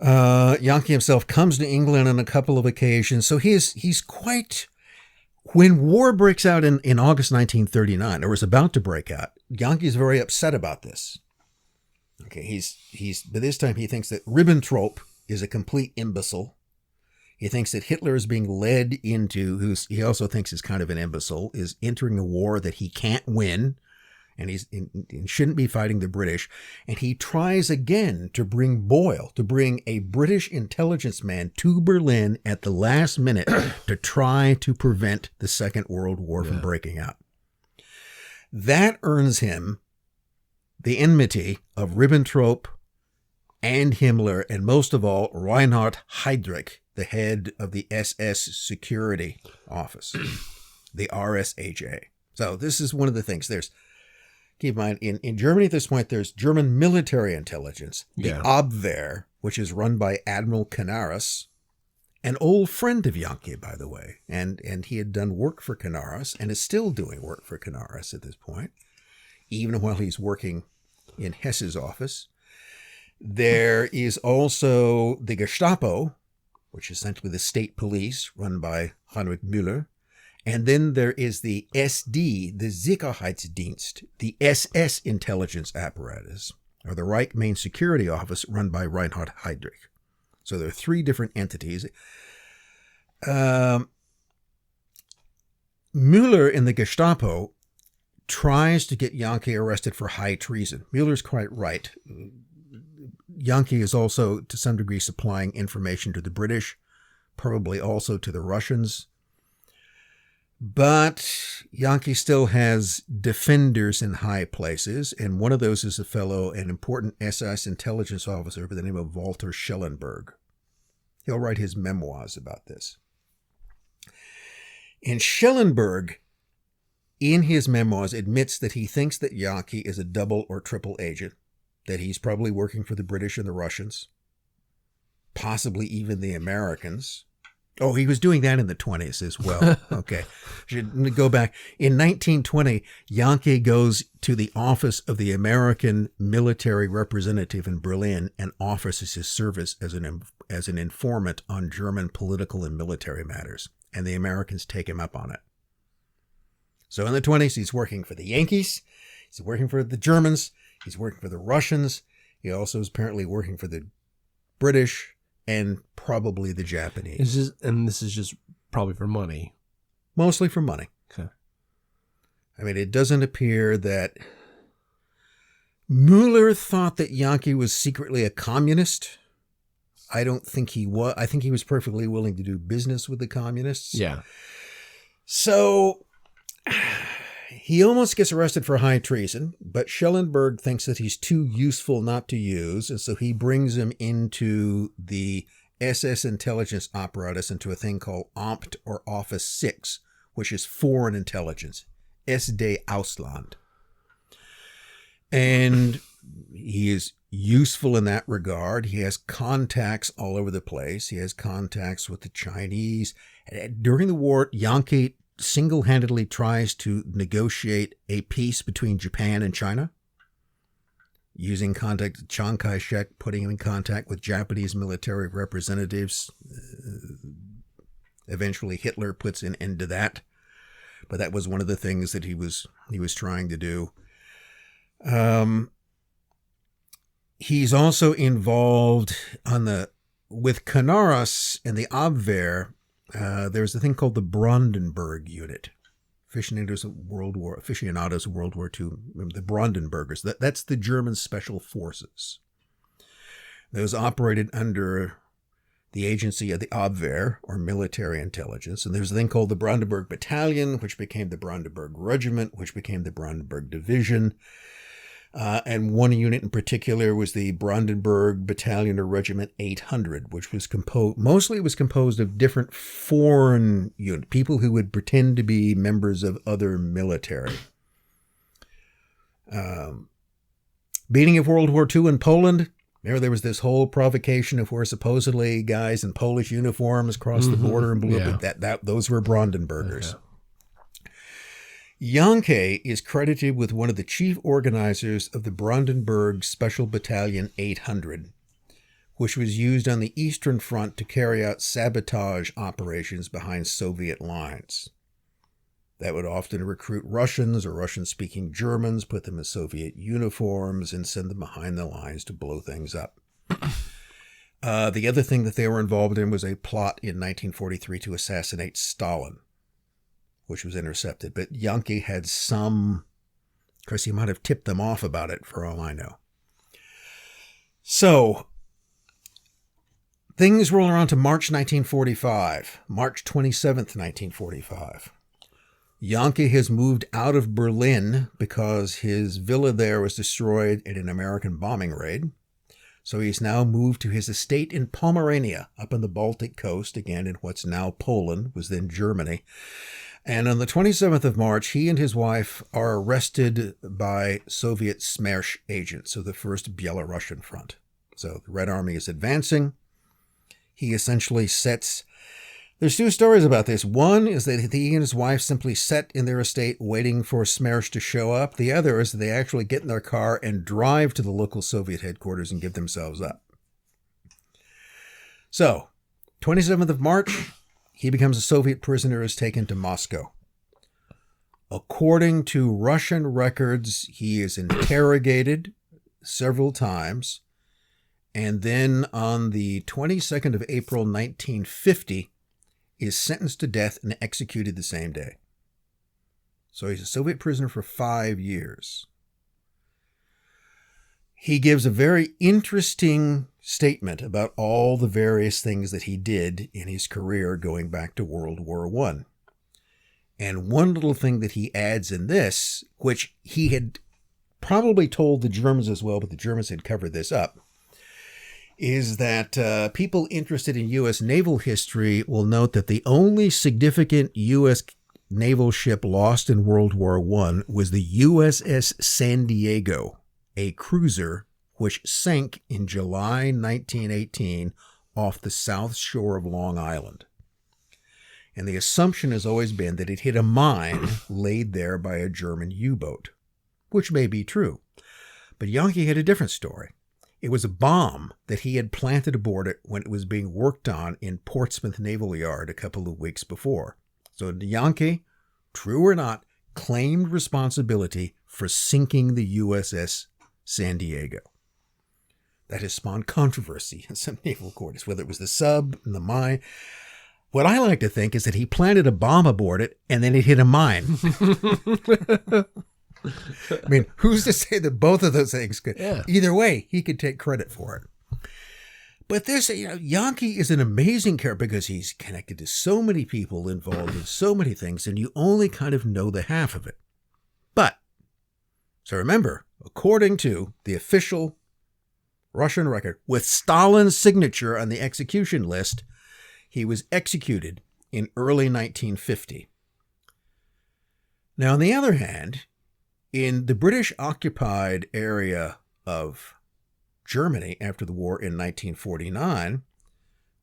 Jahnke himself comes to England on a couple of occasions. So he's quite... When war breaks out in August 1939, or was about to break out, Jahnke is very upset about this. Okay, he's by this time he thinks that Ribbentrop is a complete imbecile. He thinks that Hitler is being led into, he also thinks is kind of an imbecile, is entering a war that he can't win, and he shouldn't be fighting the British. And he tries again to bring a British intelligence man to Berlin at the last minute to try to prevent the Second World War from breaking out. That earns him the enmity of Ribbentrop and Himmler, and most of all, Reinhard Heydrich, the head of the SS Security Office, the RSHA. So this is one of the things. Keep in mind, in Germany at this point, there's German military intelligence, the Abwehr, which is run by Admiral Canaris, an old friend of Jahnke, by the way. And he had done work for Canaris and is still doing work for Canaris at this point, even while he's working in Hesse's office. There is also the Gestapo, which is essentially the state police run by Heinrich Müller. And then there is the SD, the Sicherheitsdienst, the SS intelligence apparatus, or the Reich Main Security Office run by Reinhard Heydrich. So there are three different entities. Müller in the Gestapo tries to get Jahnke arrested for high treason. Müller's quite right. Jahnke is also, to some degree, supplying information to the British, probably also to the Russians. But Jahnke still has defenders in high places, and one of those is an important SS intelligence officer by the name of Walter Schellenberg. He'll write his memoirs about this. And Schellenberg, in his memoirs, admits that he thinks that Jahnke is a double or triple agent, that he's probably working for the British and the Russians, possibly even the Americans. Oh, he was doing that in the 20s as well. Okay. Should go back. In 1920, Jahnke goes to the office of the American military representative in Berlin and offers his service as an informant on German political and military matters. And the Americans take him up on it. So in the 20s, he's working for the Yankees. He's working for the Germans. He's working for the Russians. He also is apparently working for the British and probably the Japanese. This is just probably for money. Mostly for money. Okay. I mean, it doesn't appear that Müller thought that Jahnke was secretly a communist. I don't think he was. I think he was perfectly willing to do business with the communists. Yeah. So he almost gets arrested for high treason, but Schellenberg thinks that he's too useful not to use, and so he brings him into the SS intelligence apparatus, into a thing called Amt or Office 6, which is foreign intelligence, SD Ausland. And he is useful in that regard. He has contacts all over the place. He has contacts with the Chinese. During the war, Jahnke single-handedly tries to negotiate a peace between Japan and China, using contact with Chiang Kai-shek, putting him in contact with Japanese military representatives. Eventually, Hitler puts an end to that, but that was one of the things that he was trying to do. He's also involved with Canaris and the Abwehr. There's a thing called the Brandenburg Unit. Aficionados of World War II. The Brandenburgers. That's the German Special Forces. Those operated under the agency of the Abwehr, or military intelligence. And there's a thing called the Brandenburg Battalion, which became the Brandenburg Regiment, which became the Brandenburg Division. And one unit in particular was the Brandenburg Battalion or Regiment 800, which was composed of different foreign units, people who would pretend to be members of other military. Beginning of World War II in Poland, there was this whole provocation of where supposedly guys in Polish uniforms crossed the border and blew up. Those were Brandenburgers. Okay. Jahnke is credited with one of the chief organizers of the Brandenburg Special Battalion 800, which was used on the Eastern Front to carry out sabotage operations behind Soviet lines. That would often recruit Russians or Russian-speaking Germans, put them in Soviet uniforms, and send them behind the lines to blow things up. The other thing that they were involved in was a plot in 1943 to assassinate Stalin, which was intercepted. But Jahnke had some, of course, he might have tipped them off about it, for all I know. So, things roll around to March 1945, March 27th, 1945. Jahnke has moved out of Berlin because his villa there was destroyed in an American bombing raid. So he's now moved to his estate in Pomerania, up on the Baltic coast, again in what's now Poland, was then Germany. And on the 27th of March, he and his wife are arrested by Soviet Smersh agents of the First Belarusian Front. So the Red Army is advancing. He essentially sets... There's two stories about this. One is that he and his wife simply sat in their estate waiting for Smersh to show up. The other is that they actually get in their car and drive to the local Soviet headquarters and give themselves up. So, 27th of March, he becomes a Soviet prisoner, is taken to Moscow. According to Russian records, he is interrogated several times. And then on the 22nd of April, 1950, is sentenced to death and executed the same day. So he's a Soviet prisoner for 5 years. He gives a very interesting statement about all the various things that he did in his career going back to World War I. And one little thing that he adds in this, which he had probably told the Germans as well, but the Germans had covered this up, is that people interested in U.S. naval history will note that the only significant U.S. naval ship lost in World War I was the USS San Diego, a cruiser which sank in July 1918 off the south shore of Long Island. And the assumption has always been that it hit a mine laid there by a German U-boat, which may be true. But Jahnke had a different story. It was a bomb that he had planted aboard it when it was being worked on in Portsmouth Naval Yard a couple of weeks before. So Jahnke, true or not, claimed responsibility for sinking the USS San Diego. That has spawned controversy in some naval quarters, whether it was the sub and the mine. What I like to think is that he planted a bomb aboard it and then it hit a mine. I mean, who's to say that both of those things could? Yeah. Either way, he could take credit for it. But this, Jahnke is an amazing character because he's connected to so many people, involved in so many things, and you only kind of know the half of it. But, so remember, according to the official Russian record, with Stalin's signature on the execution list, he was executed in early 1950. Now, on the other hand, in the British-occupied area of Germany after the war in 1949,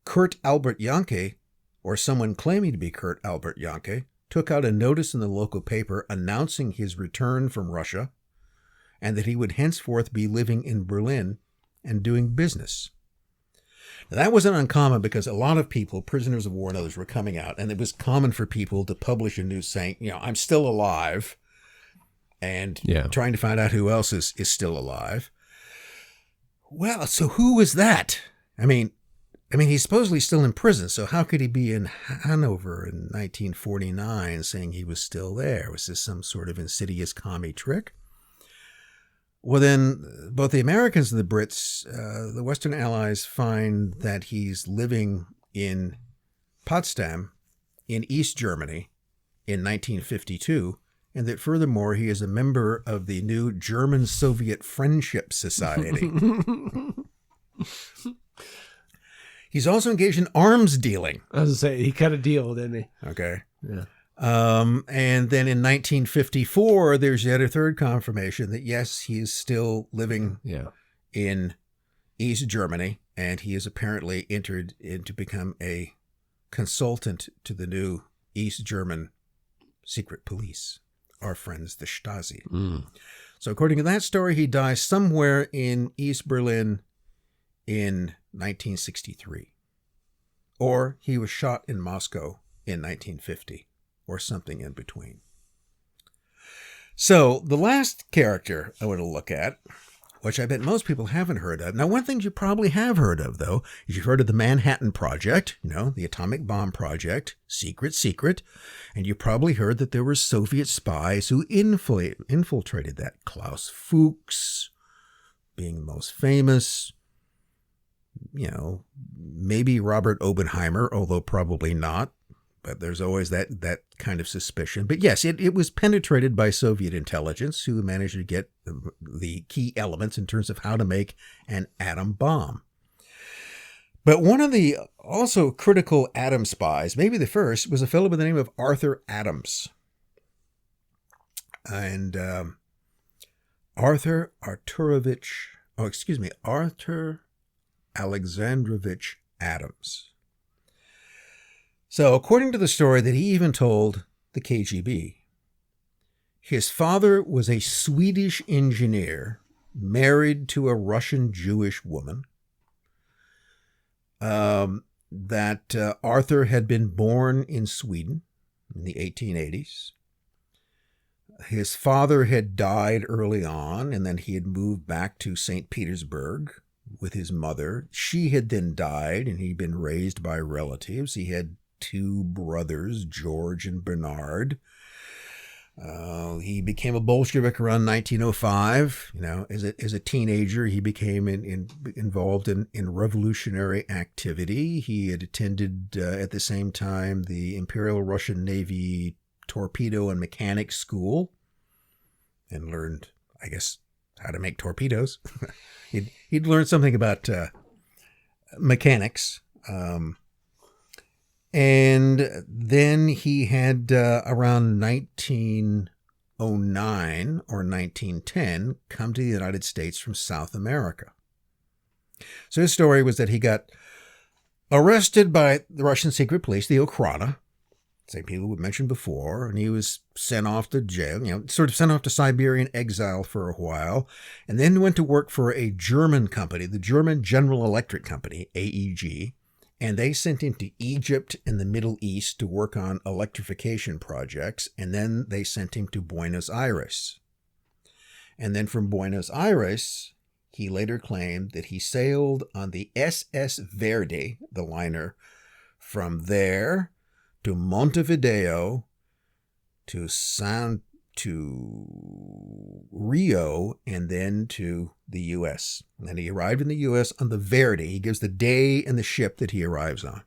Kurt Albert Jahnke, or someone claiming to be Kurt Albert Jahnke, took out a notice in the local paper announcing his return from Russia and that he would henceforth be living in Berlin and doing business. Now, that wasn't uncommon because a lot of people, prisoners of war and others, were coming out, and it was common for people to publish a news saying, I'm still alive, and trying to find out who else is still alive. Well, so who was that? I mean, he's supposedly still in prison, so how could he be in Hanover in 1949 saying he was still there? Was this some sort of insidious commie trick? Well, then, both the Americans and the Brits, the Western Allies, find that he's living in Potsdam in East Germany in 1952, and that furthermore, he is a member of the new German-Soviet Friendship Society. He's also engaged in arms dealing. I was going to say, he cut a deal, didn't he? Okay. Yeah. And then in 1954, there's yet a third confirmation that, yes, he is still living in East Germany, and he has apparently entered in to become a consultant to the new East German secret police, our friends, the Stasi. So according to that story, he dies somewhere in East Berlin in 1963. Or he was shot in Moscow in 1950, or something in between. So the last character I want to look at, which I bet most people haven't heard of. Now, one thing you probably have heard of, though, is you've heard of the Manhattan Project, the atomic bomb project, secret. And you probably heard that there were Soviet spies who infiltrated that. Klaus Fuchs being the most famous, maybe Robert Oppenheimer, although probably not. But there's always that kind of suspicion. But yes, it was penetrated by Soviet intelligence, who managed to get the key elements in terms of how to make an atom bomb. But one of the also critical atom spies, maybe the first, was a fellow by the name of Arthur Adams. And Arthur Alexandrovich Adams. So, according to the story that he even told the KGB, his father was a Swedish engineer married to a Russian Jewish woman, that Arthur had been born in Sweden in the 1880s. His father had died early on, and then he had moved back to St. Petersburg with his mother. She had then died, and he'd been raised by relatives. He had two brothers, George and Bernard. He became a Bolshevik around 1905. As a teenager, he became involved in revolutionary activity. He had attended at the same time the Imperial Russian Navy torpedo and mechanics school, and learned, I guess, how to make torpedoes. He'd learned something about mechanics. And then he had, around 1909 or 1910, come to the United States from South America. So his story was that he got arrested by the Russian secret police, the Okhrana, same people we mentioned before, and he was sent off to jail, sort of sent off to Siberian exile for a while, and then went to work for a German company, the German General Electric Company, AEG. And they sent him to Egypt and the Middle East to work on electrification projects. And then they sent him to Buenos Aires. And then from Buenos Aires, he later claimed that he sailed on the SS Verde, the liner, from there to Montevideo to Rio, and then to the U.S. And he arrived in the U.S. on the Verde. He gives the day and the ship that he arrives on.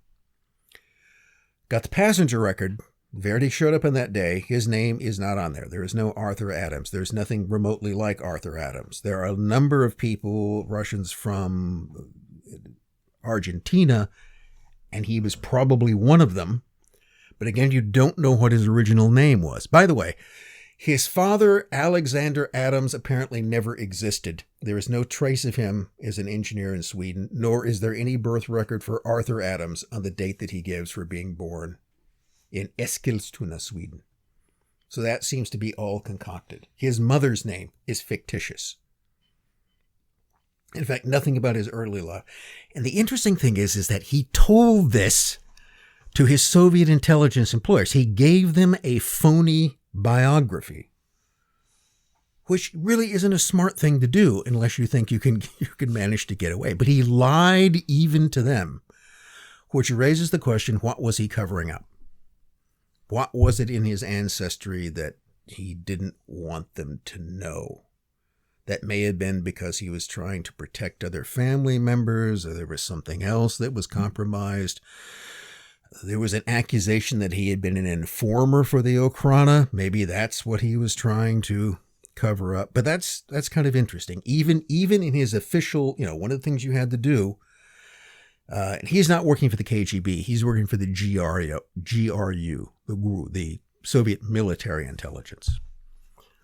Got the passenger record. Verde showed up on that day. His name is not on there. There is no Arthur Adams. There's nothing remotely like Arthur Adams. There are a number of people, Russians from Argentina, and he was probably one of them. But again, you don't know what his original name was. By the way, his father, Alexander Adams, apparently never existed. There is no trace of him as an engineer in Sweden, nor is there any birth record for Arthur Adams on the date that he gives for being born in Eskilstuna, Sweden. So that seems to be all concocted. His mother's name is fictitious. In fact, nothing about his early life. And the interesting thing is that he told this to his Soviet intelligence employers. He gave them a phony biography, which really isn't a smart thing to do unless you think you can manage to get away. But he lied even to them, which raises the question, what was he covering up? What was it in his ancestry that he didn't want them to know? That may have been because he was trying to protect other family members, or there was something else that was compromised. There was an accusation that he had been an informer for the Okhrana. Maybe that's what he was trying to cover up. But that's kind of interesting. Even in his official, one of the things you had to do, he's not working for the KGB. He's working for the GRU, the Soviet military intelligence,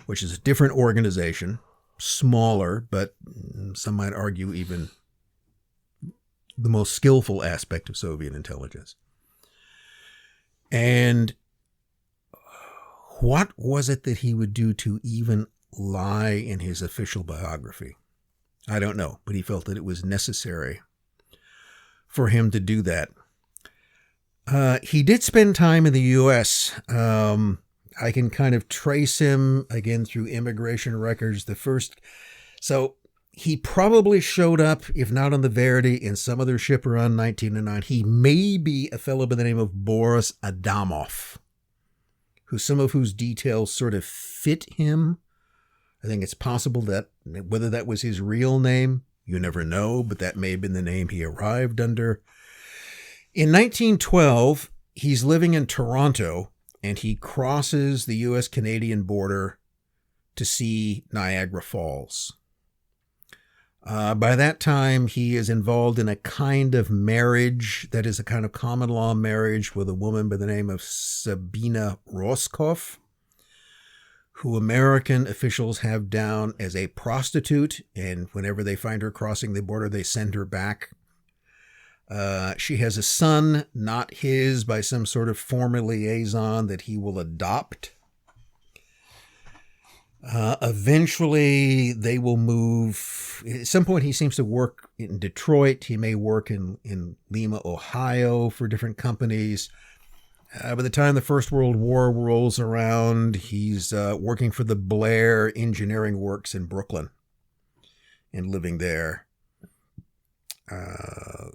which is a different organization, smaller, but some might argue even the most skillful aspect of Soviet intelligence. And what was it that he would do to even lie in his official biography? I don't know, but he felt that it was necessary for him to do that. He did spend time in the U.S. I can kind of trace him, again, through immigration records. So he probably showed up, if not on the Verity, in some other ship around 1909. He may be a fellow by the name of Boris Adamov, some of whose details sort of fit him. I think it's possible that whether that was his real name, you never know, but that may have been the name he arrived under. In 1912, he's living in Toronto, and he crosses the U.S.-Canadian border to see Niagara Falls. By that time, he is involved in a kind of marriage that is a kind of common law marriage with a woman by the name of Sabina Roscoff, who American officials have down as a prostitute, and whenever they find her crossing the border, they send her back. She has a son, not his, by some sort of former liaison that he will adopt. Eventually, they will move. At some point, he seems to work in Detroit. He may work in Lima, Ohio for different companies. By the time the First World War rolls around, he's working for the Blair Engineering Works in Brooklyn and living there.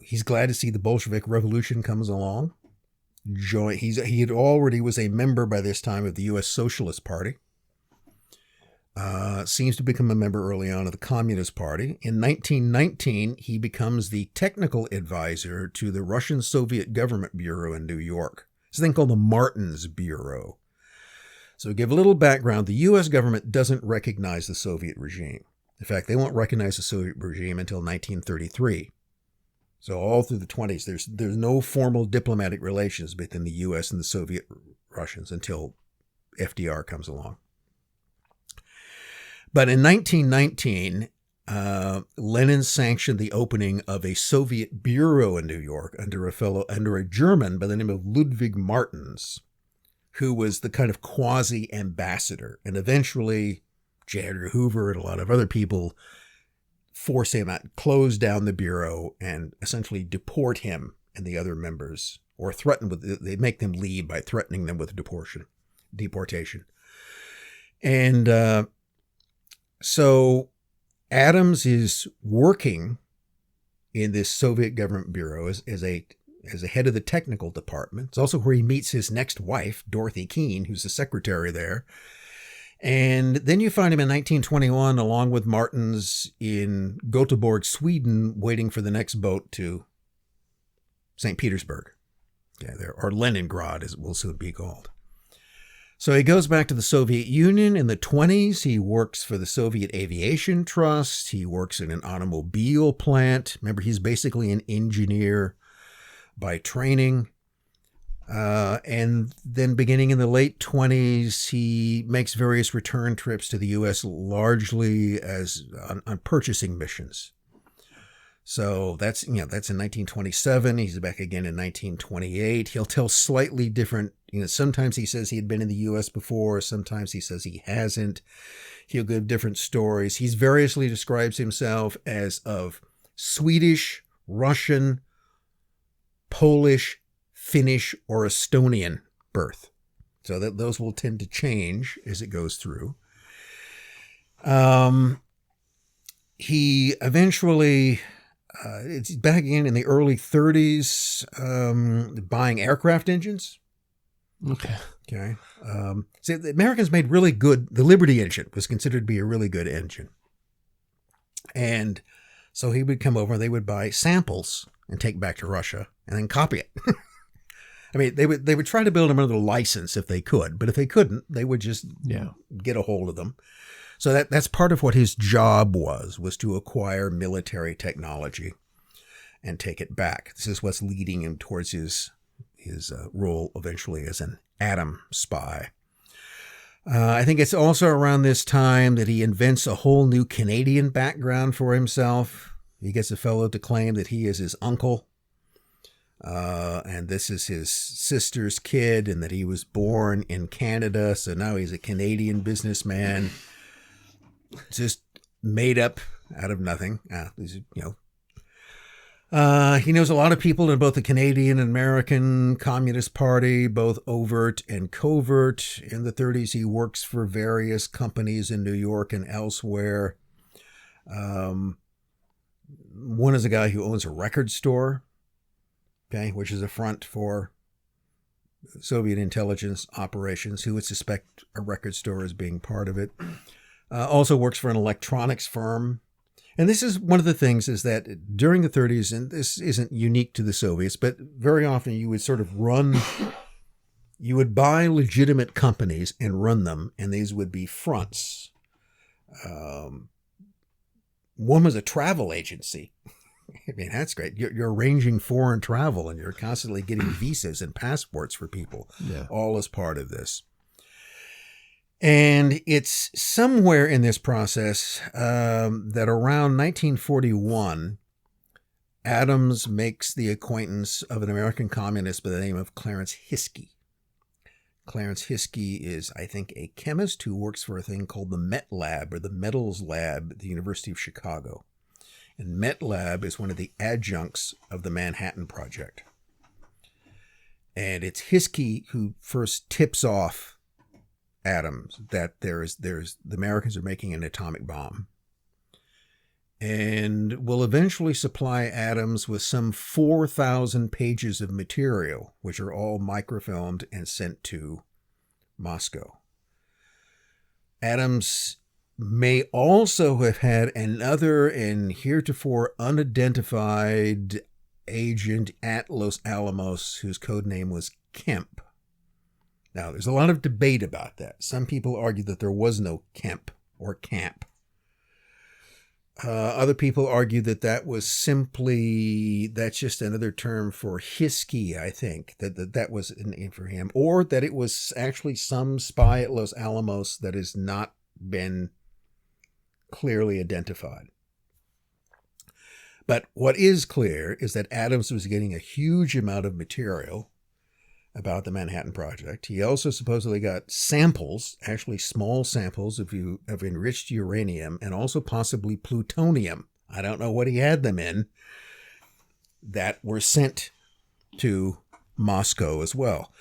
He's glad to see the Bolshevik Revolution comes along. He had already was a member by this time of the U.S. Socialist Party. Seems to become a member early on of the Communist Party. In 1919, he becomes the technical advisor to the Russian Soviet Government Bureau in New York. It's a thing called the Martins Bureau. So to give a little background, the U.S. government doesn't recognize the Soviet regime. In fact, they won't recognize the Soviet regime until 1933. So all through the 20s, there's no formal diplomatic relations between the U.S. and the Soviet Russians until FDR comes along. But in 1919, Lenin sanctioned the opening of a Soviet bureau in New York under a German by the name of Ludwig Martins, who was the kind of quasi-ambassador. And eventually, J. Edgar Hoover and a lot of other people force him out, close down the bureau, and essentially deport him and the other members, or they make them leave by threatening them with deportation. And so Adams is working in this Soviet government bureau as a head of the technical department. It's also where he meets his next wife, Dorothy Keene, who's the secretary there. And then you find him in 1921, along with Martins, in Göteborg, Sweden, waiting for the next boat to St. Petersburg, or Leningrad, as it will soon be called. So he goes back to the Soviet Union in the 20s. He works for the Soviet Aviation Trust. He works in an automobile plant. Remember, he's basically an engineer by training. And then beginning in the late 20s, he makes various return trips to the U.S., largely as on purchasing missions. So that's in 1927. He's back again in 1928. He'll tell slightly different, sometimes he says he had been in the U.S. before. Sometimes he says he hasn't. He'll give different stories. He variously describes himself as of Swedish, Russian, Polish, Finnish, or Estonian birth. So that those will tend to change as it goes through. He eventually, it's back again in the early 30s, buying aircraft engines. Okay. See, the Americans made really good, the Liberty engine was considered to be a really good engine. And so he would come over and they would buy samples and take back to Russia and then copy it. I mean, they would try to build them under license if they could, but if they couldn't, they would just get a hold of them. So that's part of what his job was to acquire military technology and take it back. This is what's leading him towards his his role eventually as an atom spy. I think it's also around this time that he invents a whole new Canadian background for himself. He gets a fellow to claim that he is his uncle, and this is his sister's kid, and that he was born in Canada, so now he's a Canadian businessman. Just made up out of nothing. He knows a lot of people in both the Canadian and American Communist Party, both overt and covert. In the 30s, he works for various companies in New York and elsewhere. One is a guy who owns a record store, okay, which is a front for Soviet intelligence operations, who would suspect a record store as being part of it. Also works for an electronics firm. And this is one of the things, is that during the 30s, and this isn't unique to the Soviets, but very often you would sort of you would buy legitimate companies and run them, and these would be fronts. One was a travel agency. I mean, that's great. You're arranging foreign travel, and you're constantly getting visas and passports for people, all as part of this. And it's somewhere in this process that around 1941, Adams makes the acquaintance of an American communist by the name of Clarence Hiskey. Clarence Hiskey is, I think, a chemist who works for a thing called the Met Lab, or the Metals Lab at the University of Chicago. And Met Lab is one of the adjuncts of the Manhattan Project. And it's Hiskey who first tips off Adams that the Americans are making an atomic bomb, and will eventually supply Adams with some 4,000 pages of material, which are all microfilmed and sent to Moscow. Adams may also have had another and heretofore unidentified agent at Los Alamos whose code name was Kemp. Now, there's a lot of debate about that. Some people argue that there was no Kemp or Camp. Other people argue that that's just another term for Hiskey, I think, that was a name for him, or that it was actually some spy at Los Alamos that has not been clearly identified. But what is clear is that Adams was getting a huge amount of material about the Manhattan Project. He also supposedly got samples, actually small samples of enriched uranium, and also possibly plutonium. I don't know what he had them in, that were sent to Moscow as well.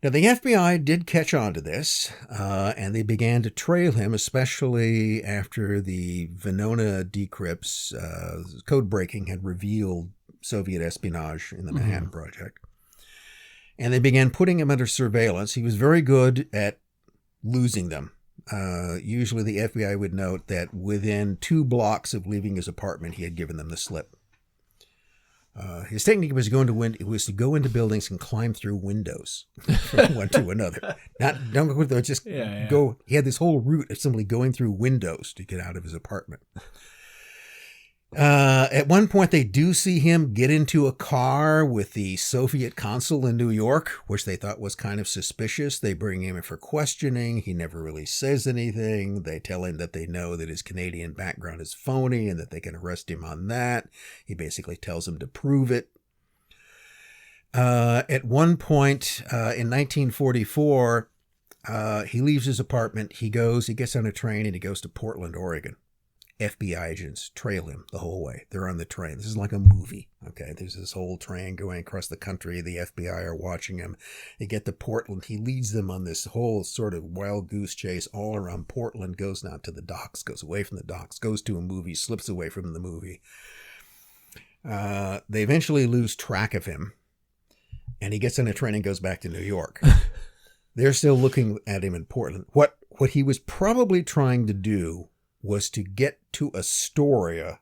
Now, the FBI did catch on to this, and they began to trail him, especially after the Venona decrypts, code breaking had revealed Soviet espionage in the Manhattan Project. And they began putting him under surveillance. He was very good at losing them. Usually the FBI would note that within 2 blocks of leaving his apartment, he had given them the slip. His technique was to go into buildings and climb through windows from one to another. Don't go there, just go. He had this whole route of simply going through windows to get out of his apartment. At one point, they do see him get into a car with the Soviet consul in New York, which they thought was kind of suspicious. They bring him in for questioning. He never really says anything. They tell him that they know that his Canadian background is phony and that they can arrest him on that. He basically tells them to prove it. At one point in 1944, he leaves his apartment. He gets on a train and he goes to Portland, Oregon. FBI agents trail him the whole way. They're on the train. This is like a movie. Okay, there's this whole train going across the country. The FBI are watching him. They get to Portland. He leads them on this whole sort of wild goose chase all around Portland, goes down to the docks, goes away from the docks, goes to a movie, slips away from the movie. They eventually lose track of him, and he gets on a train and goes back to New York. They're still looking at him in Portland. What he was probably trying to do was to get to Astoria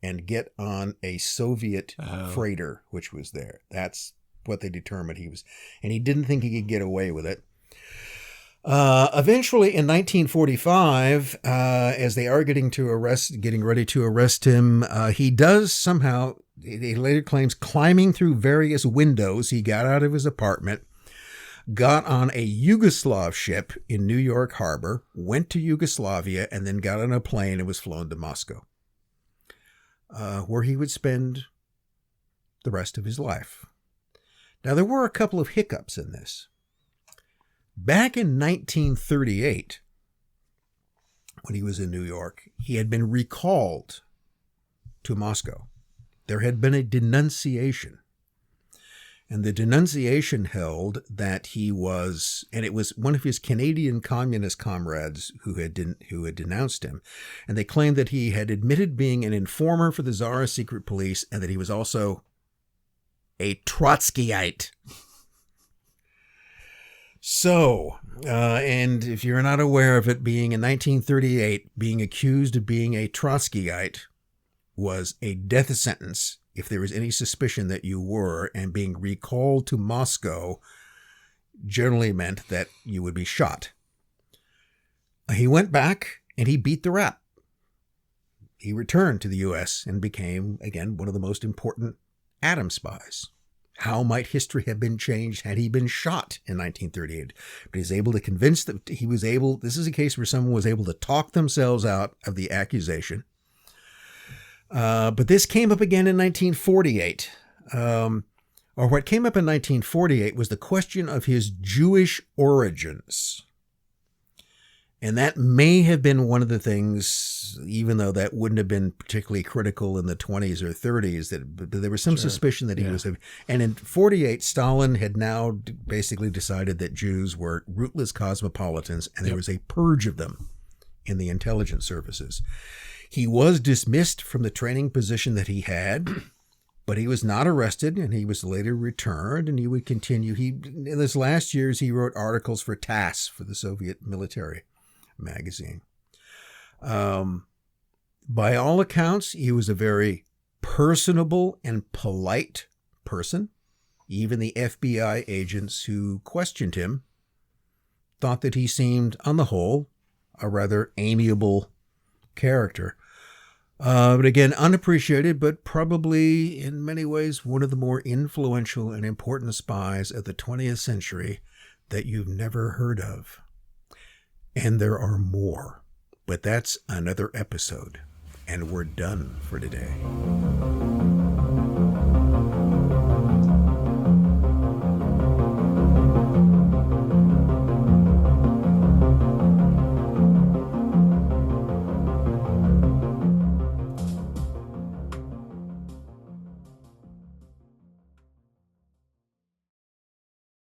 and get on a Soviet freighter, which was there. That's what they determined he was. And he didn't think he could get away with it. Eventually, in 1945, as they are getting ready to arrest him, he does somehow he later claims climbing through various windows, he got out of his apartment, got on a Yugoslav ship in New York Harbor, went to Yugoslavia, and then got on a plane and was flown to Moscow, where he would spend the rest of his life. Now, there were a couple of hiccups in this. Back in 1938, when he was in New York, he had been recalled to Moscow. There had been a denunciation. And the denunciation held that he was, and it was one of his Canadian communist comrades who had denounced him, and they claimed that he had admitted being an informer for the Tsarist secret police and that he was also a Trotskyite. So, and if you're not aware of it, being in 1938, being accused of being a Trotskyite was a death sentence if there was any suspicion that you were, and being recalled to Moscow generally meant that you would be shot. He went back and he beat the rap. He returned to the U.S. and became, again, one of the most important atom spies. How might history have been changed had he been shot in 1938? But he's able to convince that he was able, this is a case where someone was able to talk themselves out of the accusation. But this came up again in 1948. Or what came up in 1948 was the question of his Jewish origins. And that may have been one of the things, even though that wouldn't have been particularly critical in the 20s or 30s, but there was some suspicion that he was. And in 48, Stalin had now basically decided that Jews were rootless cosmopolitans, and there was a purge of them in the intelligence services. He was dismissed from the training position that he had, but he was not arrested, and he was later returned, and he would continue. In his last years, he wrote articles for TASS, for the Soviet military magazine. By all accounts, he was a very personable and polite person. Even the FBI agents who questioned him thought that he seemed, on the whole, a rather amiable character. But again, unappreciated, but probably in many ways one of the more influential and important spies of the 20th century that you've never heard of. And there are more, but that's another episode, and we're done for today.